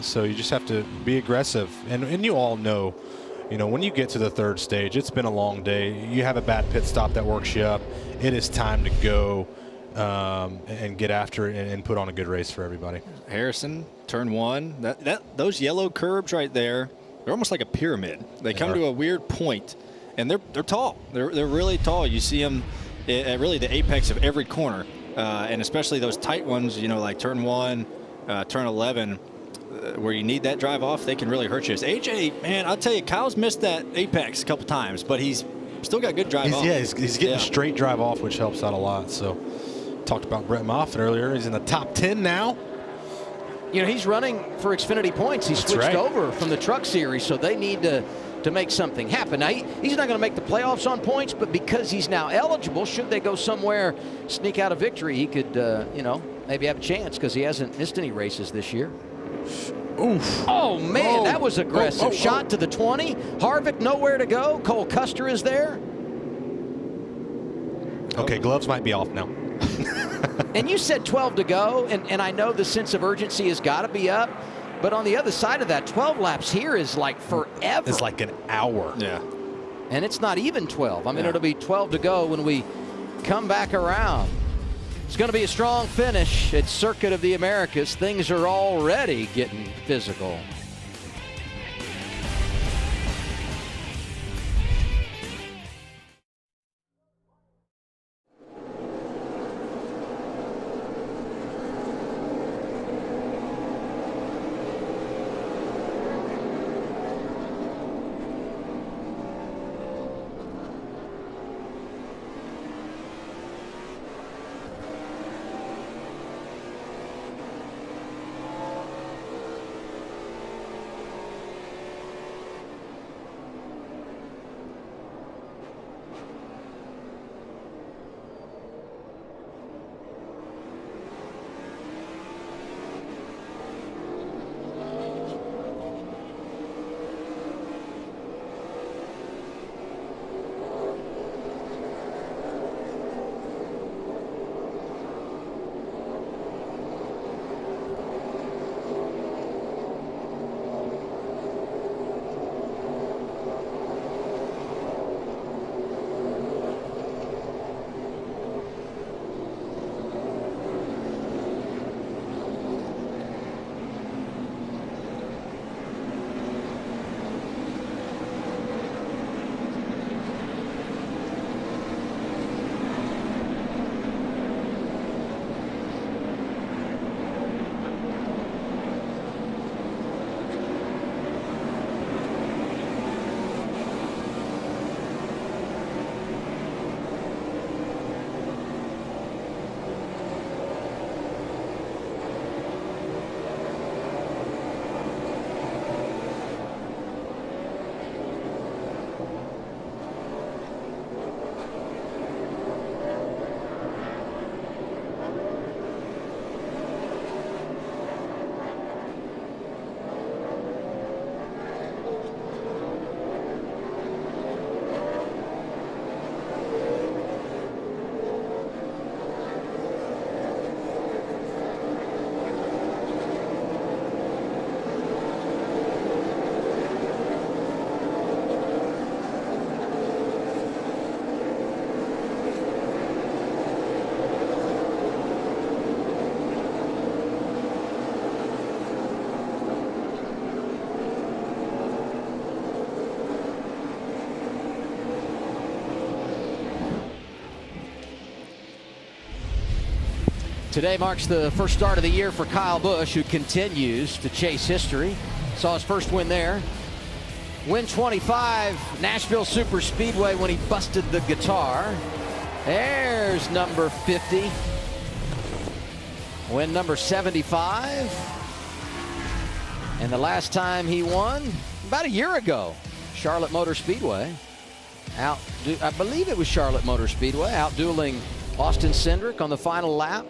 So you just have to be aggressive. And you all know, when you get to the third stage, it's been a long day. You have a bad pit stop that works you up. It is time to go. And get after it and put on a good race for everybody. Harrison, turn 1. Those yellow curbs right there, they're almost like a pyramid. They come to a weird point, and they're tall. They're really tall. You see them at really the apex of every corner, and especially those tight ones. Like turn 1, turn 11, where you need that drive off. They can really hurt you. As AJ, man, I'll tell you, Kyle's missed that apex a couple times, but he's still got good drive off. Yeah, he's getting a straight drive off, which helps out a lot. So. Talked about Brett Moffitt earlier. He's in the top 10 now. He's running for Xfinity points. He switched over from the Truck Series, so they need to make something happen. Now, he's not going to make the playoffs on points, but because he's now eligible, should they go somewhere, sneak out a victory, he could, maybe have a chance because he hasn't missed any races this year. Oof. Oh, man, that was aggressive. Shot to the 20. Harvick nowhere to go. Cole Custer is there. Okay, gloves might be off now. And you said 12 to go, and I know the sense of urgency has got to be up, but on the other side of that, 12 laps here is like forever. It's like an hour. Yeah. And it's not even 12. I mean, it'll be 12 to go when we come back around. It's going to be a strong finish at Circuit of the Americas. Things are already getting physical. Today marks the first start of the year for Kyle Busch, who continues to chase history. Saw his first win there. Win 25, Nashville Super Speedway, when he busted the guitar. There's number 50. Win number 75. And the last time he won, about a year ago, Charlotte Motor Speedway. I believe it was Charlotte Motor Speedway, out-dueling Austin Cindric on the final lap.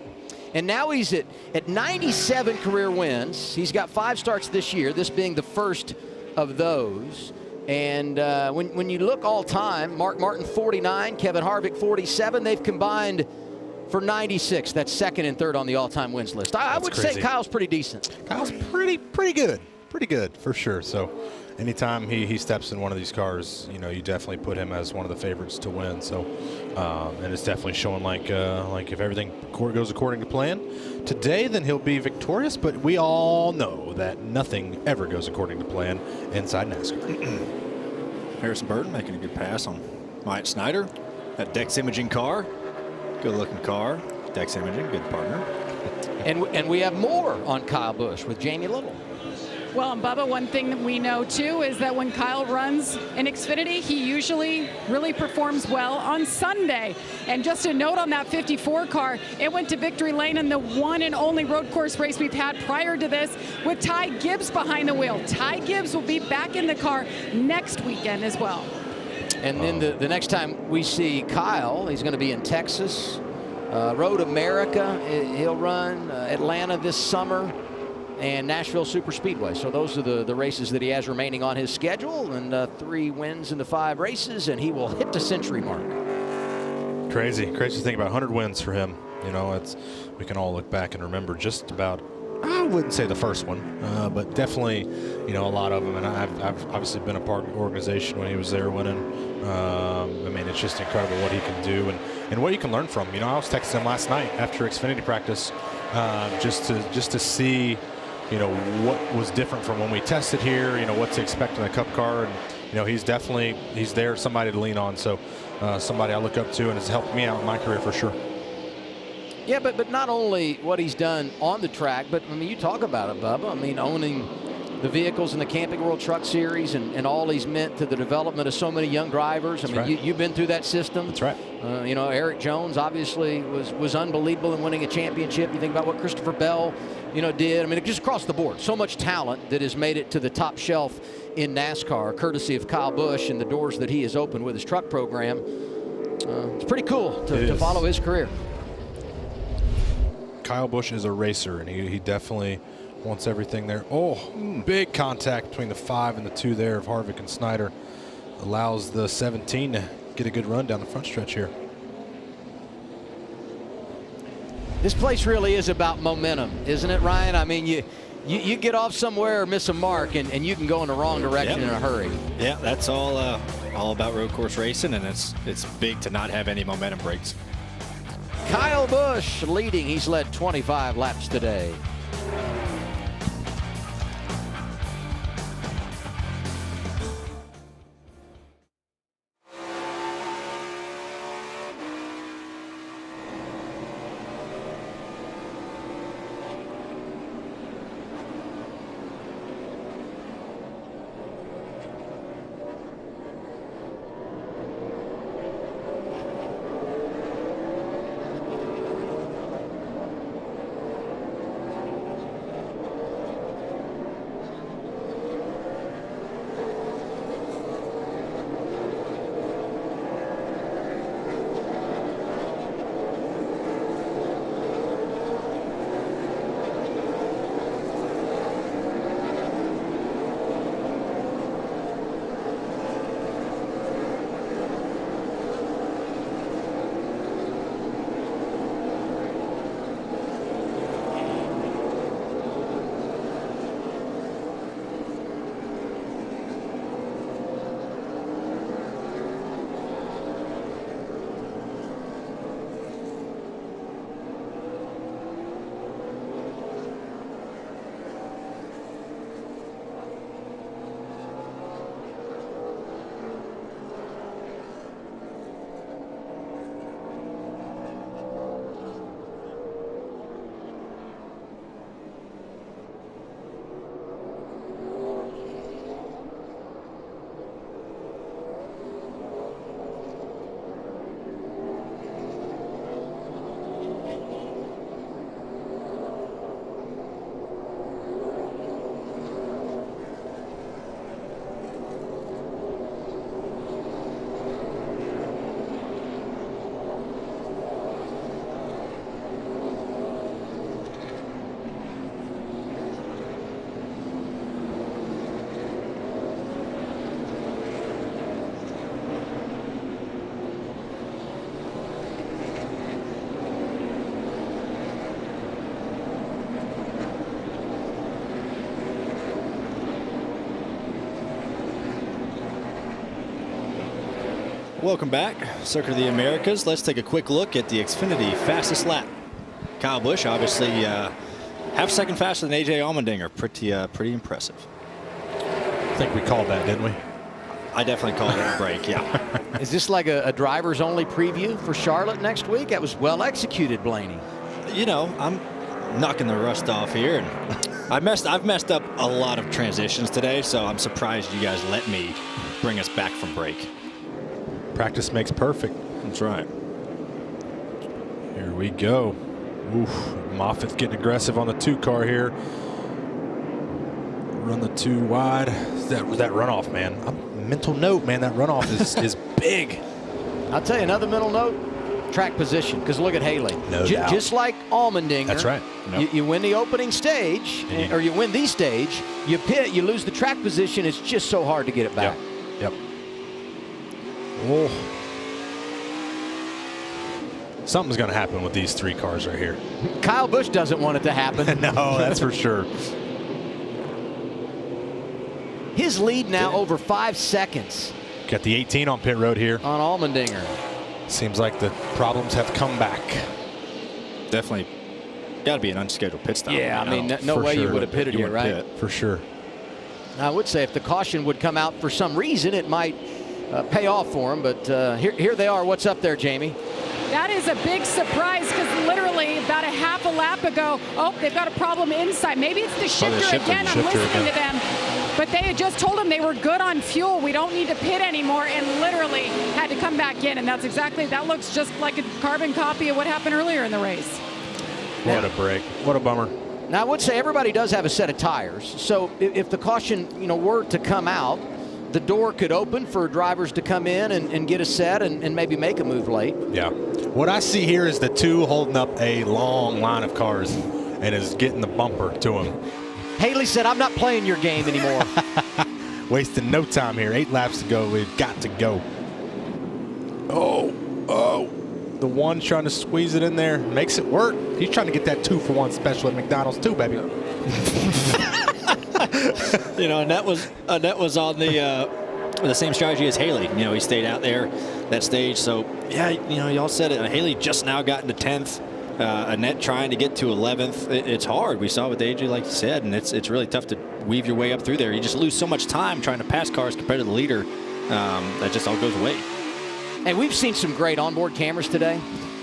And now he's at 97 career wins. He's got 5 starts this year, this being the first of those. And when you look all time, Mark Martin 49, Kevin Harvick 47, they've combined for 96. That's second and third on the all-time wins list. I would say Kyle's pretty decent. Kyle's pretty good. Pretty good, for sure. So anytime he steps in one of these cars, you know, you definitely put him as one of the favorites to win. So, and it's definitely showing like if everything goes according to plan today, then he'll be victorious. But we all know that nothing ever goes according to plan inside NASCAR. Harrison Burton making a good pass on Myatt Snider. That Dex Imaging car, good-looking car. Dex Imaging, good partner. And we have more on Kyle Busch with Jamie Little. Well, and Bubba, one thing that we know too is that when Kyle runs in Xfinity, he usually really performs well on Sunday. And just a note on that 54 car, it went to victory lane in the one and only road course race we've had prior to this, with Ty Gibbs behind the wheel. Ty Gibbs will be back in the car next weekend as well. And then the next time we see Kyle, he's going to be in Texas, Road America. He'll run Atlanta this summer, and Nashville Super Speedway. So those are the races that he has remaining on his schedule, and 3 wins in the 5 races, and he will hit the century mark. Crazy to think about 100 wins for him. You know, we can all look back and remember just about, I wouldn't say the first one, but definitely, you know, a lot of them. And I've obviously been a part of the organization when he was there winning. I mean, it's just incredible what he can do and what you can learn from. You know, I was texting him last night after Xfinity practice, just to see, you know, what was different from when we tested here, you know, what to expect in a Cup car. And, you know, he's there, somebody to lean on. So somebody I look up to and has helped me out in my career for sure. Yeah, but not only what he's done on the track, but, I mean, you talk about it, Bubba. I mean, owning the vehicles in the Camping World Truck Series and all he's meant to the development of so many young drivers. I mean, you've been through that system. That's right. You know, Eric Jones obviously was unbelievable in winning a championship. You think about what Christopher Bell, you know, did. I mean, just across the board, so much talent that has made it to the top shelf in NASCAR, courtesy of Kyle Busch and the doors that he has opened with his truck program. It's pretty cool to follow his career. Kyle Busch is a racer, and he definitely wants everything there. Oh, big contact between the 5 and the 2 there of Harvick and Snider. Allows the 17 to get a good run down the front stretch here. This place really is about momentum, isn't it, Ryan? I mean, you get off somewhere or miss a mark, and you can go in the wrong direction in a hurry. Yeah, that's all about road course racing, and it's big to not have any momentum breaks. Kyle Busch leading. He's led 25 laps today. Welcome back, Circuit of the Americas. Let's take a quick look at the Xfinity fastest lap. Kyle Busch, obviously half a second faster than AJ Allmendinger. Pretty impressive. I think we called that, didn't we? I definitely called it a break, yeah. Is this like a driver's only preview for Charlotte next week? That was well executed, Blaney. You know, I'm knocking the rust off here, and I've messed up a lot of transitions today, so I'm surprised you guys let me bring us back from break. Practice makes perfect. That's right. Here we go. Oof. Moffitt's getting aggressive on the 2 car here. Run the 2 wide. That runoff, man. Mental note, man. That runoff is big. I'll tell you another mental note. Track position, because look at Haley. No doubt. Just like Allmendinger. That's right. Nope. You win the opening stage, or you win the stage, you pit, you lose the track position. It's just so hard to get it back. Yep. Oh. Something's going to happen with these 3 cars right here. Kyle Busch doesn't want it to happen. No, that's for sure. His lead now over 5 seconds. Got the 18 on pit road here. On Allmendinger. Seems like the problems have come back. Definitely got to be an unscheduled pit stop. Yeah, I mean, no way you would have pitted here, right? For sure. I would say if the caution would come out for some reason, it might pay off for him. But here they are. What's up there, Jamie? That is a big surprise because literally about a half a lap ago, they've got a problem inside. Maybe it's the shifter again. I'm listening to them. But they had just told him they were good on fuel. We don't need to pit anymore, and literally had to come back in. And that looks just like a carbon copy of what happened earlier in the race. What a break. What a bummer. Now, I would say everybody does have a set of tires. So if the caution, were to come out, the door could open for drivers to come in and get a set and maybe make a move late. Yeah. What I see here is the 2 holding up a long line of cars and is getting the bumper to him. Haley said, I'm not playing your game anymore. Wasting no time here. 8 laps to go. We've got to go. Oh. The 1 trying to squeeze it in there. Makes it work. He's trying to get that 2-for-1 special at McDonald's too, baby. Annette was on the same strategy as Haley. He stayed out there that stage. So, yeah, y'all said it. Haley just now got into 10th. Annette trying to get to 11th. It's hard. We saw with AJ, like you said, and it's really tough to weave your way up through there. You just lose so much time trying to pass cars compared to the leader. That just all goes away. And we've seen some great onboard cameras today,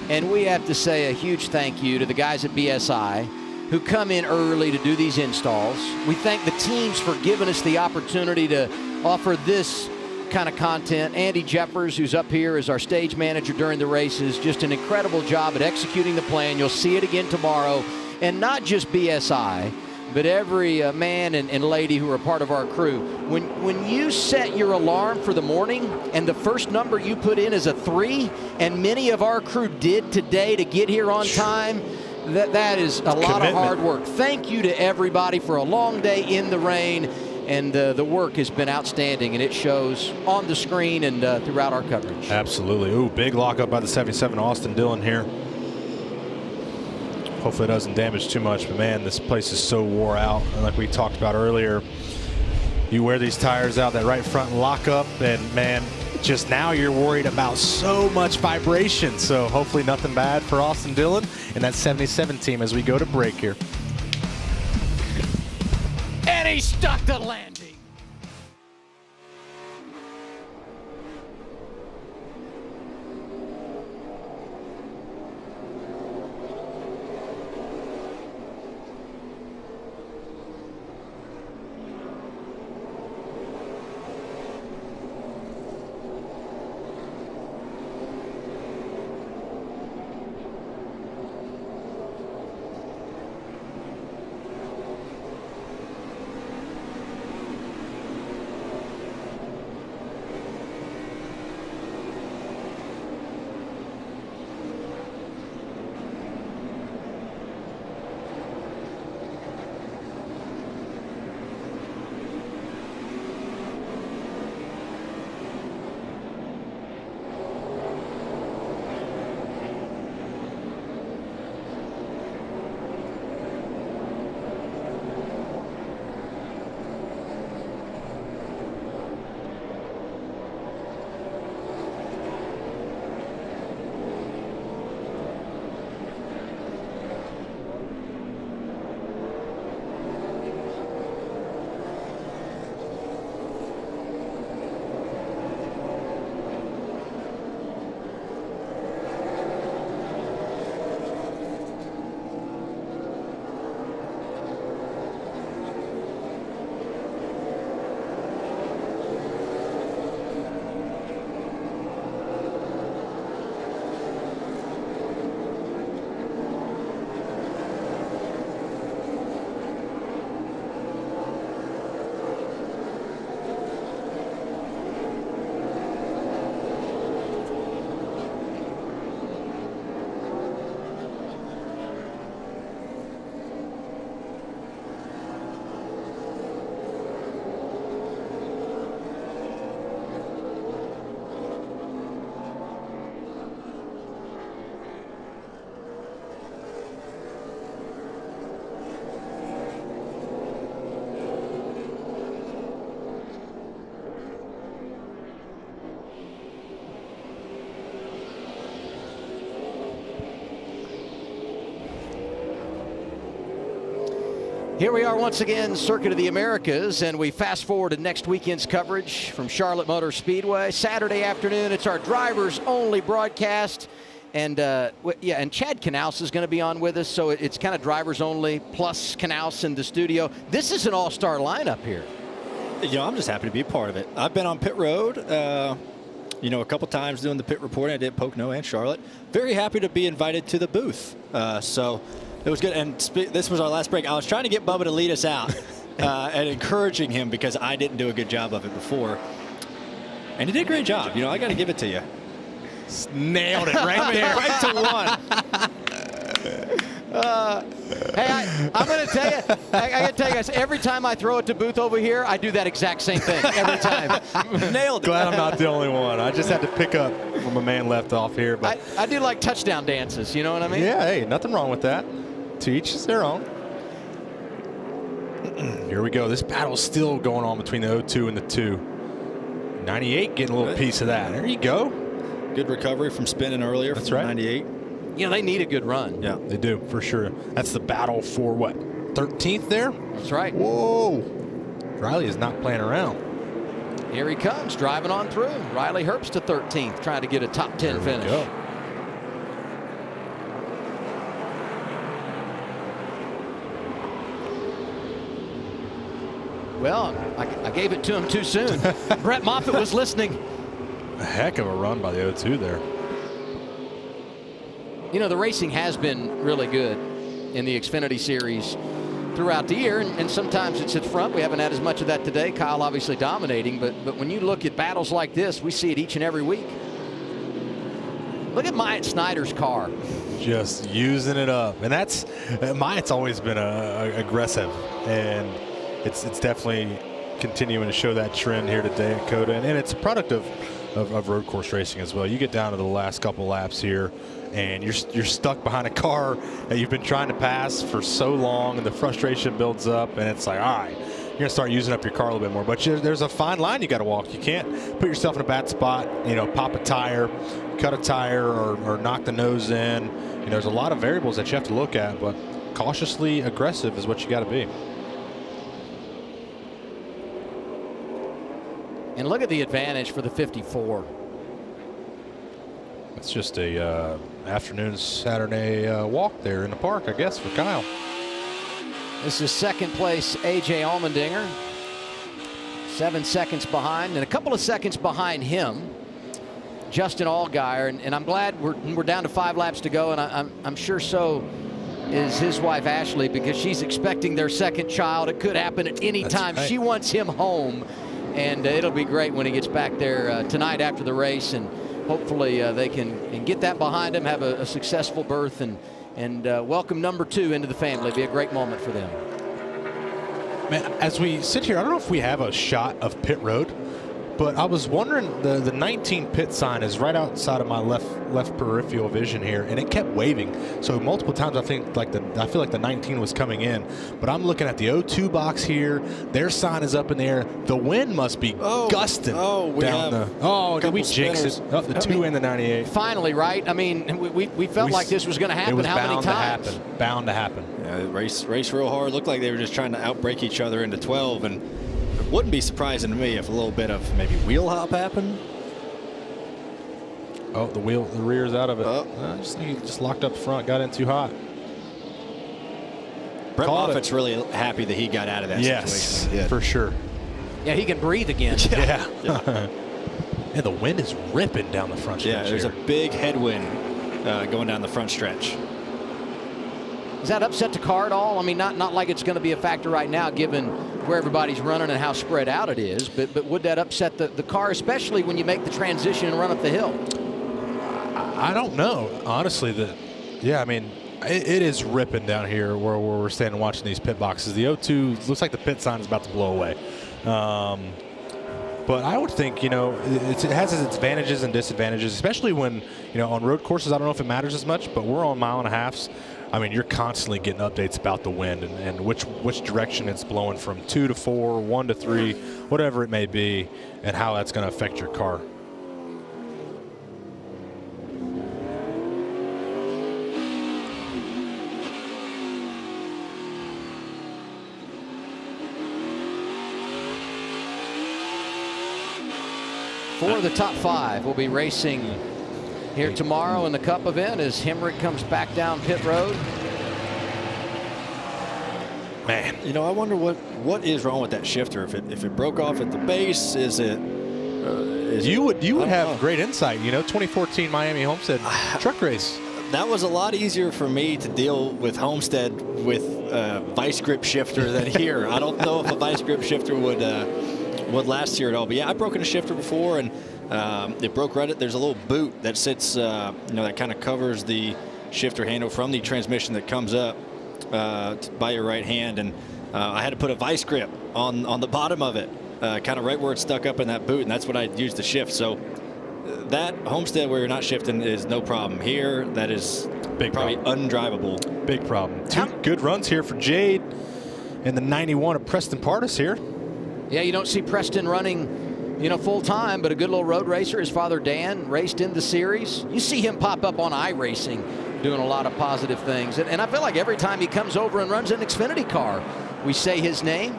and we have to say a huge thank you to the guys at BSI who come in early to do these installs. We thank the teams for giving us the opportunity to offer this kind of content. Andy Jeffers, who's up here as our stage manager during the races, just an incredible job at executing the plan. You'll see it again tomorrow. And not just BSI, but every man and lady who are part of our crew. When you set your alarm for the morning and the first number you put in is a 3, and many of our crew did today to get here on time, that is a lot of hard work. Thank you to everybody for a long day in the rain, and the work has been outstanding, and it shows on the screen and throughout our coverage. Absolutely. Ooh, big lockup by the 77 Austin Dillon here. Hopefully it doesn't damage too much, but man, this place is so wore out. And like we talked about earlier, you wear these tires out, that right front lockup, and man, just now you're worried about so much vibration. So hopefully nothing bad for Austin Dillon and that 77 team as we go to break here. And he stuck the landing. Here we are once again, Circuit of the Americas, and we fast forward to next weekend's coverage from Charlotte Motor Speedway. Saturday afternoon, it's our drivers-only broadcast. And, and Chad Knaus is going to be on with us, so it's kind of drivers-only plus Knaus in the studio. This is an all-star lineup here. I'm just happy to be a part of it. I've been on pit road, a couple times doing the pit reporting. I did Pocono and Charlotte. Very happy to be invited to the booth. So it was good. And this was our last break. I was trying to get Bubba to lead us out and encouraging him because I didn't do a good job of it before. And he did a great job. I got to give it to you. Nailed it right there. Right to one. Hey, I'm going to tell you, I got to tell you guys, every time I throw it to Booth over here, I do that exact same thing every time. Nailed it. Glad I'm not the only one. I just had to pick up where my man left off here. But I do like touchdown dances, you know what I mean? Yeah, hey, nothing wrong with that. To each is their own. Here we go. This battle's still going on between the 02 and the 2. 98 getting a little piece of that. There you go. Good recovery from spinning earlier. That's from right. 98. They need a good run. Yeah, they do, for sure. That's the battle for what? 13th there? That's right. Whoa. Riley is not playing around. Here he comes, driving on through. Riley Herbst to 13th, trying to get a top 10 finish. Go. Well, I gave it to him too soon. Brett Moffitt was listening. A heck of a run by the 02 there. The racing has been really good in the Xfinity Series throughout the year, and sometimes it's at front. We haven't had as much of that today. Kyle obviously dominating, but when you look at battles like this, we see it each and every week. Look at Myatt Snyder's car. Just using it up. And that's, Myatt's always been aggressive, and it's definitely continuing to show that trend here today at COTA, and it's a product of road course racing as well. You get down to the last couple laps here, and you're stuck behind a car that you've been trying to pass for so long, and the frustration builds up, and it's like, all right, you're gonna start using up your car a little bit more. But there's a fine line you got to walk. You can't put yourself in a bad spot. Pop a tire, cut a tire, or knock the nose in. There's a lot of variables that you have to look at, but cautiously aggressive is what you got to be. And look at the advantage for the 54. It's just a afternoon Saturday walk there in the park, I guess, for Kyle. This is second place A.J. Allmendinger. 7 seconds behind, and a couple of seconds behind him, Justin Allgaier. And I'm glad we're down to 5 laps to go, and I'm sure so is his wife Ashley, because she's expecting their second child. It could happen at any time. Right. She wants him home, and it'll be great when he gets back there tonight after the race, and hopefully they can get that behind him, have a successful birth, and welcome number 2 into the family. It'll be a great moment for them. Man, as we sit here, I don't know if we have a shot of pit road, but I was wondering, the 19 pit sign is right outside of my left peripheral vision here, and it kept waving. So multiple times I feel like the 19 was coming in, but I'm looking at the 02 box here. Their sign is up in the air. The wind must be gusting down the. Did we jinx it? Oh, the 2 and the 98. Finally, right? I mean, we felt like this was going to happen. It was How many times? Bound to happen. Yeah, race real hard. Looked like they were just trying to outbreak each other into 12, and it wouldn't be surprising to me if a little bit of maybe wheel hop happened. Oh, the rear's out of it. I just think he just locked up front, got in too hot. Brett Moffitt's really happy that he got out of that situation. Yes, for sure. Yeah, he can breathe again. Yeah. And the wind is ripping down the front stretch. Yeah, there's a big headwind going down the front stretch. Does that upset the car at all? I mean, not like it's going to be a factor right now, given where everybody's running and how spread out it is, but would that upset the car, especially when you make the transition and run up the hill? I don't know, honestly. I mean, it is ripping down here where we're standing watching these pit boxes. The 02 looks like the pit sign is about to blow away. But I would think, it has its advantages and disadvantages, especially when, on road courses, I don't know if it matters as much, but we're on 1.5 miles. I mean, you're constantly getting updates about the wind and which direction it's blowing from 2 to 4, 1 to 3, whatever it may be, and how that's going to affect your car. 4 of the top 5 will be racing here tomorrow in the Cup event as Hemrick comes back down pit road. Man, you know, I wonder what is wrong with that shifter. If it broke off at the base, is it? You would have great insight. You know, 2014 Miami Homestead truck race. That was a lot easier for me to deal with Homestead with a vice grip shifter than here. I don't know if a vice grip shifter would last here at all. But yeah, I've broken a shifter before, and it broke right at. There's a little boot that sits, that kind of covers the shifter handle from the transmission that comes up by your right hand, and I had to put a vice grip on the bottom of it, kind of right where it's stuck up in that boot, and that's what I used to shift. So that Homestead where you're not shifting is no problem. Here, that is probably undrivable. Big problem. 2 good runs here for Jade and the 91 of Preston Pardis here. Yeah, you don't see Preston running, full time, but a good little road racer. His father Dan raced in the series. You see him pop up on iRacing doing a lot of positive things. And I feel like every time he comes over and runs an Xfinity car, we say his name.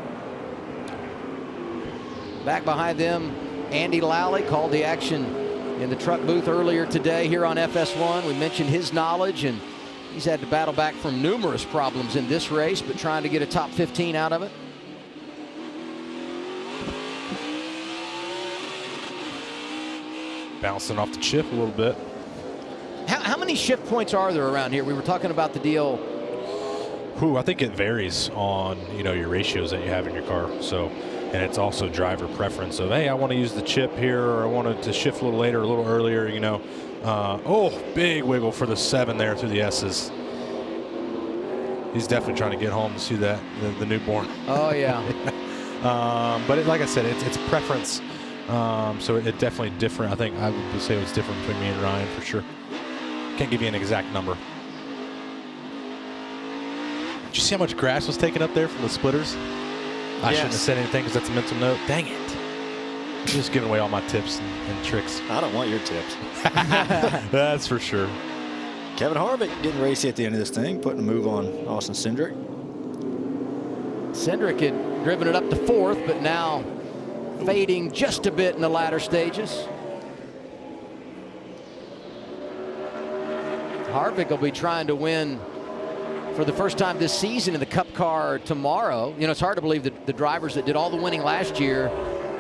Back behind them, Andy Lally called the action in the truck booth earlier today here on FS1. We mentioned his knowledge, and he's had to battle back from numerous problems in this race, but trying to get a top 15 out of it. Bouncing off the chip a little bit. How many shift points are there around here? We were talking about the deal. I think it varies on, your ratios that you have in your car. So, and it's also driver preference of, hey, I want to use the chip here, or I wanted to shift a little later, a little earlier, big wiggle for the 7 there through the S's. He's definitely trying to get home to see that, the newborn. Oh, yeah. But like I said, it's preference. So it definitely different. I think I would say it was different between me and Ryan for sure. Can't give you an exact number. Did you see how much grass was taken up there from the splitters? I shouldn't have said anything because that's a mental note. Dang it. I'm just giving away all my tips and tricks. I don't want your tips. That's for sure. Kevin Harvick getting racy at the end of this thing, putting a move on Austin Cindric. Cindric had driven it up to 4th, but now fading just a bit in the latter stages. Harvick will be trying to win for the first time this season in the Cup car tomorrow. It's hard to believe that the drivers that did all the winning last year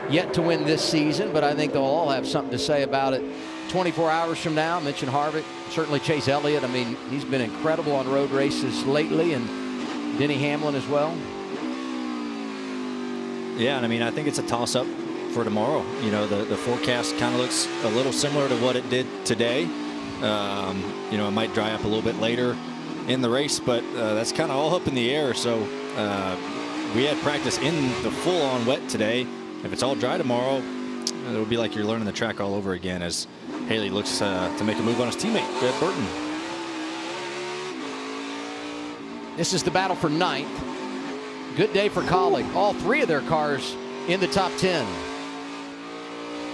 yet to win this season, but I think they'll all have something to say about it 24 hours from now. I mentioned Harvick, certainly Chase Elliott. I mean, he's been incredible on road races lately, and Denny Hamlin as well. Yeah, and I mean, I think it's a toss-up for tomorrow. The forecast kind of looks a little similar to what it did today. It might dry up a little bit later in the race, but that's kind of all up in the air. So we had practice in the full-on wet today. If it's all dry tomorrow, it'll be like you're learning the track all over again as Haley looks to make a move on his teammate, Greg Burton. This is the battle for 9th. Good day for Colleague. All 3 of their cars in the top 10.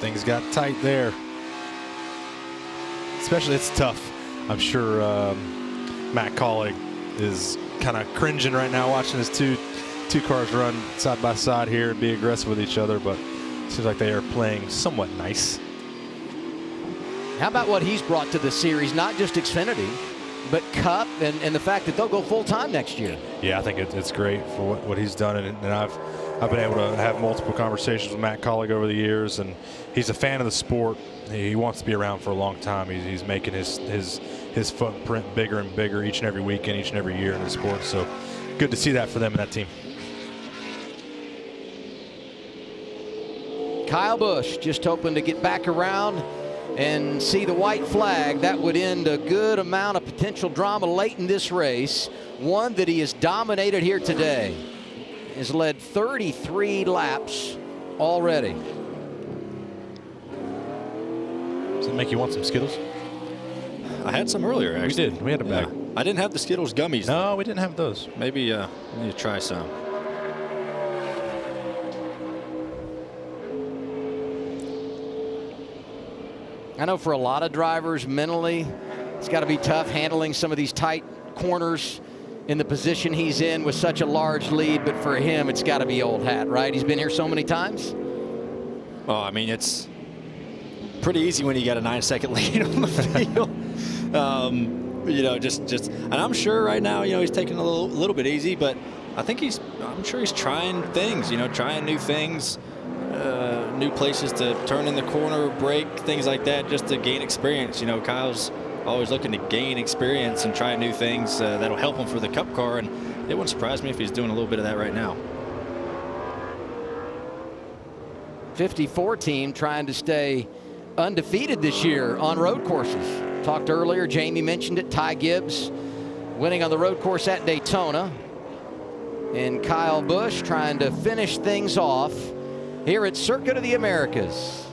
Things got tight there. Especially, it's tough. I'm sure Matt Colleague is kind of cringing right now watching his two cars run side by side here and be aggressive with each other, but it seems like they are playing somewhat nice. How about what he's brought to the series, not just Xfinity, but Cup, and the fact that they'll go full-time next year? Yeah, I think it's great for what he's done, and I've been able to have multiple conversations with Matt Colleague over the years, and he's a fan of the sport. He wants to be around for a long time. He's making his footprint bigger and bigger each and every weekend, each and every year in the sport. So good to see that for them and that team. Kyle Busch just hoping to get back around and see the white flag. That would end a good amount of potential drama late in this race. One that he has dominated here today. Has led 33 laps already. Does it make you want some Skittles? I had some earlier, actually. We did. We had a bag. Yeah. I didn't have the Skittles gummies. No, we didn't have those. Maybe I need to try some. I know for a lot of drivers, mentally, it's got to be tough handling some of these tight corners in the position he's in with such a large lead, but for him, it's got to be old hat, right? He's been here so many times. Oh, I mean, it's pretty easy when you got a 9-second lead on the field. You know, and I'm sure right now, you know, he's taking a little bit easy, but I'm sure he's trying things, you know, trying new things, new places to turn in the corner, break, things like that, just to gain experience. You know, Kyle's always looking to gain experience and try new things that'll help him for the Cup car, and it wouldn't surprise me if he's doing a little bit of that right now. 54 team trying to stay undefeated this year on road courses. Talked earlier, Jamie mentioned it, Ty Gibbs winning on the road course at Daytona. And Kyle Busch trying to finish things off here at Circuit of the Americas.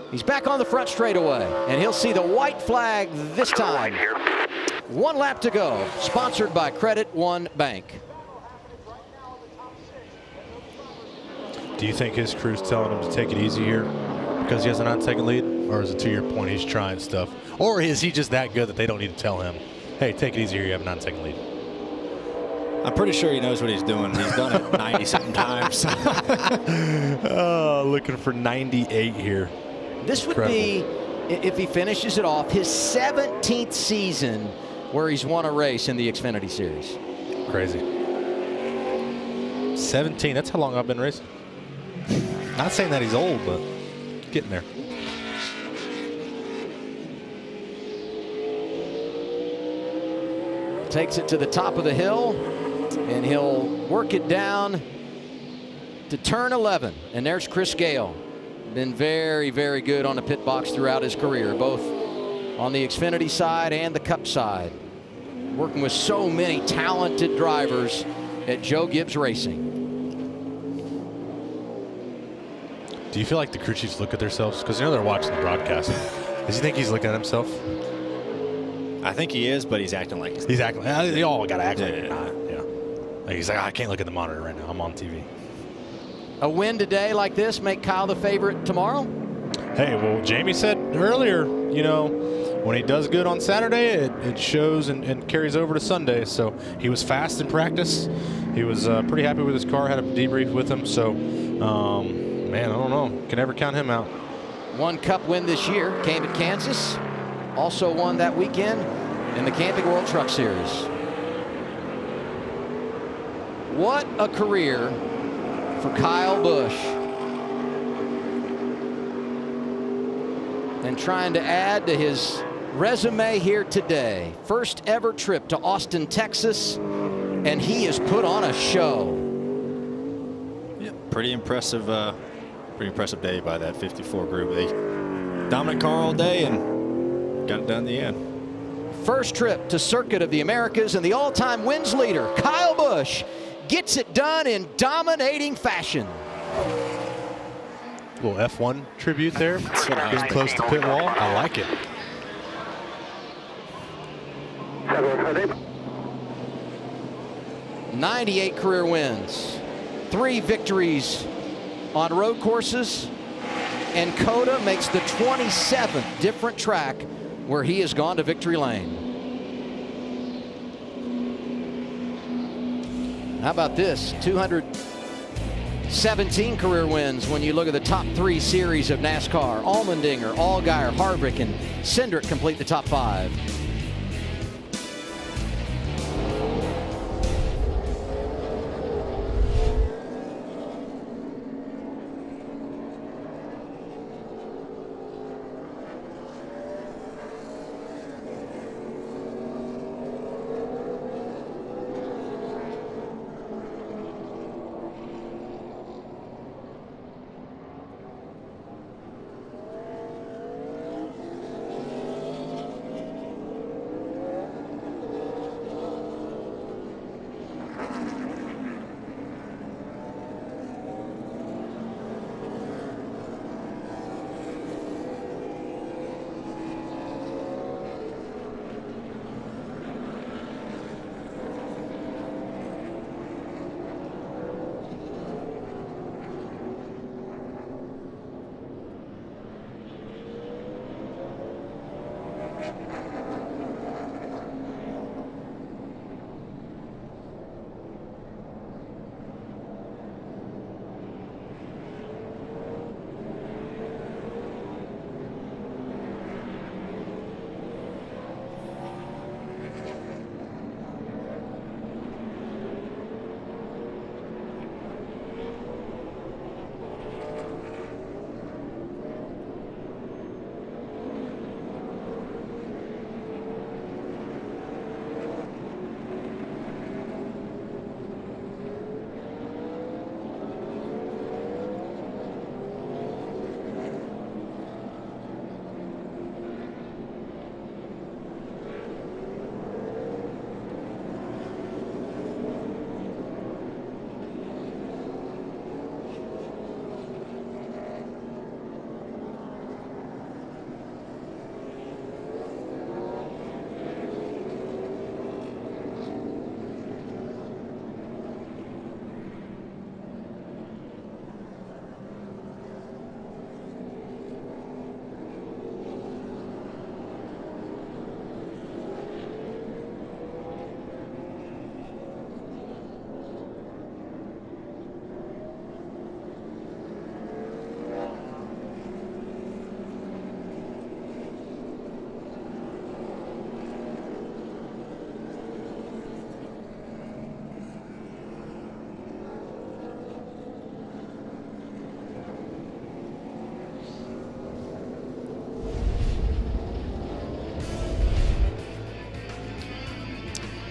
He's back on the front straightaway, and he'll see the white flag this time. 1 lap to go, sponsored by Credit One Bank. Do you think his crew's telling him to take it easy here because he has a 9-second lead? Or is it, to your point, he's trying stuff? Or is he just that good that they don't need to tell him, hey, take it easy here, you have a 9-second lead? I'm pretty sure he knows what he's doing. He's done it 90-something times. Looking for 98 here. This would be, if he finishes it off, his 17th season where he's won a race in the Xfinity Series. Crazy. 17, that's how long I've been racing. Not saying that he's old, but getting there. Takes it to the top of the hill, and he'll work it down to turn 11. And there's Chris Gale. Been very, very good on the pit box throughout his career, both on the Xfinity side and the Cup side. Working with so many talented drivers at Joe Gibbs Racing. Do you feel like the crew chiefs look at themselves? Because you know they're watching the broadcast. Does he think he's looking at himself? I think he is, but he's acting like he's acting. They all got to act like it. Yeah. Like he's like, I can't look at the monitor right now. I'm on TV. A win today like this make Kyle the favorite tomorrow? Hey, well, Jamie said earlier, you know, when he does good on Saturday, it shows and carries over to Sunday. So he was fast in practice. He was pretty happy with his car. Had a debrief with him. So, man, I don't know. Can never count him out. 1 Cup win this year. Came at Kansas. Also won that weekend in the Camping World Truck Series. What a career for Kyle Busch. And trying to add to his resume here today. First ever trip to Austin, Texas, and he has put on a show. Yeah, pretty impressive day by that 54 group. They dominant car all day and got it done in the end. First trip to Circuit of the Americas, and the all-time wins leader, Kyle Busch, gets it done in dominating fashion. Little F1 tribute there. Getting close to pit wall. I like it. '98 career wins, 3 victories on road courses, and COTA makes the 27th different track where he has gone to victory lane. How about this? 217 career wins when you look at the top 3 series of NASCAR. Almeniger, Allgaier, Harvick, and Cindric complete the top 5.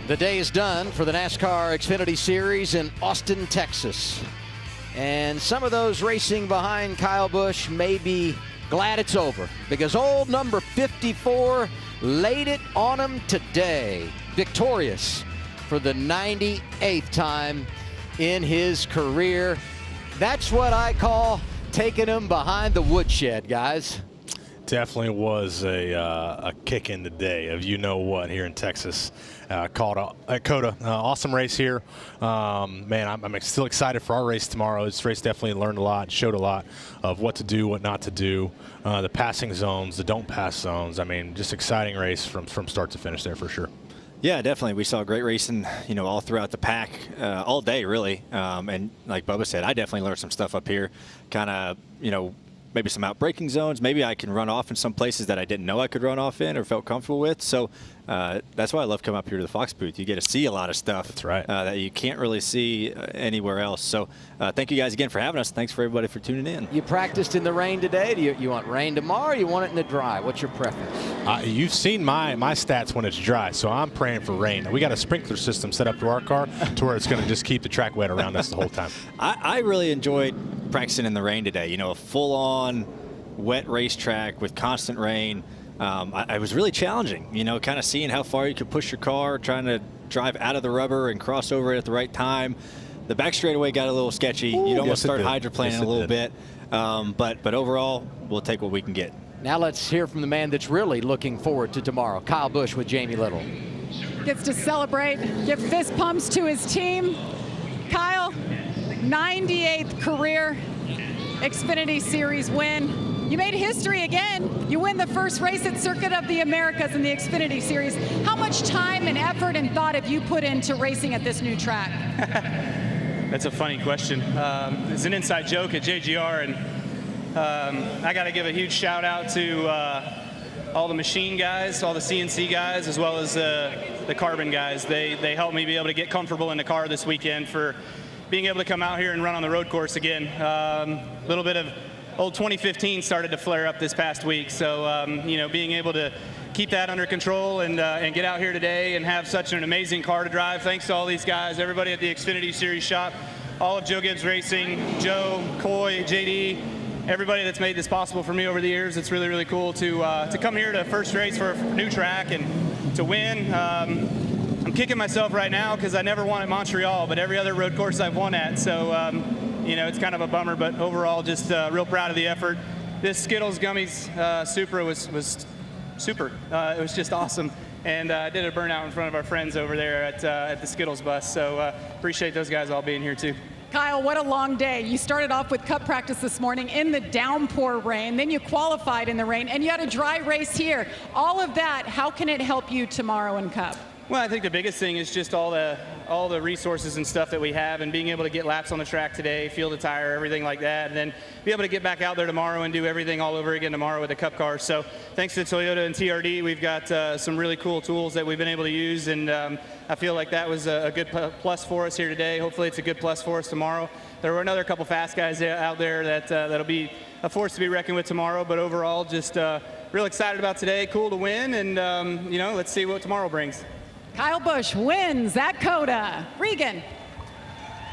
The day is done for the NASCAR Xfinity Series in Austin, Texas. And some of those racing behind Kyle Busch may be glad it's over, because old number 54 laid it on him today. Victorious for the 98th time in his career. That's what I call taking him behind the woodshed, guys. Definitely was a kick in the day of you-know-what here in Texas. Called at COTA. Awesome race here. Man, I'm still excited for our race tomorrow. This race definitely learned a lot, showed a lot of what to do, what not to do. The passing zones, the don't pass zones. I mean, just exciting race from start to finish there for sure. Yeah, definitely. We saw great racing, all throughout the pack, all day, really. And like Bubba said, I definitely learned some stuff up here. Kind of, maybe some outbraking zones. Maybe I can run off in some places that I didn't know I could run off in or felt comfortable with. So that's why I love coming up here to the Fox booth. You get to see a lot of stuff. That's right. That you can't really see anywhere else. So thank you guys again for having us. Thanks for everybody for tuning in. You practiced in the rain today. Do you want rain tomorrow, or you want it in the dry? What's your preference? You've seen my stats when it's dry, so I'm praying for rain. We got a sprinkler system set up to our car to where it's going to just keep the track wet around us the whole time. I really enjoyed practicing in the rain today. A full-on wet racetrack with constant rain. I was really challenging, kind of seeing how far you could push your car, trying to drive out of the rubber and cross over it at the right time. The back straightaway got a little sketchy. You'd almost start hydroplaning a little bit. But overall, we'll take what we can get. Now let's hear from the man that's really looking forward to tomorrow, Kyle Busch with Jamie Little. Gets to celebrate, give fist pumps to his team. Kyle, 98th career Xfinity Series win. You made history again. You win the first race at Circuit of the Americas in the Xfinity Series. How much time and effort and thought have you put into racing at this new track? That's a funny question. It's an inside joke at JGR, and I got to give a huge shout out to all the machine guys, all the CNC guys, as well as the carbon guys. They helped me be able to get comfortable in the car this weekend for being able to come out here and run on the road course again. A little bit of old 2015 started to flare up this past week, so being able to keep that under control and get out here today and have such an amazing car to drive. Thanks to all these guys, everybody at the Xfinity Series shop, all of Joe Gibbs Racing, Joe, Coy, JD, everybody that's made this possible for me over the years. It's really, really cool to come here to first race for a new track and to win. I'm kicking myself right now because I never won at Montreal, but every other road course I've won at. So, it's kind of a bummer, but overall, just real proud of the effort. This Skittles Gummies Supra was super. It was just awesome. And I did a burnout in front of our friends over there at the Skittles bus. So appreciate those guys all being here too. Kyle, what a long day. You started off with Cup practice this morning in the downpour rain, then you qualified in the rain, and you had a dry race here. All of that, how can it help you tomorrow in Cup? Well, I think the biggest thing is just all the resources and stuff that we have, and being able to get laps on the track today, feel the tire, everything like that, and then be able to get back out there tomorrow and do everything all over again tomorrow with the Cup car. So thanks to Toyota and TRD, we've got some really cool tools that we've been able to use, and I feel like that was a good plus for us here today. Hopefully it's a good plus for us tomorrow. There were another couple fast guys out there that'll be a force to be reckoned with tomorrow, but overall just real excited about today. Cool to win, and let's see what tomorrow brings. Kyle Busch wins at COTA. Regan.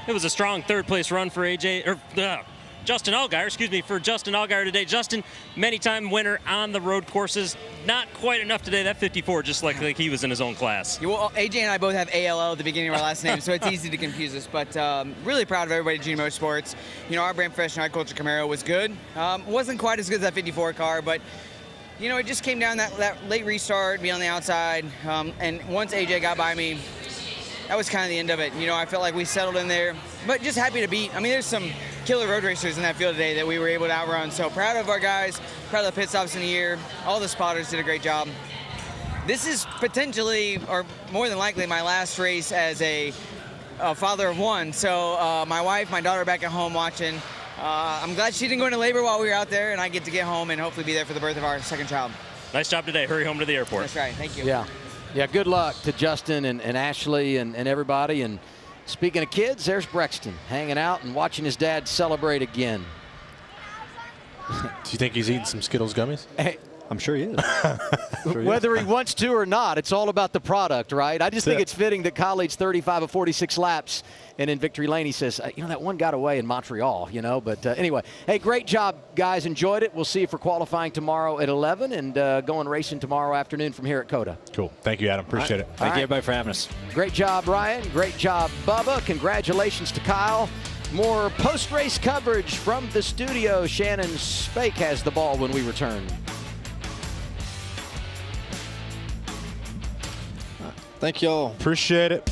It was a strong third-place run for Justin Allgaier, for Justin Allgaier today. Justin, many-time winner on the road courses. Not quite enough today. That 54, just like he was in his own class. Yeah, well, AJ and I both have ALL at the beginning of our last name, so it's easy to confuse us. But really proud of everybody at Junior Motorsports. Our brand professional agriculture Camaro was good. Wasn't quite as good as that 54 car, but it just came down that late restart, be on the outside, and once AJ got by me, that was kind of the end of it. I felt like we settled in there, but just happy to beat. There's some killer road racers in that field today that we were able to outrun. So proud of our guys, proud of the pit stops in the year. All the spotters did a great job. This is potentially, or more than likely, my last race as a father of one. So my wife, my daughter are back at home watching. I'm glad she didn't go into labor while we were out there, and I get to get home and hopefully be there for the birth of our second child. Nice job today. Hurry home to the airport. That's right. Thank you. Yeah, good luck to Justin and Ashley and everybody. And speaking of kids, there's Brexton hanging out and watching his dad celebrate again. Do you think he's eating some Skittles gummies? Hey, I'm sure he is. Whether he wants to or not, it's all about the product, right? I just think it's fitting that Kyle leads 35 of 46 laps, and in victory lane he says, that one got away in Montreal, But anyway, hey, great job, guys. Enjoyed it. We'll see you for qualifying tomorrow at 11 and going racing tomorrow afternoon from here at COTA. Cool. Thank you, Adam. Appreciate it. Thank you, everybody, for having us. Great job, Ryan. Great job, Bubba. Congratulations to Kyle. More post-race coverage from the studio. Shannon Spake has the ball when we return. Thank y'all. Appreciate it.